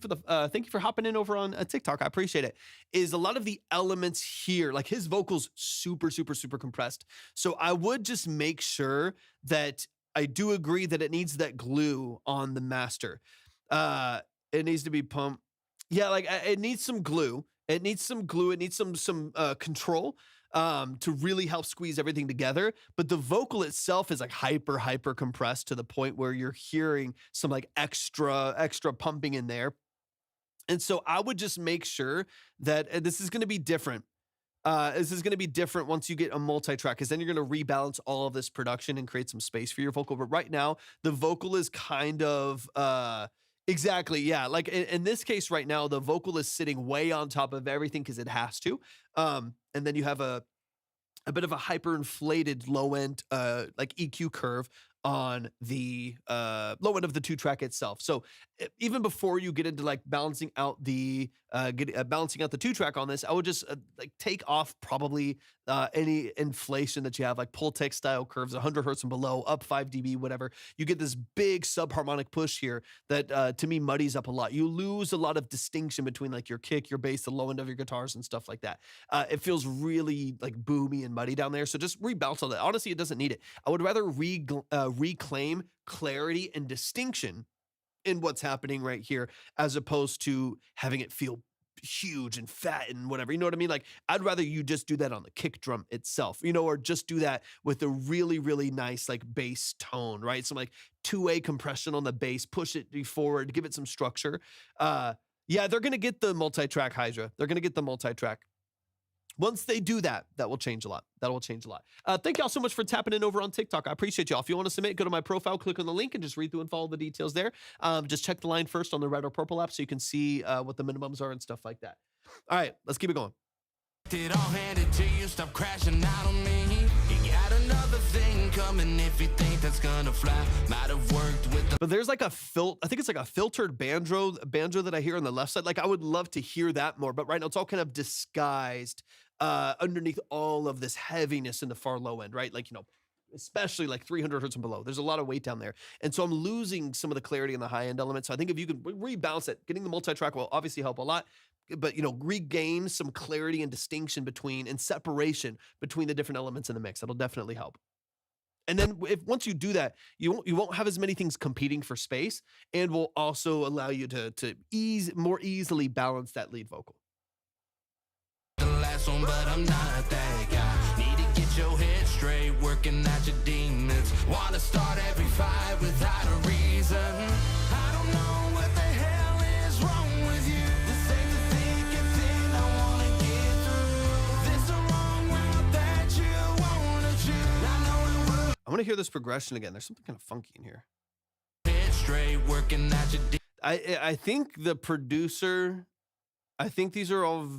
Speaker 1: for hopping in over on TikTok. I appreciate it. Is a lot of the elements here, like his vocals, super compressed. So I would just make sure that I do agree that it needs that glue on the master. It needs to be pumped. Yeah, like it needs some glue. It needs some glue. It needs some control. To really help squeeze everything together. But the vocal itself is like hyper compressed to the point where you're hearing some like extra pumping in there. And so I would just make sure that this is going to be different. This is going to be different once you get a multi-track, because then you're going to rebalance all of this production and create some space for your vocal. But right now, the vocal is kind of exactly, yeah. Like in this case right now, the vocal is sitting way on top of everything because it has to. And then you have a bit of a hyperinflated low end like EQ curve on the low end of the 2-track itself. So even before you get into like balancing out the 2-track on this, I would just like take off probably any inflation that you have, like Pultec style curves, 100 hertz and below, up 5 dB, whatever. You get this big subharmonic push here that to me muddies up a lot. You lose a lot of distinction between like your kick, your bass, the low end of your guitars and stuff like that. It feels really like boomy and muddy down there. So just rebalance all that. Honestly, it doesn't need it. I would rather reclaim clarity and distinction in what's happening right here, as opposed to having it feel huge and fat and whatever, you know what I mean? Like, I'd rather you just do that on the kick drum itself, you know, or just do that with a really nice like bass tone, right? Some like 2A compression on the bass, push it forward, give it some structure. Yeah, they're gonna get the multi-track, Hydra. They're gonna get the multi-track. Once they do that, that will change a lot. That will change a lot. Thank y'all so much for tapping in over on TikTok. I appreciate y'all. If you want to submit, go to my profile, click on the link, and just read through and follow the details there. Just check the line first on the red or purple app so you can see what the minimums are and stuff like that. All right, let's keep it going.
Speaker 3: It all handed to you, stop crashing out on me. You got another thing coming if you think that's gonna fly. Might have worked with the
Speaker 1: But there's like I think it's like a filtered banjo that I hear on the left side. Like I would love to hear that more, but right now it's all kind of disguised underneath all of this heaviness in the far low end, right? Like, you know, especially like 300 hertz and below. There's a lot of weight down there. And so I'm losing some of the clarity in the high end elements. So I think if you can rebalance it, getting the multi-track will obviously help a lot, but, you know, regain some clarity and distinction between and separation between the different elements in the mix. That'll definitely help. And then once you do that, you won't have as many things competing for space, and will also allow you to more easily balance that lead vocal.
Speaker 3: last one, but I'm not that guy. Need to get your head straight, working at your demons. Wanna start every fight without a reason. I don't know what the hell is wrong with you. This ain't the thick and thin I wanna get through. This the wrong route that you wanna choose. I know it will.
Speaker 1: I want to hear this progression again. There's something kind of funky in here.
Speaker 3: Head straight, working at your
Speaker 1: I think the producer, I think these are all,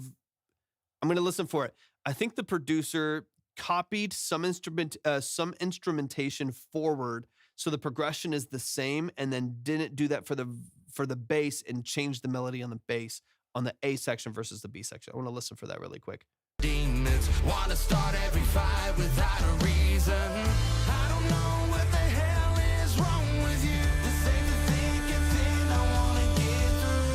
Speaker 1: I'm going to listen for it. I think the producer copied some instrumentation forward, so the progression is the same, and then didn't do that for the bass and changed the melody on the bass on the A section versus the B section. I want to listen for that really quick.
Speaker 3: demons. Wanna start every fight without a reason. I don't know what the hell is wrong with you. This ain't the thick and thin I wanna get through.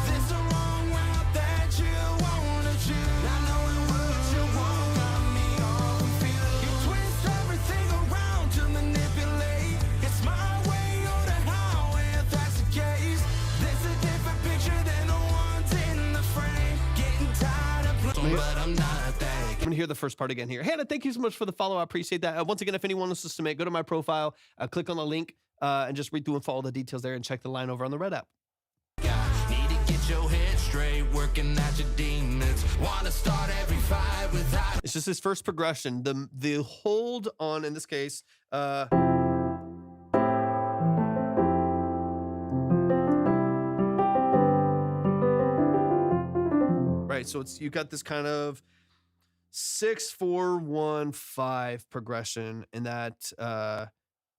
Speaker 3: This the wrong route that you wanna choose. I know it will, but you won't got me all confused. You twist everything around to manipulate. It's my way or the highway if that's the case. This a different picture than the ones in the frame. Getting tired of playing, but I'm not that.
Speaker 1: I'm going to hear the first part again here. Hannah, thank you so much for the follow. I appreciate that. Once again, if anyone wants to submit, go to my profile, click on the link, and just read through and follow the details there, and check the line over on the red app.
Speaker 3: Need to get your head straight, working at your demons. Wanna start every fight without
Speaker 1: It's just his first progression. The hold on, in this case, right, so you got this kind of 6-4-1-5 progression, and that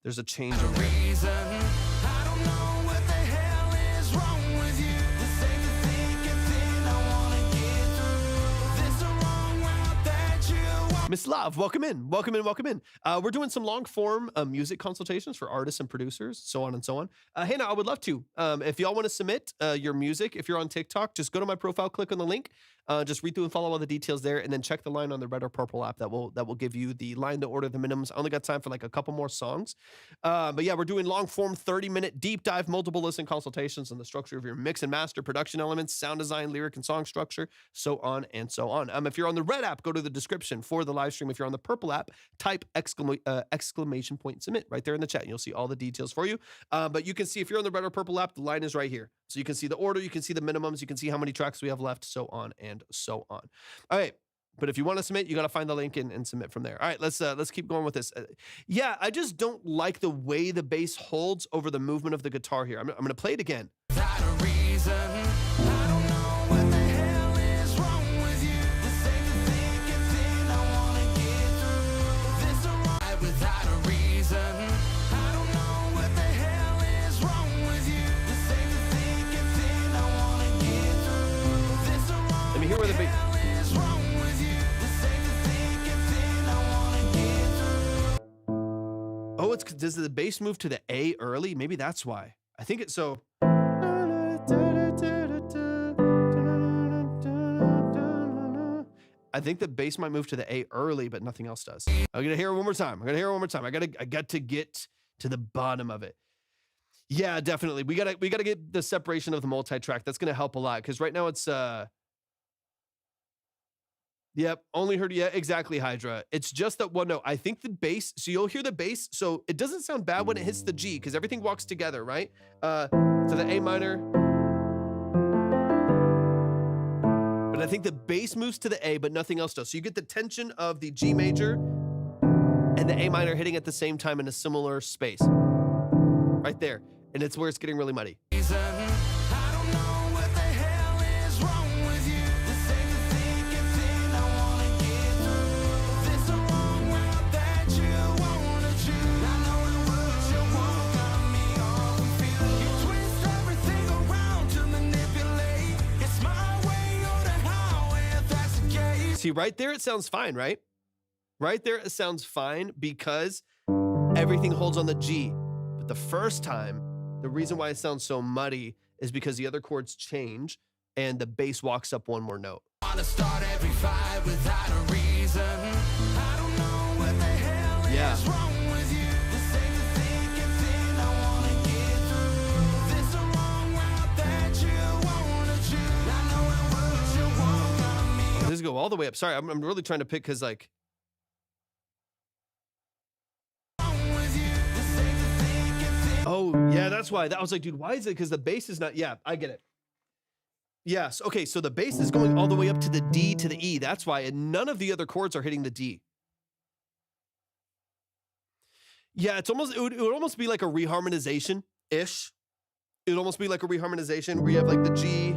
Speaker 1: there's a change over there.
Speaker 3: reason. I don't know what the hell is wrong with you. This ain't the thick and thin I wanna get through. This the wrong route that you want.
Speaker 1: Miss Love, welcome in, welcome in, welcome in. We're doing some long form music consultations for artists and producers, so on and so on. Hannah, I would love to. If y'all want to submit your music, if you're on TikTok, just go to my profile, click on the link, just read through and follow all the details there, and then check the line on the red or purple app that will give you the line to order the minimums. I only got time for like a couple more songs, but yeah, we're doing long form 30-minute deep dive, multiple listen consultations on the structure of your mix and master, production elements, sound design, lyric and song structure, so on and so on. If you're on the red app, go to the description for the live stream. If you're on the purple app, type exclamation point submit right there in the chat, and you'll see all the details for you. But you can see if you're on the red or purple app, the line is right here. So you can see the order, you can see the minimums, you can see how many tracks we have left, so on and so on. All right. But if you want to submit, you got to find the link and submit from there. All right, let's keep going with this. Yeah, I just don't like the way the bass holds over the movement of the guitar here. I'm going to play it again.
Speaker 3: Without a reason, I don't know what the hell is wrong with you. This ain't the thinking thing I wanna get through. This arrive without a reason. I don't know what the hell is wrong with you. This ain't the thinking thing I wanna get through. This arrive.
Speaker 1: Let me hear where the bass.
Speaker 3: is wrong with you. This ain't the thinking thing I wanna get through.
Speaker 1: Oh, does the bass move to the A early? Maybe that's why. I think it's so. I think the bass might move to the A early, but nothing else does. I'm gonna hear it one more time. I got to get to the bottom of it. Yeah, definitely. We gotta get the separation of the multi-track. That's gonna help a lot because right now it's Yep, only heard, yeah, exactly, Hydra. It's just that one note. I think the bass, so you'll hear the bass, so it doesn't sound bad when it hits the G, because everything walks together, right? To the A minor. But I think the bass moves to the A, but nothing else does. So you get the tension of the G major and the A minor hitting at the same time in a similar space. Right there. And it's where it's getting really muddy.
Speaker 3: Reason, I don't know what the hell is wrong with you. This ain't the thinking thing I wanna get through. This the wrong route that you wanna choose. I know it would, you won't cut me off with you. You twist everything around to manipulate. It's my way or the highway if that's the case.
Speaker 1: See, right there, it sounds fine, right? Right there, it sounds fine because everything holds on the G. But the first time, the reason why it sounds so muddy is because the other chords change and the bass walks up one more note.
Speaker 3: Wanna start every fight without a reason. I don't know what the hell is wrong with you. This ain't the thinking thing I wanna get through. This the wrong route that you wanna choose. I know it would, you won't cut me.
Speaker 1: This go all the way up. Sorry, I'm really trying to pick because like. Oh, yeah, that's why. I was like, dude, why is it? Because the bass is not. Yeah, I get it. Yes. Okay, so the bass is going all the way up to the D to the E. That's why. And none of the other chords are hitting the D. Yeah, it would almost be like a reharmonization-ish. It would almost be like a reharmonization where you have like the G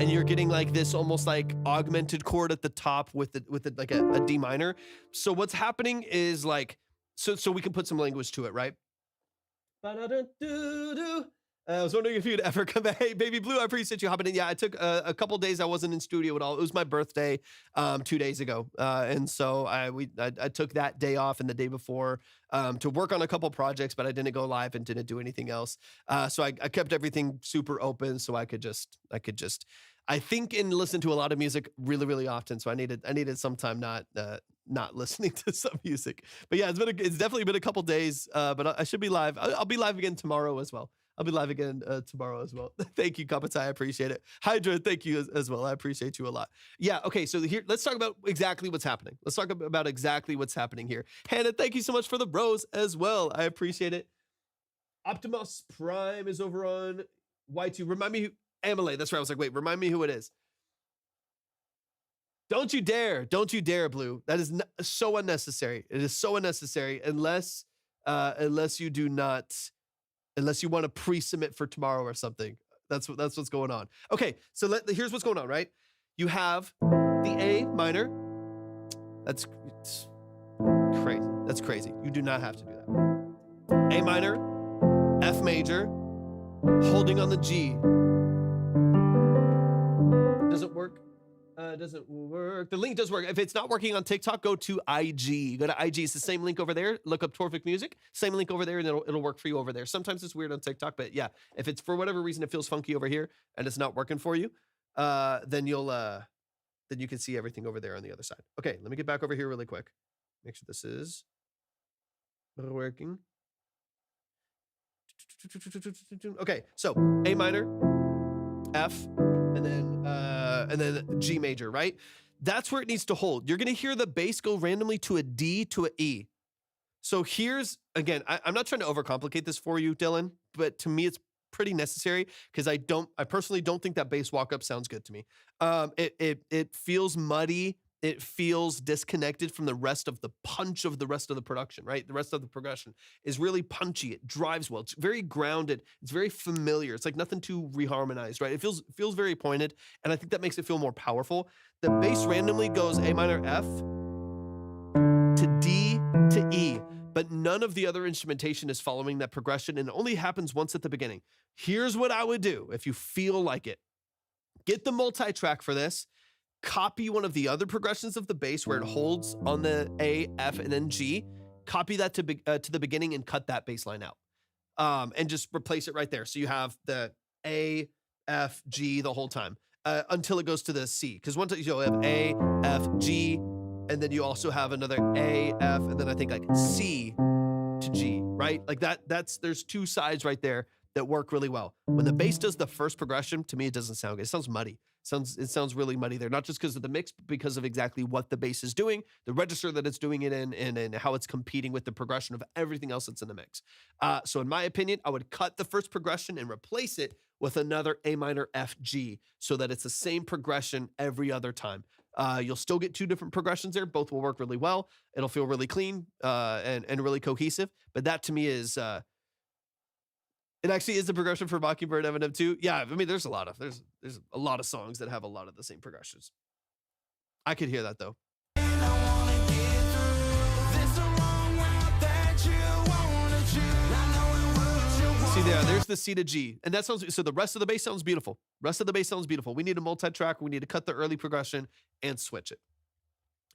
Speaker 1: and you're getting like this almost like augmented chord at the top with like a D minor. So what's happening is like, so we can put some language to it, right? I was wondering if you'd ever come back. Hey, Baby Blue, I appreciate you hopping in. Yeah, I took a couple days I wasn't in studio at all. It was my birthday 2 days ago. And so I took that day off and the day before to work on a couple projects, but I didn't go live and didn't do anything else. So I kept everything super open so I could just I think and listen to a lot of music really, really often. So I needed some time not listening to some music. But yeah, it's definitely been a couple days, but I should be live. I'll be live again tomorrow as well. I'll be live again tomorrow as well. Thank you, Kapatai. I appreciate it. Hydra, thank you as well. I appreciate you a lot. Yeah, okay, so here, let's talk about exactly what's happening. Let's talk about exactly what's happening here. Hannah, thank you so much for the bros as well. I appreciate it. Optimus Prime is over on Y2. Remind me who, Amelie, that's right. I was like, wait, remind me who it is. Don't you dare, Blue. That is so unnecessary. It is so unnecessary unless you do not, unless you want to pre-submit for tomorrow or something. That's what's going on. Okay, so here's what's going on, right? You have the A minor. That's crazy. That's crazy. You do not have to do that. A minor, F major, holding on the G. Does it work? Doesn't work. The link does work. If it's not working on TikTok, go to IG. Go to IG. It's the same link over there. Look up Torvik Music. Same link over there, and it'll work for you over there. Sometimes it's weird on TikTok, but yeah, if it's for whatever reason it feels funky over here and it's not working for you, then you can see everything over there on the other side. Okay, let me get back over here really quick. Make sure this is working. Okay, so A minor, F, and then G major, right? That's where it needs to hold. You're gonna hear the bass go randomly to a D to a E. So here's, again, I'm not trying to overcomplicate this for you, Dylan, but to me it's pretty necessary because I personally don't think that bass walk up sounds good to me. It feels muddy. It feels disconnected from the rest of the punch of the rest of the production, right? The rest of the progression is really punchy. It drives well. It's very grounded. It's very familiar. It's like nothing too reharmonized, right? It feels very pointed, and I think that makes it feel more powerful. The bass randomly goes A minor F to D to E, but none of the other instrumentation is following that progression, and it only happens once at the beginning. Here's what I would do if you feel like it. Get the multi-track for this. Copy one of the other progressions of the bass where it holds on the A, F, and then G. Copy that to the beginning and cut that bass line out. And just replace it right there. So you have the A, F, G the whole time until it goes to the C. Because once you'll have A, F, G, and then you also have another A, F, and then I think like C to G, right? Like there's two sides right there that work really well. When the bass does the first progression, to me, it doesn't sound good. It sounds muddy. It sounds really muddy there, not just because of the mix, but because of exactly what the bass is doing, the register that it's doing it in, and how it's competing with the progression of everything else that's in the mix. So in my opinion, I would cut the first progression and replace it with another A minor F G so that it's the same progression every other time. You'll still get two different progressions there. Both will work really well. It'll feel really clean and really cohesive. But that to me is... it actually is the progression for Mockingbird Eminem too. Yeah, I mean, there's a lot of songs that have a lot of the same progressions. I could hear that though. See there's the C to G, and that sounds so. The rest of the bass sounds beautiful. We need a multi-track. We need to cut the early progression and switch it.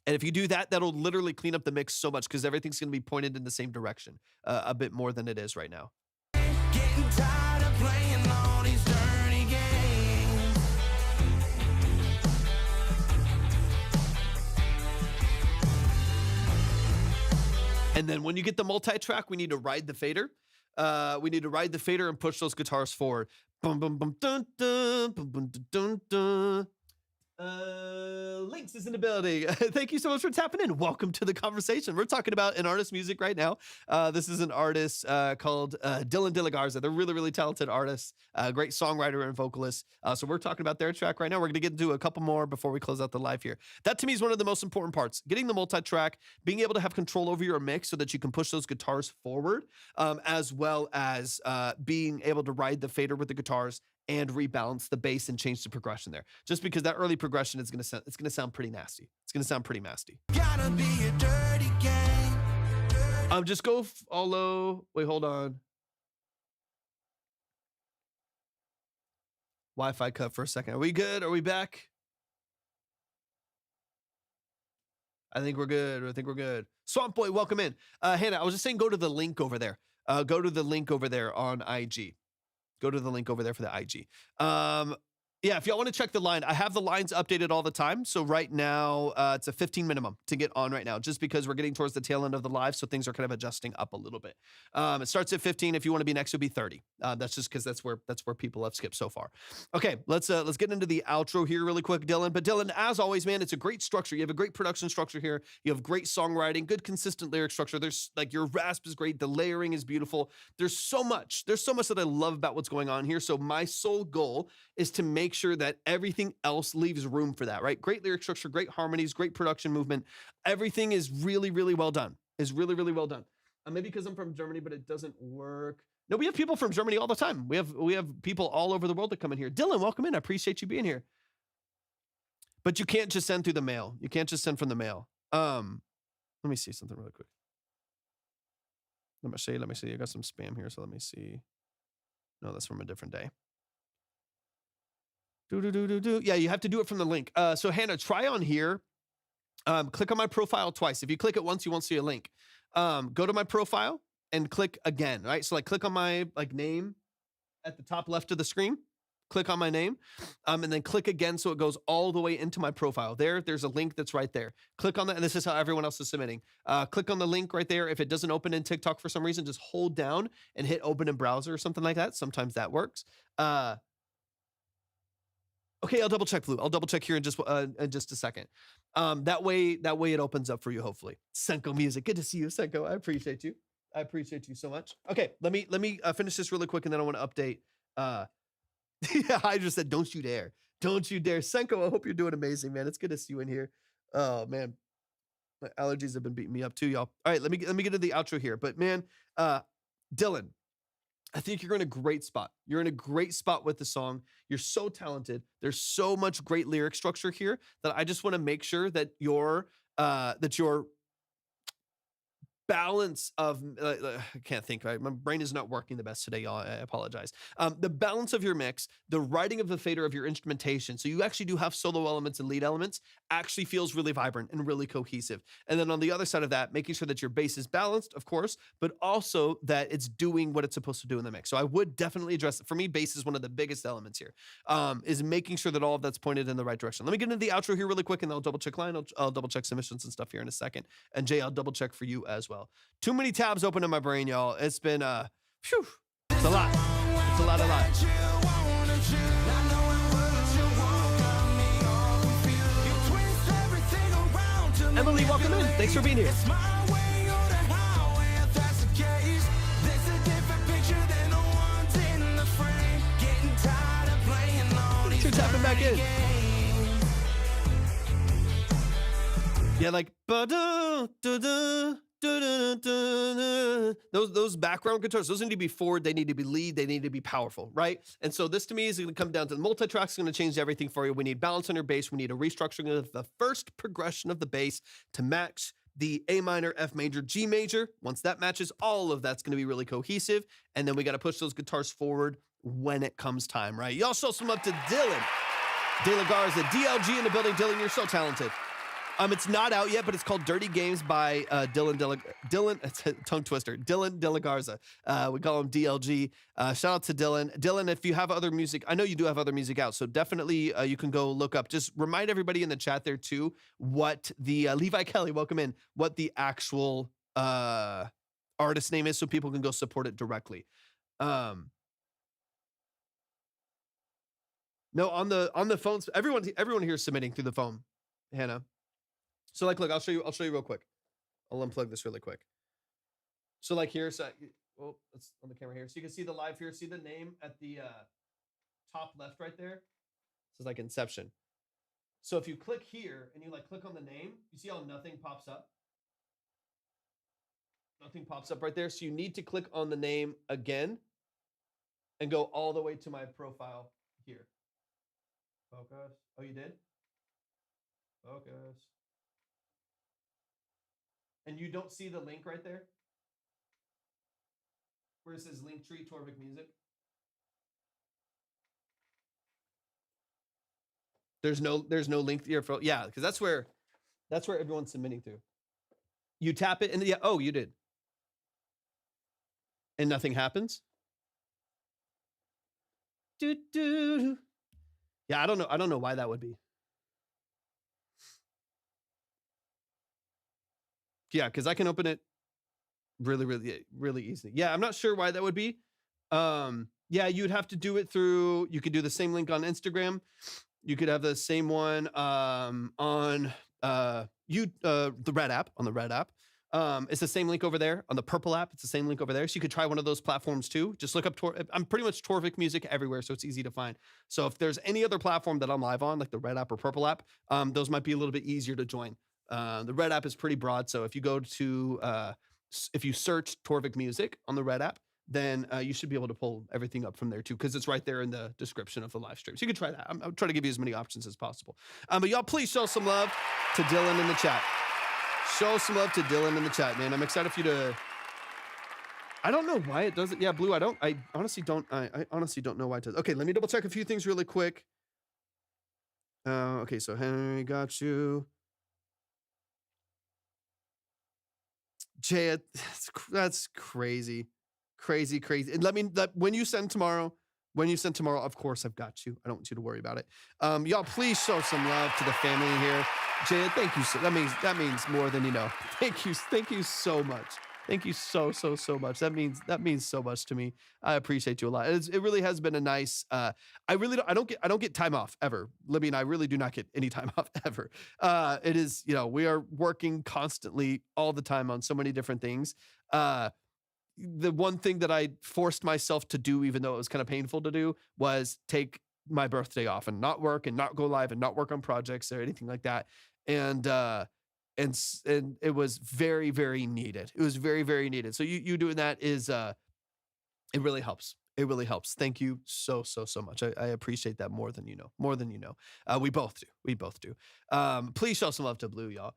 Speaker 1: And if you do that, that'll literally clean up the mix so much because everything's going to be pointed in the same direction a bit more than it is right now.
Speaker 3: Getting tired of playing all these dirty games.
Speaker 1: And then when you get the multi-track, we need to ride the fader. And push those guitars forward. Bum, bum, bum, dun, dun, bum, bum, dun, dun, dun. Links is in the building. Thank you so much for tapping in. Welcome to the conversation. We're talking about an artist's music right now. This is an artist called Dylan De La Garza. They're really, really talented artists, great songwriter and vocalist. So we're talking about their track right now. We're going to get into a couple more before we close out the live here. That to me is one of the most important parts. Getting the multi-track, being able to have control over your mix so that you can push those guitars forward, as well as being able to ride the fader with the guitars and rebalance the bass and change the progression there. Just because that early progression is gonna sound pretty nasty. It's gonna sound pretty nasty.
Speaker 3: Gotta be a dirty game.
Speaker 1: Just go all low. Wait, hold on. Wi-Fi cut for a second. Are we good? Are we back? I think we're good. Swamp Boy, welcome in. Hannah, I was just saying go to the link over there. Go to the link over there on IG. Go to the link over there for the IG. Yeah, if y'all want to check the line, I have the lines updated all the time. So right now, it's a 15 minimum to get on right now, just because we're getting towards the tail end of the live, so things are kind of adjusting up a little bit. It starts at 15. If you want to be next, it'll be 30. That's just because that's where people have skipped so far. Okay, let's get into the outro here really quick, Dylan. But Dylan, as always, man, it's a great structure. You have a great production structure here. You have great songwriting, good consistent lyric structure. There's like your rasp is great. The layering is beautiful. There's so much that I love about what's going on here. So my sole goal is to make sure that everything else leaves room for that, right? Great lyric structure, great harmonies, great production movement. Everything is really, really well done. Maybe because I'm from Germany, but it doesn't work. No, we have people from Germany all the time. We have people all over the world that come in here. Dylan, welcome in. I appreciate you being here. But you can't just send through the mail. You can't just send from the mail. Let me see something really quick. Let me see. I got some spam here, so let me see. No, that's from a different day. Yeah, you have to do it from the link. So Hannah, try on here. Click on my profile twice. If you click it once, you won't see a link. Go to my profile and click again, right? So like click on my like name at the top left of the screen. Click on my name, and then click again so it goes all the way into my profile. There's a link that's right there. Click on that, and this is how everyone else is submitting. Click on the link right there. If it doesn't open in TikTok for some reason, just hold down and hit open in browser or something like that. Sometimes that works. Okay, I'll double check, Blue. I'll double check here in just a second. That way it opens up for you, hopefully. Senko Music, good to see you, Senko. I appreciate you. I appreciate you so much. Okay, let me finish this really quick, and then I want to update. Yeah, Hydra said, "Don't you dare, don't you dare." Senko, I hope you're doing amazing, man. It's good to see you in here. Man, my allergies have been beating me up too, y'all. All right, let me get to the outro here. But man, Dylan, I think you're in a great spot. You're in a great spot with the song. You're so talented. There's so much great lyric structure here that I just want to make sure that your balance of I can't think, right? My brain is not working the best today, y'all. I apologize. The balance of your mix, the writing of the fader of your instrumentation, so you actually do have solo elements and lead elements, actually feels really vibrant and really cohesive. And then on the other side of that, making sure that your bass is balanced, of course, but also that it's doing what it's supposed to do in the mix. So I would definitely address it. For me, bass is one of the biggest elements here, is making sure that all of that's pointed in the right direction. Let me get into the outro here really quick, and then I'll double check line. I'll double check submissions and stuff here in a second. And Jay, I'll double check for you as well. Too many tabs open in my brain, y'all. It's been, phew, it's a lot. It's a lot. Emily, welcome in. Thanks for being here. Thanks for tapping back in. Yeah, like, those background guitars, those need to be forward, they need to be lead, they need to be powerful, right? And so this to me is going to come down to the multi-track's going to change everything for you. We need balance on your bass. We need a restructuring of the first progression of the bass to match the A minor, F major, G major. Once that matches, all of that's going to be really cohesive. And then we got to push those guitars forward when it comes time, right? Y'all show some up to Dylan De La Garza, DLG in the building. Dylan, you're so talented. It's not out yet, but it's called Dirty Games by Dylan, it's a tongue twister, Dylan De La Garza. We call him DLG. Shout out to Dylan. Dylan, if you have other music, I know you do have other music out, so definitely you can go look up. Just remind everybody in the chat there too what the, Levi Kelly, welcome in, what the actual artist name is so people can go support it directly. No, on the phones, everyone here is submitting through the phone, Hannah. So like, look, I'll show you real quick. I'll unplug this really quick. So like here, so it's on the camera here. So you can see the live here. See the name at the top left right there? This is like Inception. So if you click here and you like click on the name, you see how nothing pops up? Nothing pops up right there. So you need to click on the name again and go all the way to my profile here. Focus. Oh, you did? Focus. And you don't see the link right there? Where it says Linktree Torvik Music? There's no link here for, yeah, because that's where everyone's submitting through. You tap it and yeah, oh, you did. And nothing happens? Yeah, I don't know why that would be. Yeah, because I can open it really easily. Yeah, I'm not sure why that would be. Yeah, you'd have to do it through, you could do the same link on Instagram. You could have the same one on the Red app, it's the same link over there. On the Purple app, it's the same link over there. So you could try one of those platforms too. Just look up, I'm pretty much Torvik Music everywhere, so it's easy to find. So if there's any other platform that I'm live on, like the Red app or Purple app, those might be a little bit easier to join. The Red app is pretty broad, so if you go to, if you search Torvik Music on the Red app, then you should be able to pull everything up from there too, because it's right there in the description of the live stream. So you can try that. I'm trying to give you as many options as possible. But y'all, please show some love to Dylan in the chat. Show some love to Dylan in the chat, man. I'm excited for you to. I don't know why it does it. Yeah, Blue. I honestly don't know why it does. Okay, let me double check a few things really quick. Okay, so Henry got you. Jay, that's crazy, crazy. And when you send tomorrow, of course I've got you. I don't want you to worry about it. Y'all, please show some love to the family here. Jay, thank you. That means more than you know. Thank you so much. Thank you so much. That means so much to me. I appreciate you a lot. It really has been a nice. I don't get time off ever. Libby and I really do not get any time off ever. It is, we are working constantly all the time on so many different things. The one thing that I forced myself to do, even though it was kind of painful to do, was take my birthday off and not work and not go live and not work on projects or anything like that. And it was very, very needed. It was very, very needed. So you doing that is it really helps. It really helps. Thank you so much. I appreciate that more than you know. We both do. Please show some love to Blue, y'all.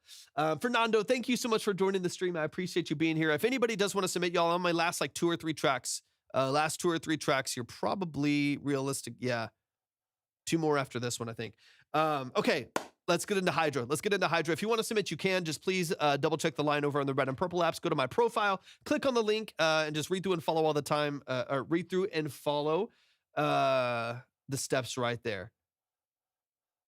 Speaker 1: Fernando, thank you so much for joining the stream. I appreciate you being here. If anybody does want to submit, y'all, on my last like 2 or 3 tracks, you're probably realistic. Yeah. 2 more after this one, I think. Okay. Let's get into Hydra. If you want to submit, you can. Just please double check the line over on the red and purple apps. Go to my profile, click on the link, and just read through and follow all the time. Or read through and follow the steps right there.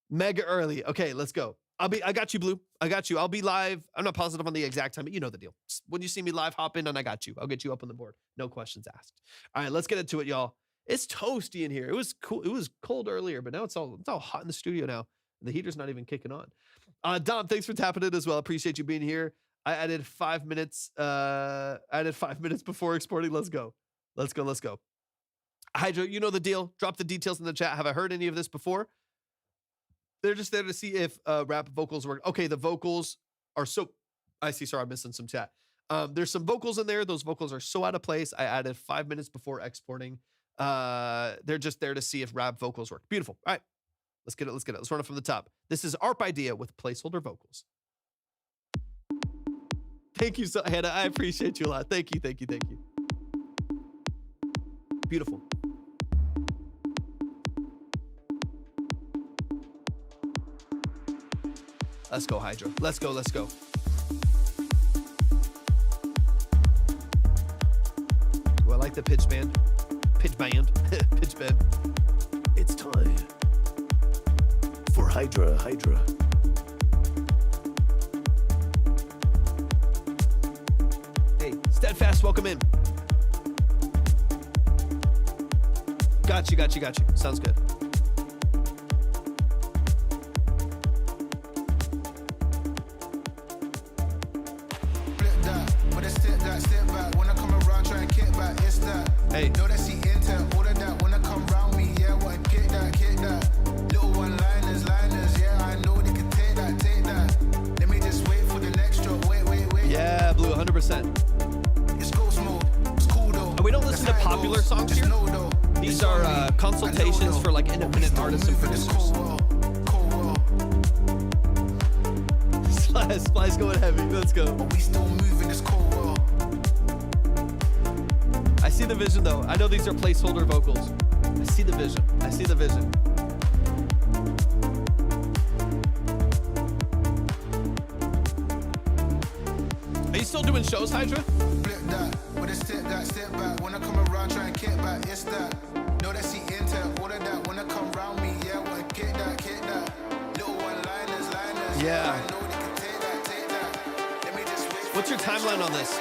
Speaker 1: Mega early. Okay, let's go. I got you, Blue. I got you. I'll be live. I'm not positive on the exact time, but you know the deal. Just when you see me live, hop in and I got you. I'll get you up on the board. No questions asked. All right, let's get into it, y'all. It's toasty in here. It was cool. It was cold earlier, but now it's all hot in the studio now. The heater's not even kicking on. Dom, thanks for tapping it as well. Appreciate you being here. I added 5 minutes. Before exporting. Let's go. Hydra, you know the deal. Drop the details in the chat. Have I heard any of this before? They're just there to see if rap vocals work. Okay, the vocals are so. I see. Sorry, I'm missing some chat. There's some vocals in there. Those vocals are so out of place. I added 5 minutes before exporting. They're just there to see if rap vocals work. Beautiful. All right. Let's get it. Let's run it from the top. This is ARP Idea with placeholder vocals. Thank you, Hannah. I appreciate you a lot. Thank you. Beautiful. Let's go, Hydra. Let's go. Oh, I like the pitch band. Pitch band.
Speaker 4: It's time for Hydra.
Speaker 1: Hey, Steadfast, welcome in. Got you. Sounds good.
Speaker 3: Step back. When I come around, try and kick back. It's that.
Speaker 1: Hey.
Speaker 3: Know that she into all of that. When I come round me, yeah, what kick that. Little one-liners, yeah, I know they can take that. Let me just wait for the next drop. Wait.
Speaker 1: Yeah, Blue, 100%.
Speaker 3: It's ghost mode. It's cool though.
Speaker 1: And we don't listen to popular songs here. These are consultations for like independent artists and producers. Splice going heavy. Let's go.
Speaker 3: We still moving this cold world.
Speaker 1: I see the vision though. I know these are placeholder vocals. I see the vision. Are you still doing shows, Hydra?
Speaker 3: Flip that, with a step back. When I come around, try and kick back. It's that. Know that she into all of that. When I come round me, yeah, what kick that. Little one-liners,
Speaker 1: Yeah.
Speaker 3: I know they can take that. Let me just wait.
Speaker 1: What's your timeline on this?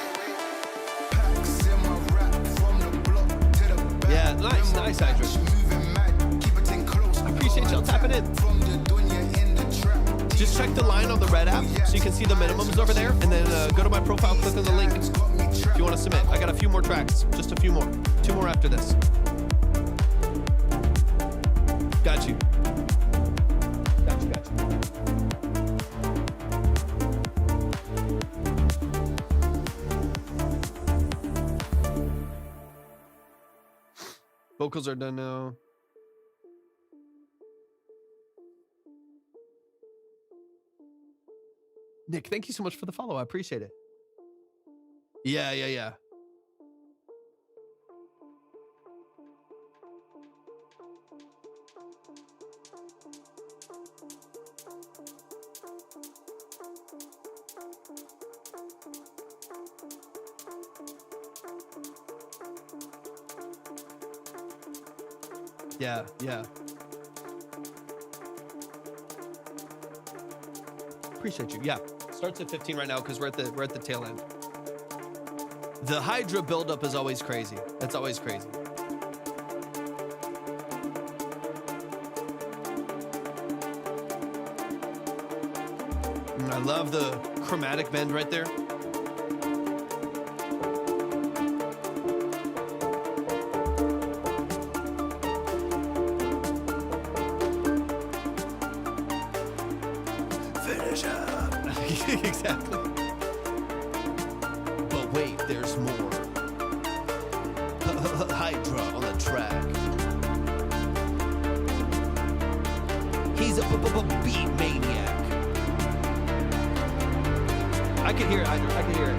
Speaker 3: Packs in my rap from the block to the back.
Speaker 1: Yeah, nice, Hydra.
Speaker 3: Moving mad, keep it in close.
Speaker 1: I appreciate y'all tapping in.
Speaker 3: From the dunya in the trap.
Speaker 1: Just check the line on the red app so you can see the minimums over there, and then go to my profile, click on the link if you want to submit. I got a few more tracks, just a few more. 2 more after this. Got you. Vocals are done now. Nick, thank you so much for the follow. I appreciate it. Yeah. Yeah, yeah. Appreciate you. Yeah, starts at 15 right now because we're at the tail end. The Hydra buildup is always crazy. It's always crazy. I love the chromatic bend right there.
Speaker 4: Finish up.
Speaker 1: Exactly. But wait, there's more. Hydra on the track. He's a beat maniac. I can hear it, Hydra. I can hear it.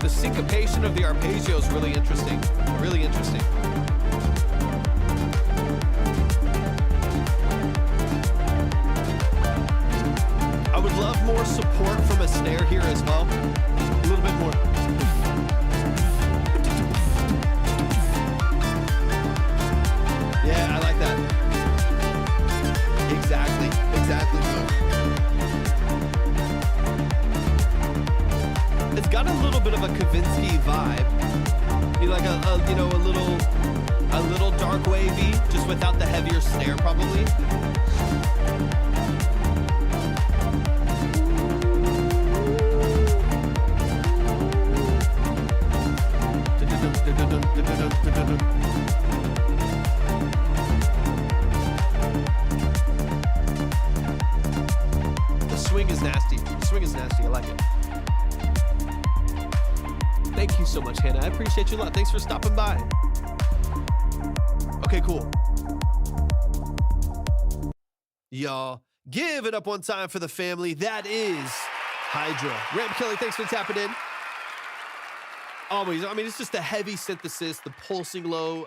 Speaker 1: The syncopation of the arpeggio is really interesting. Really interesting. I would love more support from a snare here as well. A little bit more. Yeah, I like that. Exactly. Exactly. It's got a little bit of a Kavinsky vibe. You know, like a little dark wavy, just without the heavier snare probably. The swing is nasty. The swing is nasty. I like it. Thank you so much, Hannah. I appreciate you a lot. Thanks for stopping by. Okay, cool. Y'all, give it up one time for the family. That is Hydra. Ram Kelly, thanks for tapping in. Always, I mean, it's just a heavy synthesis, the pulsing low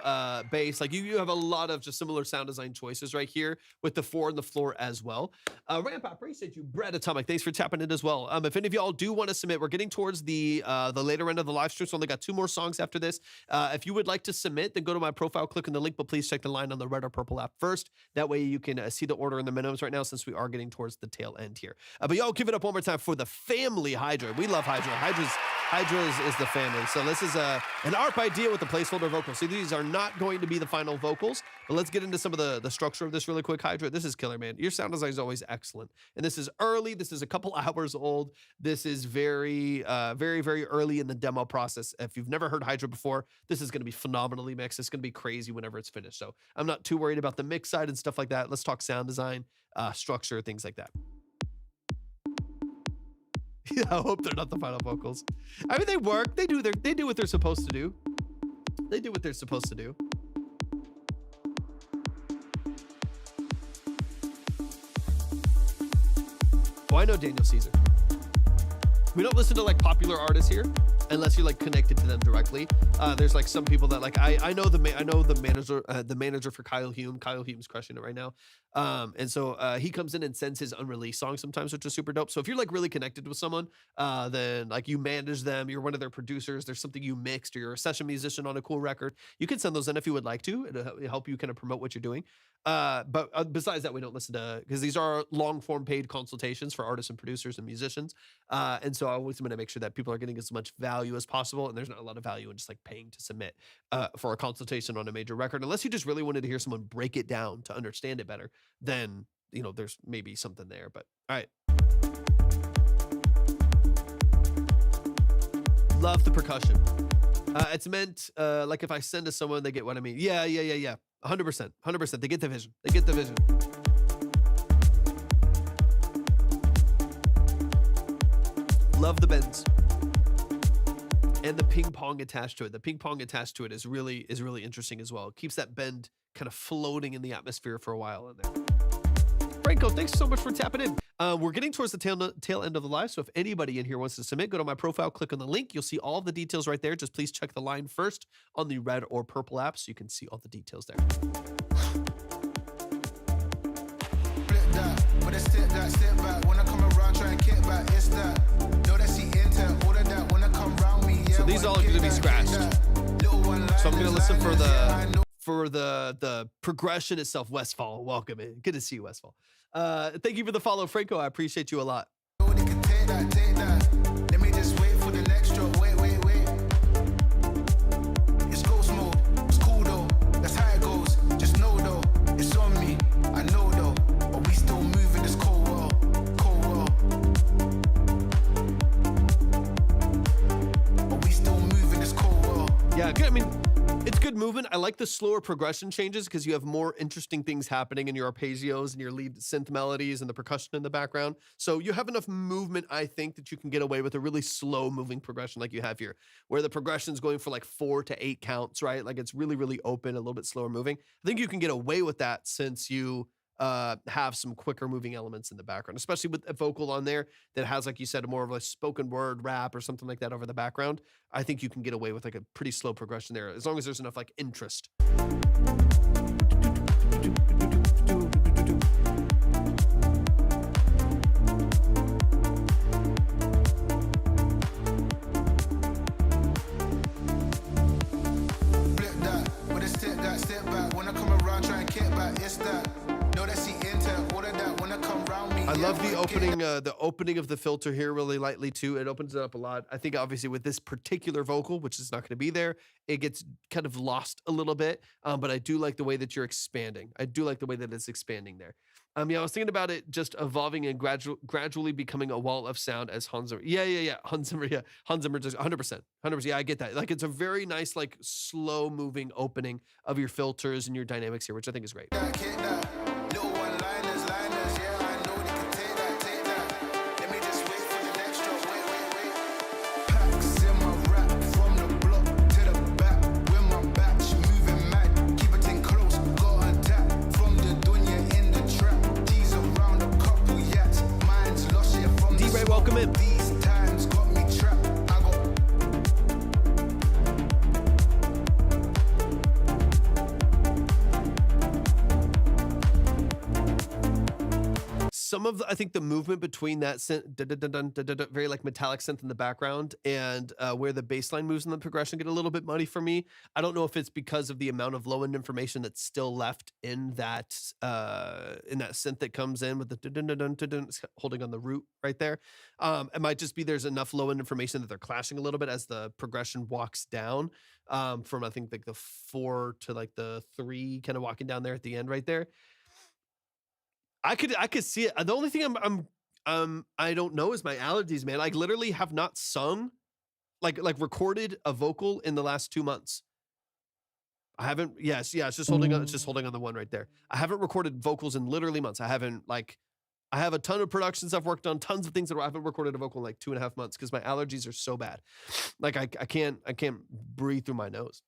Speaker 1: bass. Like you have a lot of just similar sound design choices right here with the 4 on the floor as well. Ramp, I appreciate you. Brett Atomic, thanks for tapping in as well. If any of y'all do want to submit, we're getting towards the later end of the live stream, so only got 2 more songs after this. If you would like to submit, then go to my profile, click on the link, but please check the line on the red or purple app first. That way you can see the order and the minimums right now, since we are getting towards the tail end here. But y'all give it up one more time for the family Hydra. We love Hydra. Hydra is the family. So this is an ARP idea with the placeholder vocals. See, these are not going to be the final vocals, but let's get into some of the structure of this really quick. Hydra, this is killer, man. Your sound design is always excellent. And this is early. This is a couple hours old. This is very, very early in the demo process. If you've never heard Hydra before, this is going to be phenomenally mixed. It's going to be crazy whenever it's finished. So I'm not too worried about the mix side and stuff like that. Let's talk sound design, structure, things like that. Yeah, I hope they're not the final vocals. I mean, they work. They do what they're supposed to do. They do what they're supposed to do. Oh, I know Daniel Caesar. We don't listen to like popular artists here unless you're like connected to them directly. There's like some people that like I know the manager for Kyle Hume. Kyle Hume's crushing it right now. And so he comes in and sends his unreleased songs sometimes, which is super dope. So if you're like really connected with someone, then like you manage them, you're one of their producers, there's something you mixed, or you're a session musician on a cool record, you can send those in if you would like to. It'll help you kind of promote what you're doing. But besides that, we don't listen to, because these are long form paid consultations for artists and producers and musicians. And so I always want to make sure that people are getting as much value as possible. And there's not a lot of value in just like paying to submit for a consultation on a major record, unless you just really wanted to hear someone break it down to understand it better. Then, you know, there's maybe something there. But all right. Love the percussion. It's meant like if I send to someone, they get what I mean. Yeah. 100%. They get the vision. Love the bends. And the ping pong attached to it. The ping pong attached to it is really interesting as well. It keeps that bend kind of floating in the atmosphere for a while in there. Franco, thanks so much for tapping in. We're getting towards the tail end of the live, so if anybody in here wants to submit, go to my profile, click on the link. You'll see all the details right there. Just please check the line first on the red or purple app so you can see all the details there.
Speaker 3: Flip that, but it's step back. When I come around, try and kick back. It's that. No, that's the intent. All of that when I come round me. Yeah,
Speaker 1: So these all are going to be scratched. So I'm going to listen for the progression itself. Westfall, welcome in. Good to see you, Westfall. Thank you for the follow, Franco. I appreciate you a lot.
Speaker 3: They can take that. Let me just wait for the next drop. Wait. It's ghost mode. It's cool though. That's how it goes. Just know though. It's on me. I know though. But we still moving this cold world. But we still moving this cold world.
Speaker 1: Yeah, good. I mean, it's good movement. I like the slower progression changes because you have more interesting things happening in your arpeggios and your lead synth melodies and the percussion in the background. So you have enough movement, I think, that you can get away with a really slow moving progression like you have here, where the progression is going for like 4 to 8 counts, right? Like it's really, really open, a little bit slower moving. I think you can get away with that since you have some quicker moving elements in the background, especially with a vocal on there that has, like you said, more of a spoken word rap or something like that over the background. I think you can get away with like a pretty slow progression there, as long as there's enough like interest.
Speaker 3: Flip that, but it's step back. When I come around, try and kick back. It's that. No, that's the intent. All of that when I come round me.
Speaker 1: I love the opening of the filter here really lightly too. It opens it up a lot. I think obviously with this particular vocal, which is not going to be there, it gets kind of lost a little bit. But I do like the way that you're expanding. I do like the way that it's expanding there. Yeah, I was thinking about it just evolving and gradually becoming a wall of sound as Hans Zimmer. Yeah. Hans Zimmer just 100%. Yeah, I get that. Like it's a very nice, like slow moving opening of your filters and your dynamics here, which I think is great.
Speaker 3: Kick that. Little one-liners, yeah, I know they can take that. Let me just wait for the next drop. Wait. Packs in my rap from the block to the back. With my batch moving mad, keep it in close. Got a tap from the dunya in the trap. These around a couple yaks. Mine's lost here from
Speaker 1: D-Ray, welcome in.
Speaker 3: These times got me trapped. I got
Speaker 1: some of I think the movement between that synth, very like metallic synth in the background and where the bass line moves in the progression get a little bit muddy for me. I don't know if it's because of the amount of low end information that's still left in that synth that comes in with the holding on the root right there. It might just be there's enough low end information that they're clashing a little bit as the progression walks down from I think like the 4 to like the 3 kind of walking down there at the end right there. I could see it. The only thing I don't know is my allergies, man. I literally have not sung, like recorded a vocal in the last 2 months. I haven't. It's just holding on. It's just holding on the one right there. I haven't recorded vocals in literally months. I have a ton of productions I've worked on, tons of things that I haven't recorded a vocal in like 2.5 months because my allergies are so bad. Like I can't breathe through my nose.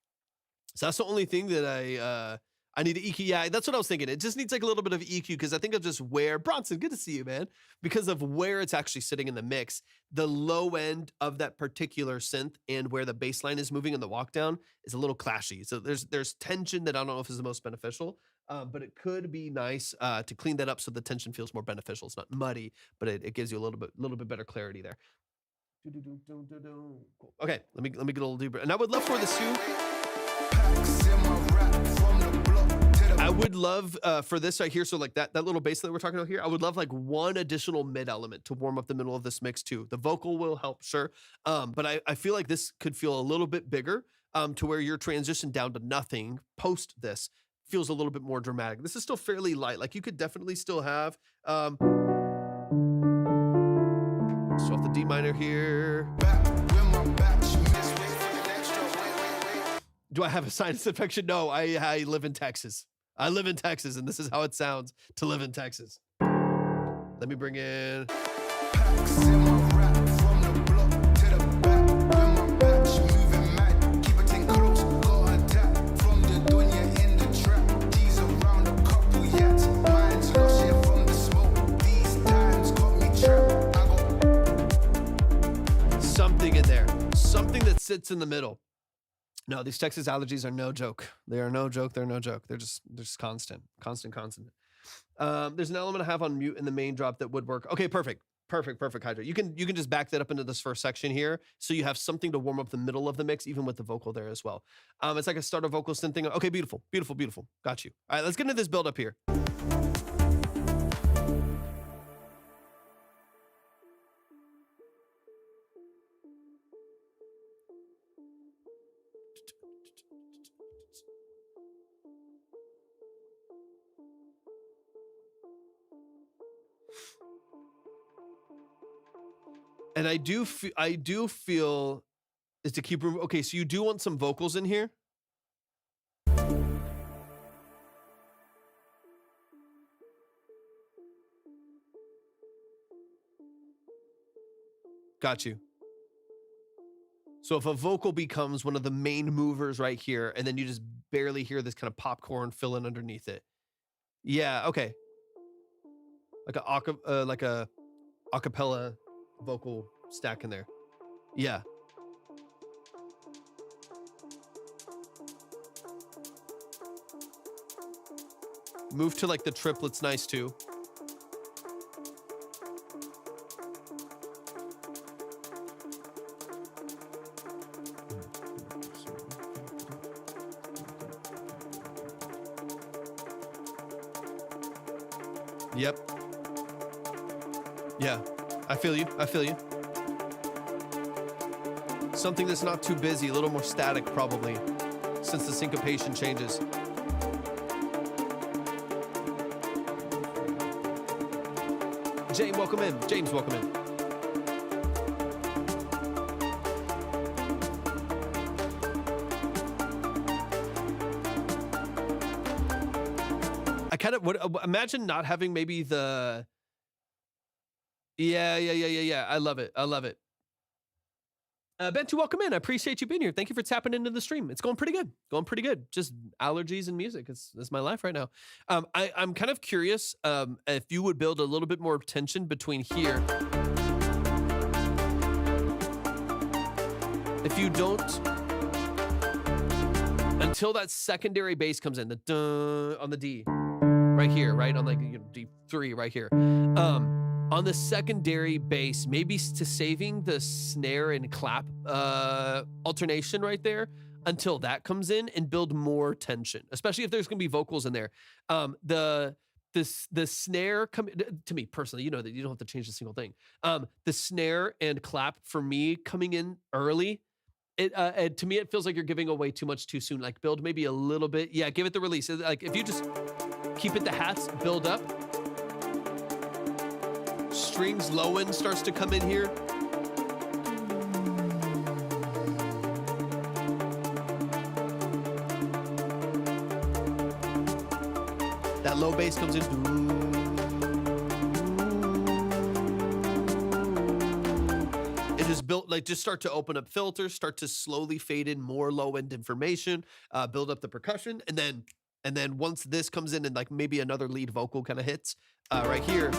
Speaker 1: So that's the only thing that I need to EQ. Yeah, that's what I was thinking. It just needs like a little bit of EQ because I think of just where Bronson, good to see you, man. Because of where it's actually sitting in the mix, the low end of that particular synth and where the bass line is moving in the walk down is a little clashy. So there's tension that I don't know if is the most beneficial, but it could be nice to clean that up so the tension feels more beneficial. It's not muddy, but it gives you a little bit better clarity there. Cool. Okay, let me get a little deeper. And I would love for this too. I would love for this right here, so like that little bass that we're talking about here, I would love like one additional mid element to warm up the middle of this mix too. The vocal will help, sure, but I feel like this could feel a little bit bigger to where your transition down to nothing post this feels a little bit more dramatic. This is still fairly light. Like you could definitely still have so off the D minor here. Do I have a sinus infection? No, I live in Texas. I live in Texas, and this is how it sounds to live in Texas. Let me bring in. sits in the middle. No, these Texas allergies are no joke. They are no joke. They're no joke. They're just constant. There's an element I have on mute in the main drop that would work. Okay, perfect, Hydra. You can just back that up into this first section here, so you have something to warm up the middle of the mix, even with the vocal there as well. It's like a starter vocal synth thing. Okay, beautiful. Got you. All right, let's get into this build up here. And I do feel is to keep room. Okay, so you do want some vocals in here. Got you. So if a vocal becomes one of the main movers right here, and then you just barely hear this kind of popcorn filling underneath it. Yeah, okay. Like a acapella vocal stack in there. Yeah. Move to like the triplets, nice too. Yep. Yeah. I feel you. Something that's not too busy, a little more static probably, since the syncopation changes. James, welcome in. I kind of would imagine not having maybe the... Yeah. I love it. Bento, welcome in. I appreciate you being here. Thank you for tapping into the stream. It's going pretty good. Just allergies and music. It's my life right now. I'm kind of curious if you would build a little bit more tension between here. If you don't, until that secondary bass comes in, the dun on the D, right here, right on like D3 right here. On the secondary bass, maybe to saving the snare and clap alternation right there until that comes in and build more tension, especially if there's gonna be vocals in there. The snare to me personally, you know that you don't have to change a single thing. The snare and clap for me coming in early, to me it feels like you're giving away too much too soon. Like build maybe a little bit, yeah, give it the release. Like if you just keep it the hats, build up. Strings low end starts to come in here. That low bass comes in. It is built like just start to open up filters, start to slowly fade in more low end information, build up the percussion, and then once this comes in and like maybe another lead vocal kind of hits right here.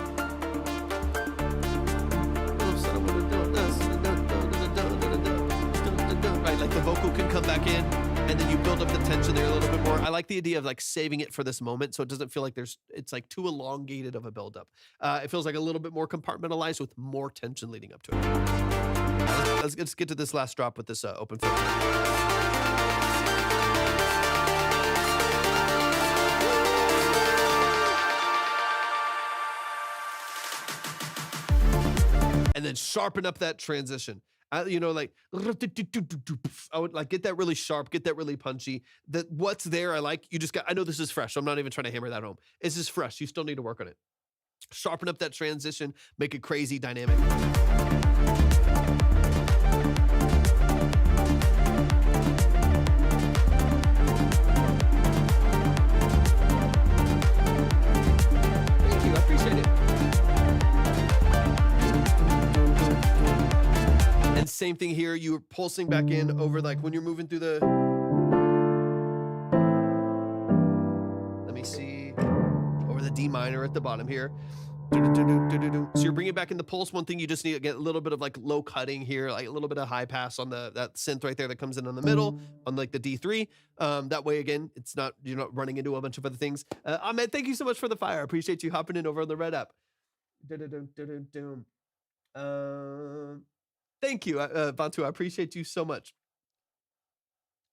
Speaker 1: Right, like the vocal can come back in, and then you build up the tension there a little bit more. I like the idea of like saving it for this moment, so it doesn't feel like it's like too elongated of a buildup. It feels like a little bit more compartmentalized with more tension leading up to it. Let's get to this last drop with this open filter. And then sharpen up that transition. You know, like I would like get that really sharp, get that really punchy. That what's there, I like. You just got. I know this is fresh, so I'm not even trying to hammer that home. This is fresh. You still need to work on it. Sharpen up that transition, make it crazy dynamic. Thank you, I appreciate it. And same thing here, you're pulsing back in over like when you're moving through the, let me see, over the D minor at the bottom here. So you're bringing back in the pulse. One thing you just need to get a little bit of like low cutting here, like a little bit of high pass on that synth right there that comes in on the middle on like the D3. That way, again, it's not, you're not running into a bunch of other things. Ahmed, thank you so much for the fire. I appreciate you hopping in over on the red app. Thank you, Bantu. I appreciate you so much.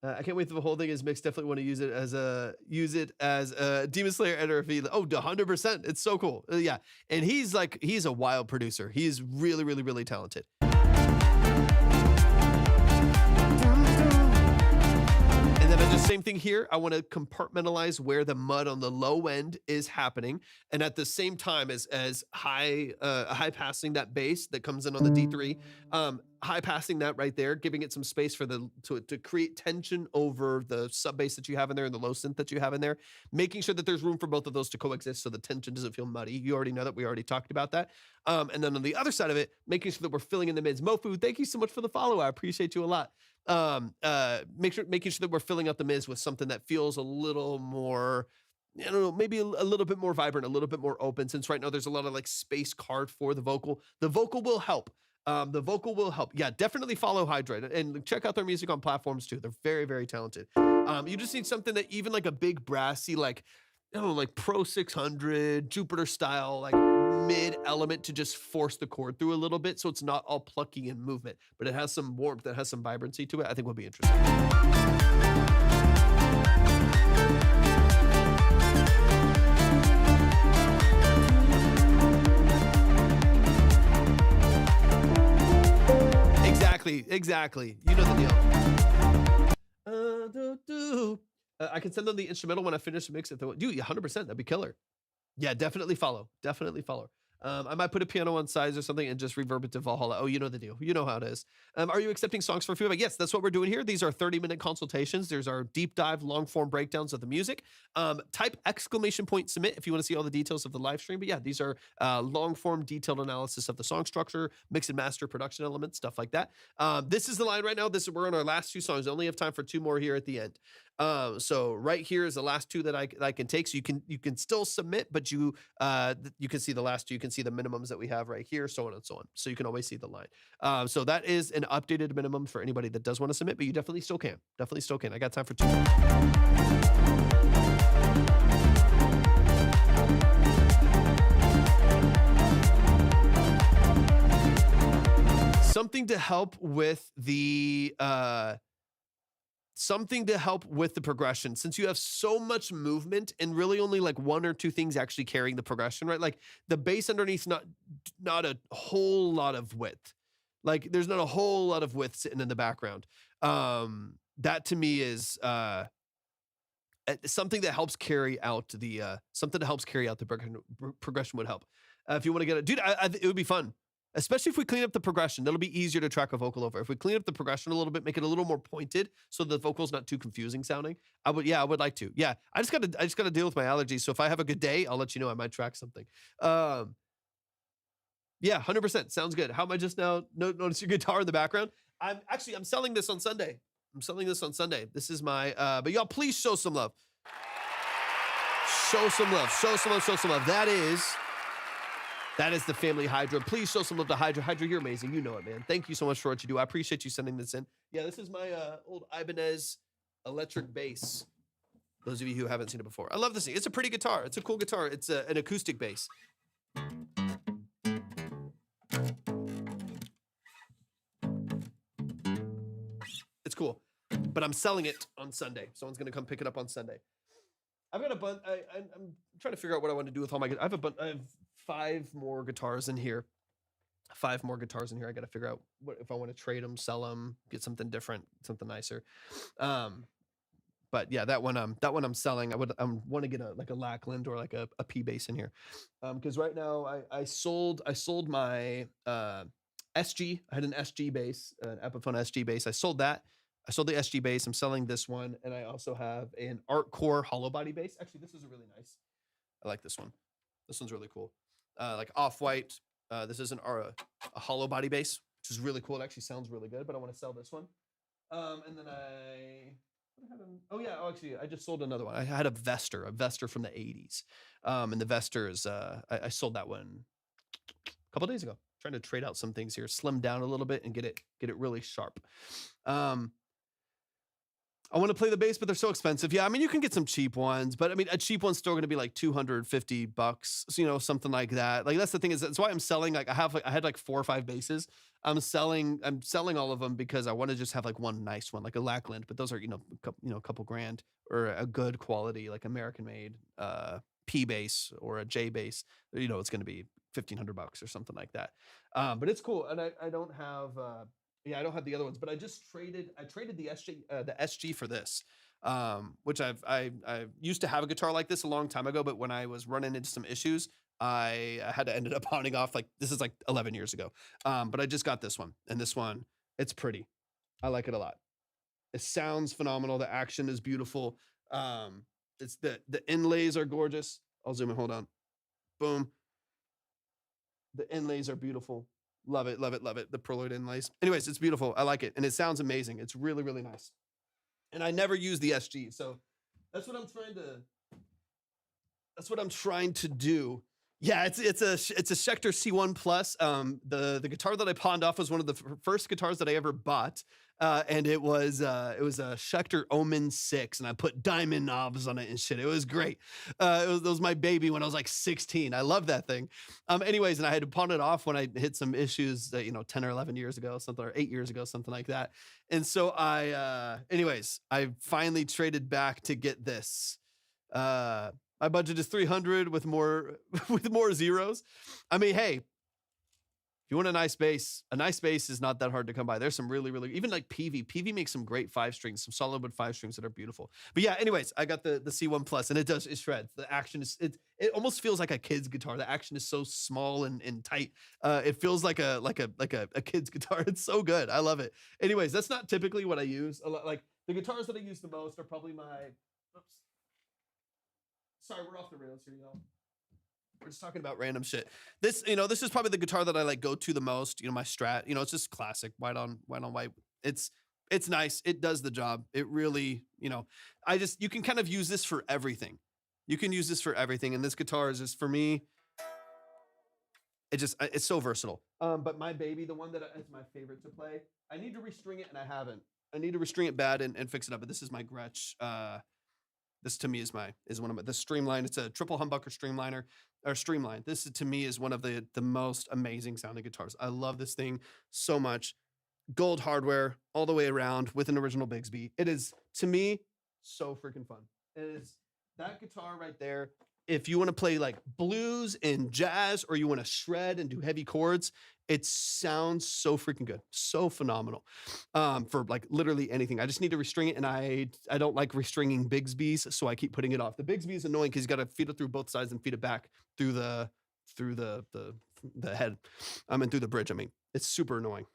Speaker 1: I can't wait till the whole thing is mixed. Definitely want to use it as a Demon Slayer NRV. Oh, 100%. It's so cool. Yeah. And he's a wild producer. He's really, really, really talented. And then the same thing here. I want to compartmentalize where the mud on the low end is happening, and at the same time as high passing that bass that comes in on the D3, high passing that right there, giving it some space for to create tension over the sub bass that you have in there and the low synth that you have in there, making sure that there's room for both of those to coexist so the tension doesn't feel muddy. You already know that. We already talked about that. And then on the other side of it, making sure that we're filling in the mids. Mofu, thank you so much for the follow. I appreciate you a lot. Making sure that we're filling out the mids with something that feels a little more, I don't know, maybe a little bit more vibrant, a little bit more open, since right now there's a lot of like space carved for the vocal. The vocal will help. The vocal will help. Yeah, definitely follow Hydra and check out their music on platforms too. They're very, very talented. You just need something that even like a big brassy, like, you know, like Pro 600, Jupiter style, like mid element to just force the chord through a little bit, so it's not all plucky and movement, but it has some warmth, that has some vibrancy to it. I think will be interesting. Exactly. You know the deal. I can send them the instrumental when I finish the mix. Dude, 100%. That'd be killer. Yeah, definitely follow. Definitely follow. I might put a piano on sides or something and just reverb it to Valhalla. Oh, you know the deal. You know how it is. Are you accepting songs for feedback? Yes, that's what we're doing here. These are 30-minute consultations. There's our deep dive, long form breakdowns of the music. Type !submit if you want to see all the details of the live stream. But yeah, these are long form detailed analysis of the song structure, mix and master production elements, stuff like that. This is the line right now. We're on our last 2 songs. I only have time for 2 more here at the end. So right here is the last 2 that I can take. So you can still submit, but you can see the last 2. You can see the minimums that we have right here, so on and so on. So you can always see the line. So that is an updated minimum for anybody that does want to submit, but you definitely still can. Definitely still can. I got time for 2 more. Something to help with the progression, since you have so much movement and really only like 1 or 2 things actually carrying the progression, right? Like the bass underneath, not a whole lot of width. Like there's not a whole lot of width sitting in the background. That to me is something that helps carry out the progression would help. If you want to get it, dude, it would be fun. Especially if we clean up the progression, that'll be easier to track a vocal over. If we clean up the progression a little bit, make it a little more pointed, so the vocal's not too confusing sounding. I would like to. Yeah, I just gotta deal with my allergies. So if I have a good day, I'll let you know. I might track something. Yeah, 100%. Sounds good. How am I just now notice your guitar in the background? I'm selling this on Sunday. This is my. But y'all, please show some love. Show some love. That is the family Hydra. Please show some love to Hydra. Hydra, you're amazing. You know it, man. Thank you so much for what you do. I appreciate you sending this in. Yeah, this is my old Ibanez electric bass. Those of you who haven't seen it before. I love this thing. It's a pretty guitar. It's a cool guitar. It's an acoustic bass. It's cool. But I'm selling it on Sunday. Someone's going to come pick it up on Sunday. I've got a bunch. I'm trying to figure out what I want to do with all my. I have 5 more guitars in here. 5 more guitars in here. I got to figure out what if I want to trade them, sell them, get something different, something nicer. But yeah, that one I'm selling. I want to get a Lackland or like a P bass in here, because right now I sold my SG. I had an SG bass, an Epiphone SG bass. I sold that. I sold the SG bass. I'm selling this one, and I also have an Art Core hollow body bass. Actually, this is a really nice. I like this one. This one's really cool. Like off-white. This is a hollow body bass, which is really cool. It actually sounds really good, but I want to sell this one. And then Oh yeah. Oh, actually, I just sold another one. I had a Vester from the 80s. And the Vester is I sold that one a couple days ago. Trying to trade out some things here, slim down a little bit and get it really sharp. I want to play the bass, but they're so expensive. Yeah, I mean, you can get some cheap ones, but I mean, a cheap one's still going to be like $250, so, you know, something like that. Like that's the thing is that's why I'm selling. Like I had like 4 or 5 basses. I'm selling all of them because I want to just have like one nice one, like a Lackland. But those are a couple grand, or a good quality like American made P bass or a J bass. You know, it's going to be $1,500 or something like that. But it's cool, and I don't have. Yeah, I don't have the other ones, but I traded the SG for this, which I used to have a guitar like this a long time ago, but when I was running into some issues, I had to ended up pounding off. Like this is like 11 years ago, but I just got this one, and this one, it's pretty. I like it a lot. It sounds phenomenal. The action is beautiful. It's the inlays are gorgeous. I'll zoom in. Hold on. Boom. The inlays are beautiful. Love it, love it, love it. The Proloid inlays. Anyways, it's beautiful. I like it. And it sounds amazing. It's really, really nice. And I never use the SG. So that's what I'm trying to do. Yeah, it's a Schecter C1 Plus. The guitar that I pawned off was one of the first guitars that I ever bought. And it was a Schecter Omen 6, and I put diamond knobs on it and shit. It was great. It was my baby when I was like 16. I love that thing. Anyways, and I had to pawn it off when I hit some issues, 10 or 11 years ago, something, or 8 years ago, something like that. And so I finally traded back to get this. My budget is 300 with more zeros. I mean, hey, if you want a nice bass is not that hard to come by. There's some really, really, even like PV makes some great 5 strings, some solid wood 5 strings that are beautiful. But yeah, anyways, I got the C1 Plus, and it shreds. The action is, it almost feels like a kid's guitar. The action is so small and tight. It feels like a kid's guitar. It's so good. I love it. Anyways, that's not typically what I use. Like the guitars that I use the most are probably oops. Sorry, we're off the rails here, y'all. We're just talking about random shit. This is probably the guitar that I like go to the most. My Strat. It's just classic, white on white. It's nice. It does the job. It really, you can kind of use this for everything. You can use this for everything, and this guitar is just for me. It's so versatile. But my baby, the one that is my favorite to play, I need to restring it, and I haven't. I need to restring it bad and fix it up. But this is my Gretsch. This to me is one of the Streamline. It's a triple humbucker Streamline. This to me is one of the most amazing sounding guitars. I love this thing so much. Gold hardware all the way around with an original Bigsby. It is, to me, so freaking fun. It is that guitar right there. If you want to play like blues and jazz, or you want to shred and do heavy chords, it sounds so freaking good, so phenomenal. For like literally anything. I just need to restring it, and I don't like restringing Bigsby's, so I keep putting it off. The Bigsby is annoying because you got to feed it through both sides and feed it back through the head, and through the bridge. I mean, it's super annoying.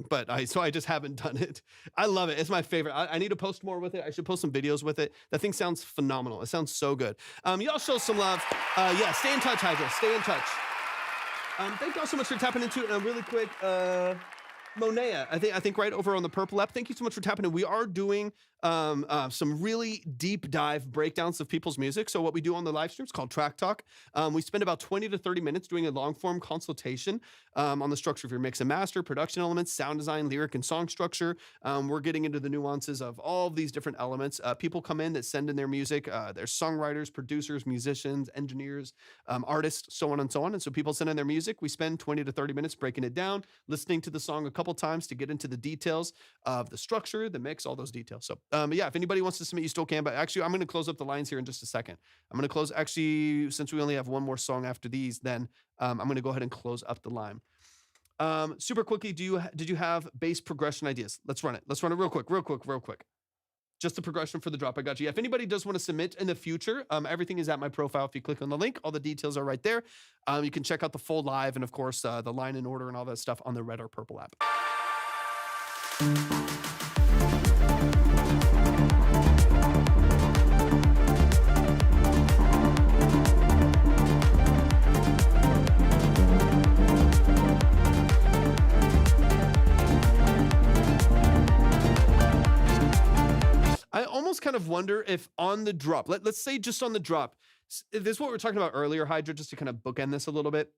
Speaker 1: But I just haven't done it. I love it. It's my favorite. I need to post more with it. I should post some videos with it. That thing sounds phenomenal. It sounds so good. Y'all show some love. Yeah, stay in touch, Hydra. Stay in touch. Thank y'all so much for tapping into it. Really quick, Monea, I think right over on the purple app. Thank you so much for tapping in. We are doing some really deep dive breakdowns of people's music. So what we do on the live stream is called Track Talk. We spend about 20 to 30 minutes doing a long form consultation on the structure of your mix and master, production elements, sound design, lyric and song structure. We're getting into the nuances of all of these different elements. People come in that send in their music. There's songwriters, producers, musicians, engineers, artists, so on and so on. And so people send in their music. We spend 20 to 30 minutes breaking it down, listening to the song a couple times to get into the details of the structure, the mix, all those details. So yeah, if anybody wants to submit, you still can. But actually, I'm going to close up the lines here in just a second. I'm going to close, actually, since we only have one more song after these, then I'm going to go ahead and close up the line. Super quickly, did you have bass progression ideas? Let's run it. Let's run it real quick. Just the progression for the drop. I got you. If anybody does want to submit in the future, everything is at my profile. If you click on the link, all the details are right there. You can check out the full live and, of course, the line in order and all that stuff on the red or purple app. I kind of wonder if on the drop, let's say just on the drop, this is what we were talking about earlier, Hydra, just to kind of bookend this a little bit.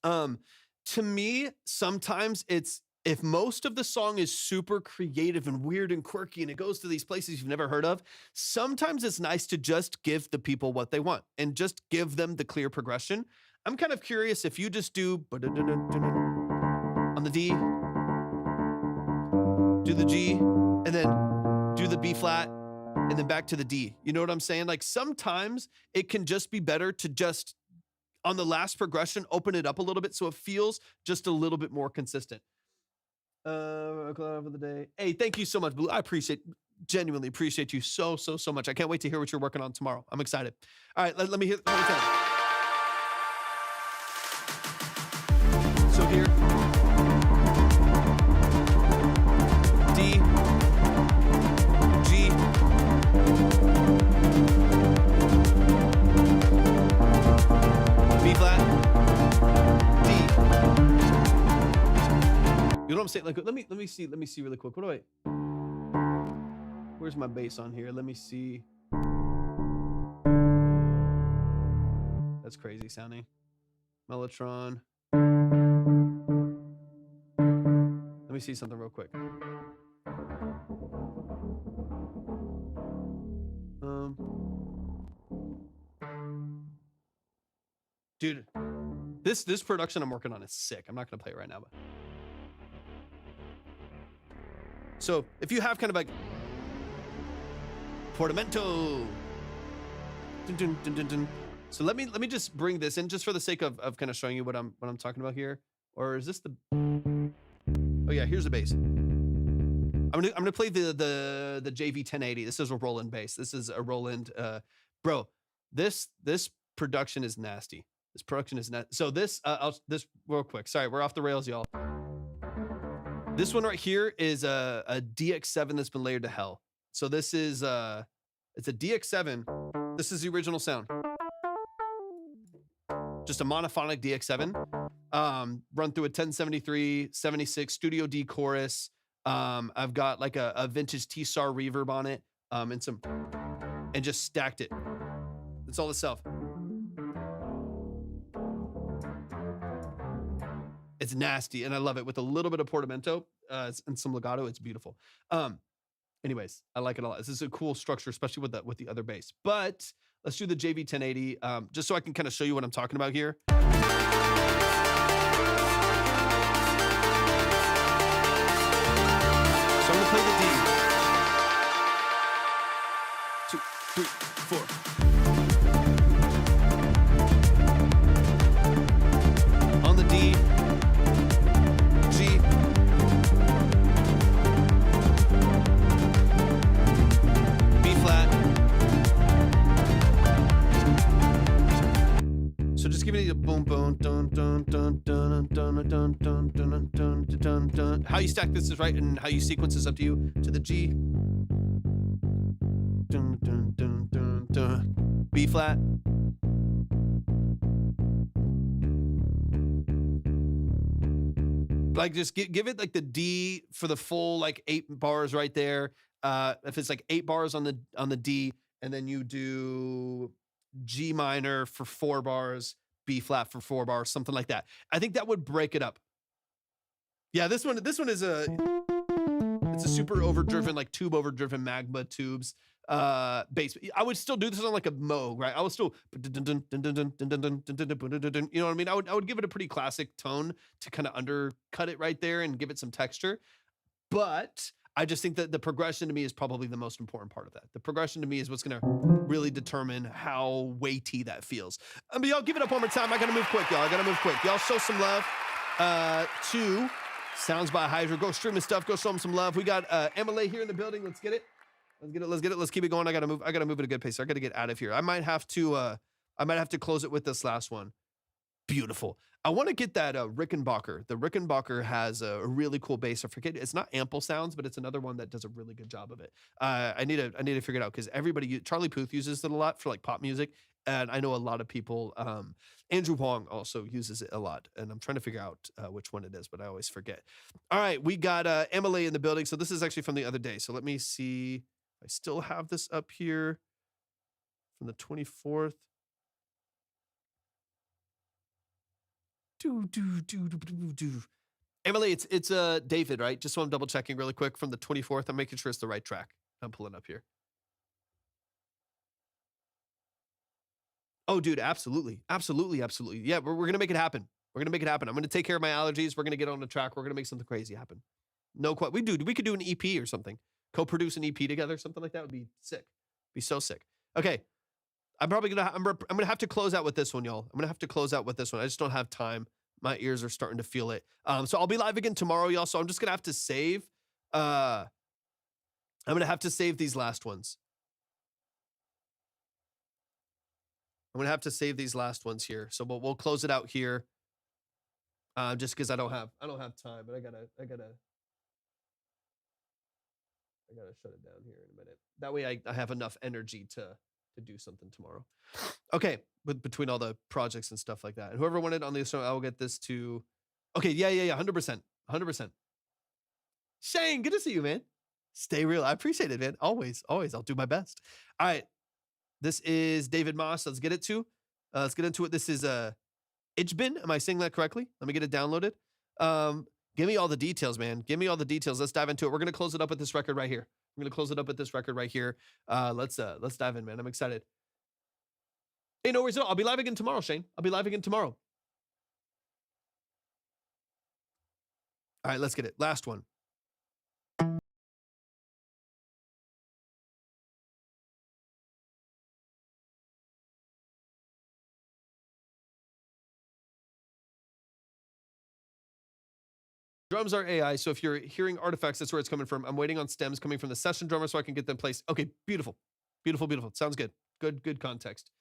Speaker 1: To me, sometimes it's, if most of the song is super creative and weird and quirky and it goes to these places you've never heard of, sometimes it's nice to just give the people what they want and just give them the clear progression. I'm kind of curious if you just do on the D, do the G, and then do the B flat, and then back to the D. You know what I'm saying? Like sometimes it can just be better to just, on the last progression, open it up a little bit so it feels just a little bit more consistent. For the day. Hey, thank you so much, Blue. I genuinely appreciate you so much. I can't wait to hear what you're working on tomorrow. I'm excited. All right, let me hear. So here, D, G, B flat, D. You know what I'm saying? Like, let me see really quick. What do I? Where's my bass on here? Let me see. That's crazy sounding. Mellotron. Let me see something real quick. Dude, this production I'm working on is sick. I'm not gonna play it right now, but. So if you have kind of like portamento, dun, dun, dun, dun, dun. So let me just bring this in just for the sake of kind of showing you what I'm talking about here. Or is this the? Oh yeah, here's the bass. I'm gonna play the JV 1080. This is a Roland bass. This is a Roland. Bro, this production is nasty. This production is not. So this this real quick. Sorry, we're off the rails, y'all. This one right here is a DX7 that's been layered to hell. So this is it's a DX7. This is the original sound. Just a monophonic DX7. Run through a 1073, 76 Studio D chorus. I've got like a vintage T-Star reverb on it. And just stacked it. It's all itself. It's nasty, and I love it with a little bit of portamento and some legato. It's beautiful. Anyways, I like it a lot. This is a cool structure, especially with the other bass. But let's do the JV 1080, just so I can kind of show you what I'm talking about here. So I'm gonna play the D. 2, 3, 4. On the D. So just giving it a boom boom dun dun dun dun dun dun dun dun dun dun dun. How you stack this is right, and how you sequence is up to you. To the G. Dun dun dun dun dun. B flat. Like just give it like the D for the full like 8 bars right there. If it's like 8 bars on the D, and then you do G minor for 4 bars, B flat for 4 bars, something like that. I think that would break it up. Yeah, this one is it's a super overdriven, like tube overdriven magma tubes bass. I would still do this on like a Moog, right? I would still, you know what I mean? I would give it a pretty classic tone to kind of undercut it right there and give it some texture. But I just think that the progression to me is probably the most important part of that. The progression to me is what's going to really determine how weighty that feels. But y'all give it up one more time. I got to move quick, y'all. Y'all show some love to Sounds by Hydra. Go stream his stuff. Go show him some love. We got MLA here in the building. Let's get it. Let's keep it going. I gotta move at a good pace. I gotta get out of here. I might have to close it with this last one. Beautiful. I want to get that Rickenbacker. The Rickenbacker has a really cool bass. I forget, it's not Ample Sounds, but it's another one that does a really good job of it. I need to figure it out because Charlie Puth uses it a lot for like pop music, and I know a lot of people. Andrew Wong also uses it a lot, and I'm trying to figure out which one it is, but I always forget. All right, we got MLA in the building. So this is actually from the other day. So let me see. I still have this up here from the 24th. Emily, it's David, right? Just so I'm double checking really quick from the 24th. I'm making sure it's the right track. I'm pulling up here. Oh, dude, absolutely. Absolutely, absolutely. Yeah, we're gonna make it happen. We're gonna make it happen. I'm gonna take care of my allergies. We're gonna get on the track. We're gonna make something crazy happen. No, we could do an EP or something. Co-produce an EP together, something like that would be sick. Be so sick. Okay, I'm gonna have to close out with this one, y'all. I'm gonna have to close out with this one. I just don't have time. My ears are starting to feel it. So I'll be live again tomorrow, y'all. So I'm just gonna have to save. I'm gonna have to save these last ones. I'm gonna have to save these last ones here. So we'll close it out here. Just because I don't have time, but I gotta shut it down here in a minute. That way I have enough energy to do something tomorrow. Okay, between all the projects and stuff like that. And whoever wanted on the show, I will get this to. Okay, yeah, 100%, 100%. Shane, good to see you, man. Stay real. I appreciate it, man. Always. I'll do my best. All right, this is David Moss. Let's get let's get into it. This is Ijbin. Am I saying that correctly? Let me get it downloaded. Give me all the details, man. Give me all the details. Let's dive into it. We're gonna close it up with this record right here. Let's dive in, man. I'm excited. Hey, no worries at all. I'll be live again tomorrow, Shane. I'll be live again tomorrow. All right, let's get it. Last one. Drums are AI, so if you're hearing artifacts, that's where it's coming from. I'm waiting on stems coming from the session drummer so I can get them placed. Okay, beautiful. Sounds good. Good context.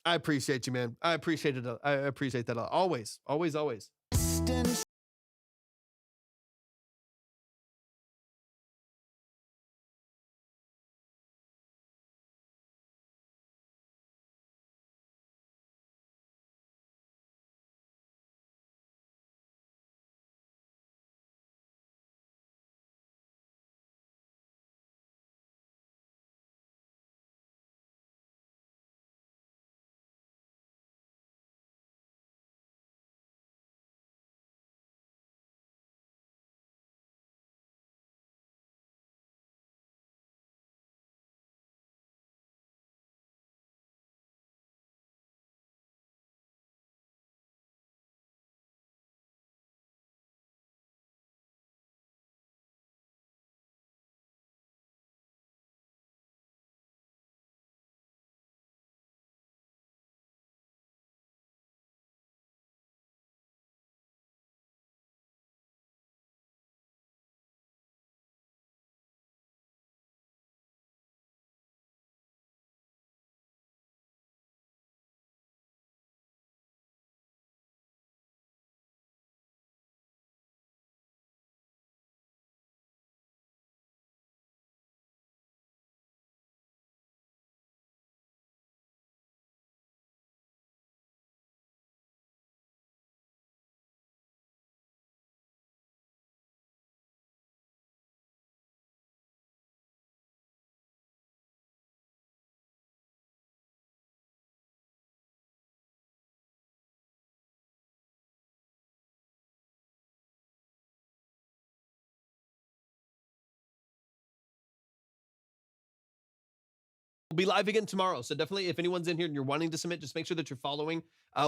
Speaker 1: I appreciate you, man. I appreciate it. I appreciate that. Always. We'll be live again tomorrow. So definitely, if anyone's in here and you're wanting to submit, just make sure that you're following.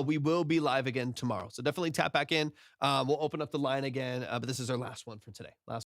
Speaker 1: We will be live again tomorrow. So definitely tap back in. We'll open up the line again. But this is our last one for today. Last.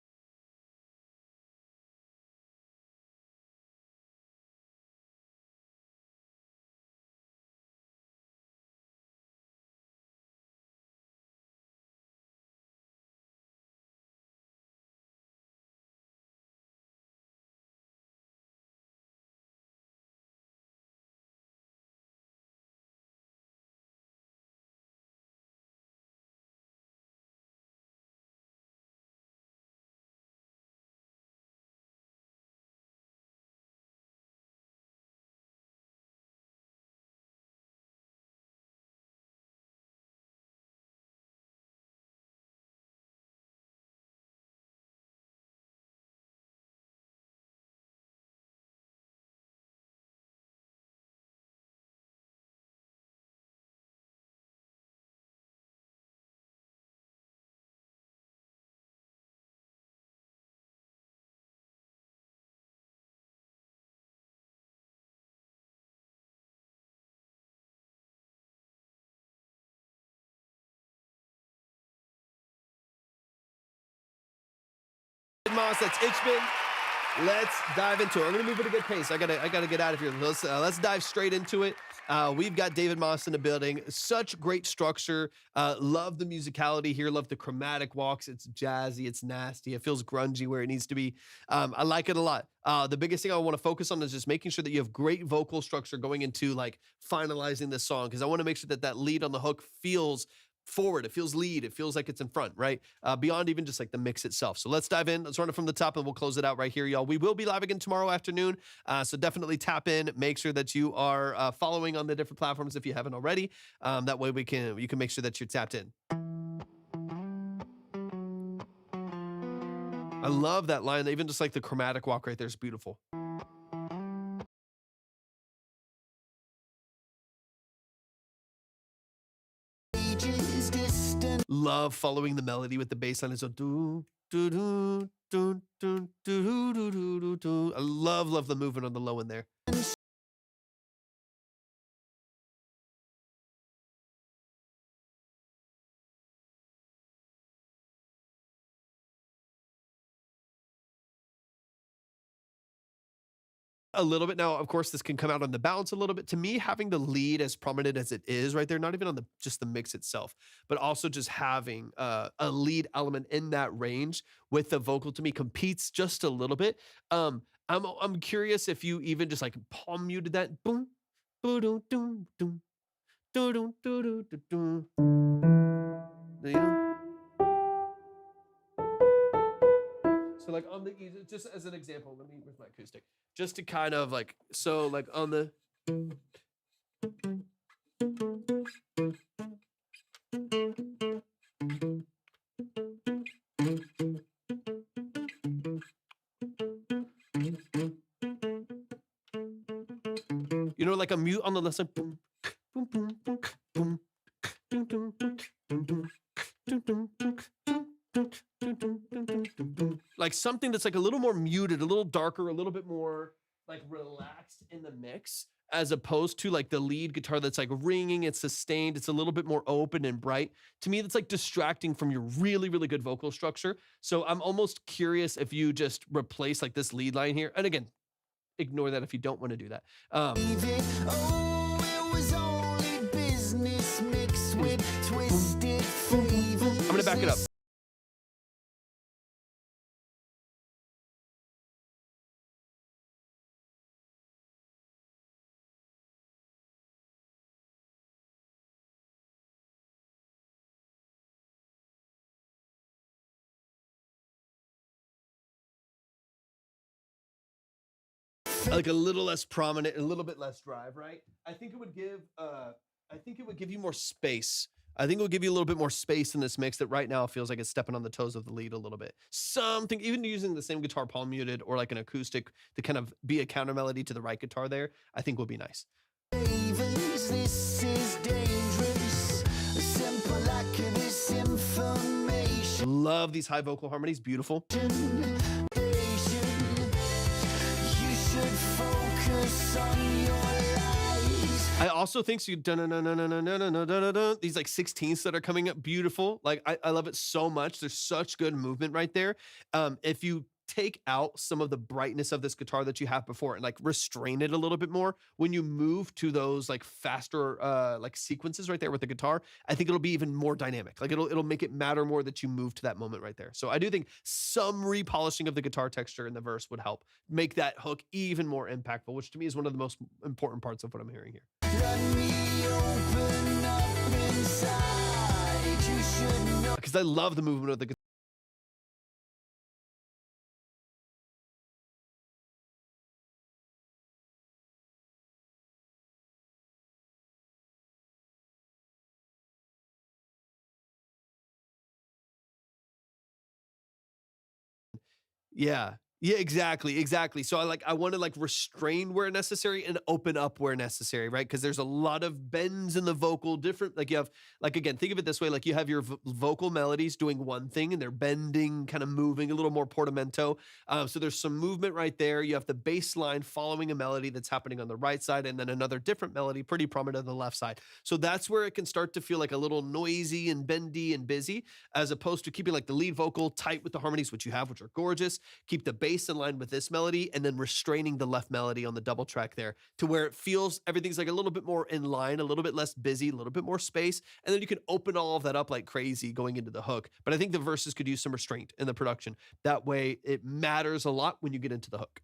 Speaker 1: Moss. That's Itchman. Let's dive into it. I'm gonna move at a good pace. I gotta get out of here. Let's dive straight into it. We've got David Moss in the building. Such great structure. Love the musicality here. Love the chromatic walks. It's jazzy. It's nasty. It feels grungy where it needs to be. I like it a lot. The biggest thing I want to focus on is just making sure that you have great vocal structure going into like finalizing this song, because I want to make sure that that lead on the hook feels forward. It feels lead. It feels like it's in front, right? Beyond even just like the mix itself. So let's dive in. Let's run it from the top and we'll close it out right here, y'all. We will be live again tomorrow afternoon. So definitely tap in. Make sure that you are following on the different platforms if you haven't already. That way you can make sure that you're tapped in. I love that line. Even just like the chromatic walk right there is beautiful. Love following the melody with the bass line. So do do do do do do do do do. I love the movement on the low end there. A little bit. Now, of course, this can come out on the balance a little bit. To me, having the lead as prominent as it is right there, not even on the just the mix itself, but also just having a lead element in that range with the vocal, to me competes just a little bit. I'm curious if you even just like palm muted that. Boom, boom, boom, boom, boom, boom, boom, boom, you know? So like on the just as an example, where's my acoustic? Just to kind of like, so like on the like a mute on the left side. Boom, boom, boom, boom, boom, boom, boom, boom, boom, boom. Like something that's like a little more muted, a little darker, a little bit more like relaxed in the mix, as opposed to like the lead guitar that's like ringing, it's sustained, it's a little bit more open and bright. To me, that's like distracting from your really, really good vocal structure. So I'm almost curious if you just replace like this lead line here. And again, ignore that if you don't want to do that. I'm gonna back it up. Like a little less prominent, a little bit less drive, right? I think it would give you more space. I think it would give you a little bit more space in this mix that right now feels like it's stepping on the toes of the lead a little bit. Something, even using the same guitar palm muted or like an acoustic to kind of be a counter melody to the right guitar there, I think will be nice. This is dangerous. Simple this information. Love these high vocal harmonies, beautiful. I also think so. These like 16ths that are coming up, beautiful. Like I love it so much. There's such good movement right there. If you take out some of the brightness of this guitar that you have before and like restrain it a little bit more, when you move to those like faster like sequences right there with the guitar, I think it'll be even more dynamic. Like it'll make it matter more that you move to that moment right there. So I do think some repolishing of the guitar texture in the verse would help make that hook even more impactful, which to me is one of the most important parts of what I'm hearing here. Because I love the movement of the guitar. Yeah. Yeah, exactly, exactly. So I want to like restrain where necessary and open up where necessary, right? Because there's a lot of bends in the vocal, different. Like you have, like again, think of it this way: like you have your vocal melodies doing one thing, and they're bending, kind of moving, a little more portamento. So there's some movement right there. You have the bass line following a melody that's happening on the right side, and then another different melody, pretty prominent on the left side. So that's where it can start to feel like a little noisy and bendy and busy, as opposed to keeping like the lead vocal tight with the harmonies, which you have, which are gorgeous, keep the bass in line with this melody, and then restraining the left melody on the double track there to where it feels everything's like a little bit more in line, a little bit less busy, a little bit more space. And then you can open all of that up like crazy going into the hook. But I think the verses could use some restraint in the production. That way it matters a lot when you get into the hook.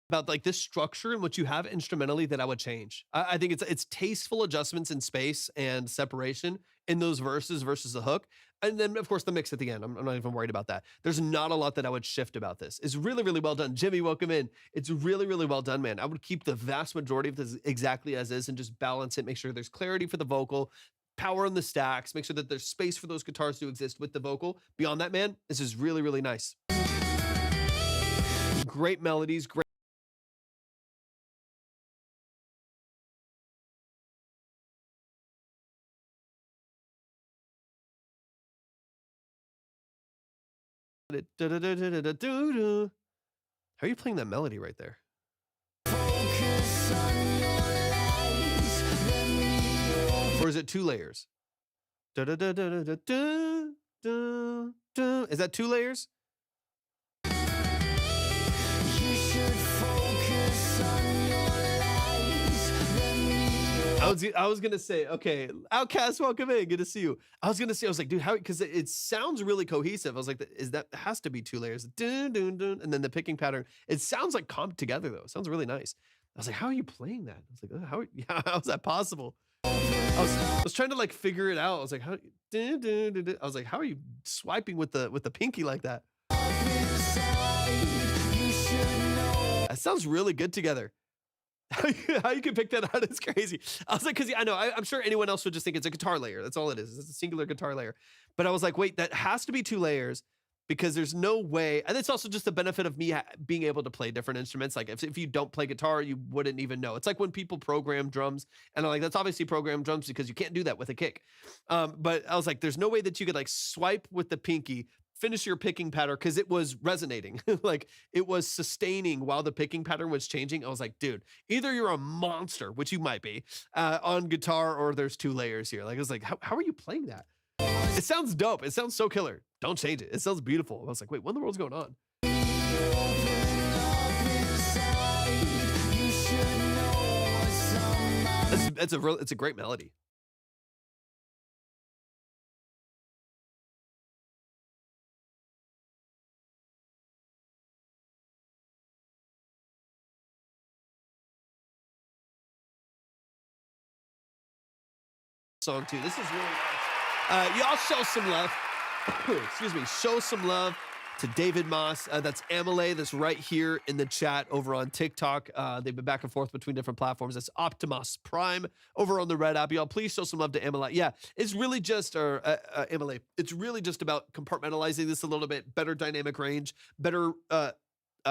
Speaker 1: About like this structure and what you have instrumentally that I would change. I think it's tasteful adjustments in space and separation in those verses versus the hook. And then of course the mix at the end. I'm not even worried about that. There's not a lot that I would shift about this. It's really, really well done. Jimmy, welcome in. It's really, really well done, man. I would keep the vast majority of this exactly as is and just balance it, make sure there's clarity for the vocal, power in the stacks, make sure that there's space for those guitars to exist with the vocal. Beyond that, man, this is really, really nice. Great melodies, great. How are you playing that melody right there?
Speaker 3: Focus on your lies. Let me
Speaker 1: Or is it two layers? Is that two layers?
Speaker 3: You should focus on your lies. Let me
Speaker 1: I was gonna say, okay, Outcast, welcome in. Good to see you. I was gonna say, I was like, dude, how? Because it sounds really cohesive. I was like, is that has to be two layers? Dun, dun, dun, and then the picking pattern. It sounds like comped together though. It sounds really nice. I was like, how are you playing that? I was like, how? Yeah, how's that possible? I was trying to like figure it out. I was like, how? Dun, dun, dun, dun. I was like, how are you swiping with the pinky like that?
Speaker 3: you should know.
Speaker 1: That sounds really good together. How you can pick that out is crazy. I was like, because I know I'm sure anyone else would just think it's a guitar layer. That's all it is. It's a singular guitar layer. But I was like, wait, that has to be two layers because there's no way. And it's also just the benefit of me being able to play different instruments. Like if you don't play guitar, you wouldn't even know. It's like when people program drums, and I'm like, that's obviously programmed drums because you can't do that with a kick. But I was like, there's no way that you could like swipe with the pinky, finish your picking pattern because it was resonating. Like it was sustaining while the picking pattern was changing. I was like, dude, either you're a monster, which you might be, on guitar, or there's two layers here. Like I was like, how are you playing that? It sounds dope. It sounds so killer. Don't change it. It sounds beautiful. I was like, wait, what in the world's going on? It's a great melody. song too. This is really nice. Y'all show some love. Excuse me. Show some love to David Moss. That's Amelie. That's right here in the chat over on TikTok. They've been back and forth between different platforms. That's Optimus Prime over on the Red app. Y'all, please show some love to Amelie. Yeah, it's really just, Amelie, it's really just about compartmentalizing this a little bit. Better dynamic range, better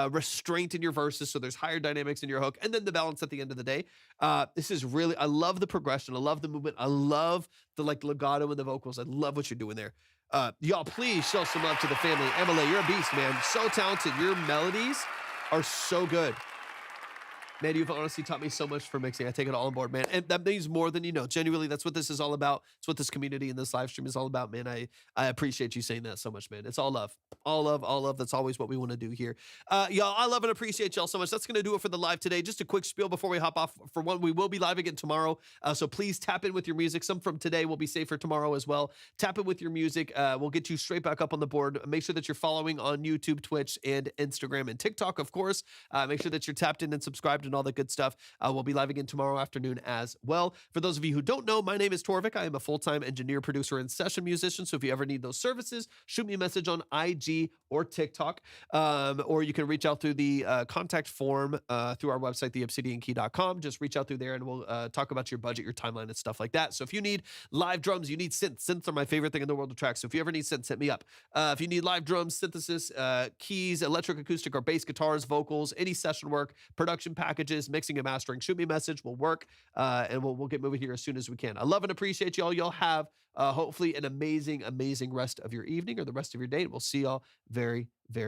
Speaker 1: restraint in your verses, so there's higher dynamics in your hook, and then the balance at the end of the day. This is really, I love the progression. I love the movement. I love the like legato in the vocals. I love what you're doing there. Y'all, please show some love to the family. Emily, you're a beast, man. So talented. Your melodies are so good. Man, you've honestly taught me so much for mixing. I take it all on board, man. And that means more than you know. Genuinely, that's what this is all about. It's what this community and this live stream is all about, man. I appreciate you saying that so much, man. It's all love. All love, all love. That's always what we want to do here. Y'all, I love and appreciate y'all so much. That's going to do it for the live today. Just a quick spiel before we hop off. For one, we will be live again tomorrow. So please tap in with your music. Some from today will be saved for tomorrow as well. Tap in with your music. We'll get you straight back up on the board. Make sure that you're following on YouTube, Twitch, and Instagram and TikTok, of course. Make sure that you're tapped in and subscribed and all that good stuff. We'll be live again tomorrow afternoon as well. For those of you who don't know, my name is Torvik. I am a full-time engineer, producer, and session musician. So if you ever need those services, shoot me a message on IG or TikTok, or you can reach out through the contact form through our website, theobsidiankey.com. Just reach out through there and we'll talk about your budget, your timeline, and stuff like that. So if you need live drums, you need synths. Synths are my favorite thing in the world to track. So if you ever need synths, hit me up. If you need live drums, synthesis, keys, electric, acoustic, or bass guitars, vocals, any session work, production packages, mixing and mastering, shoot me a message. We'll work and we'll get moving here as soon as we can. I love and appreciate y'all. Y'all have hopefully an amazing rest of your evening or the rest of your day. We'll see y'all very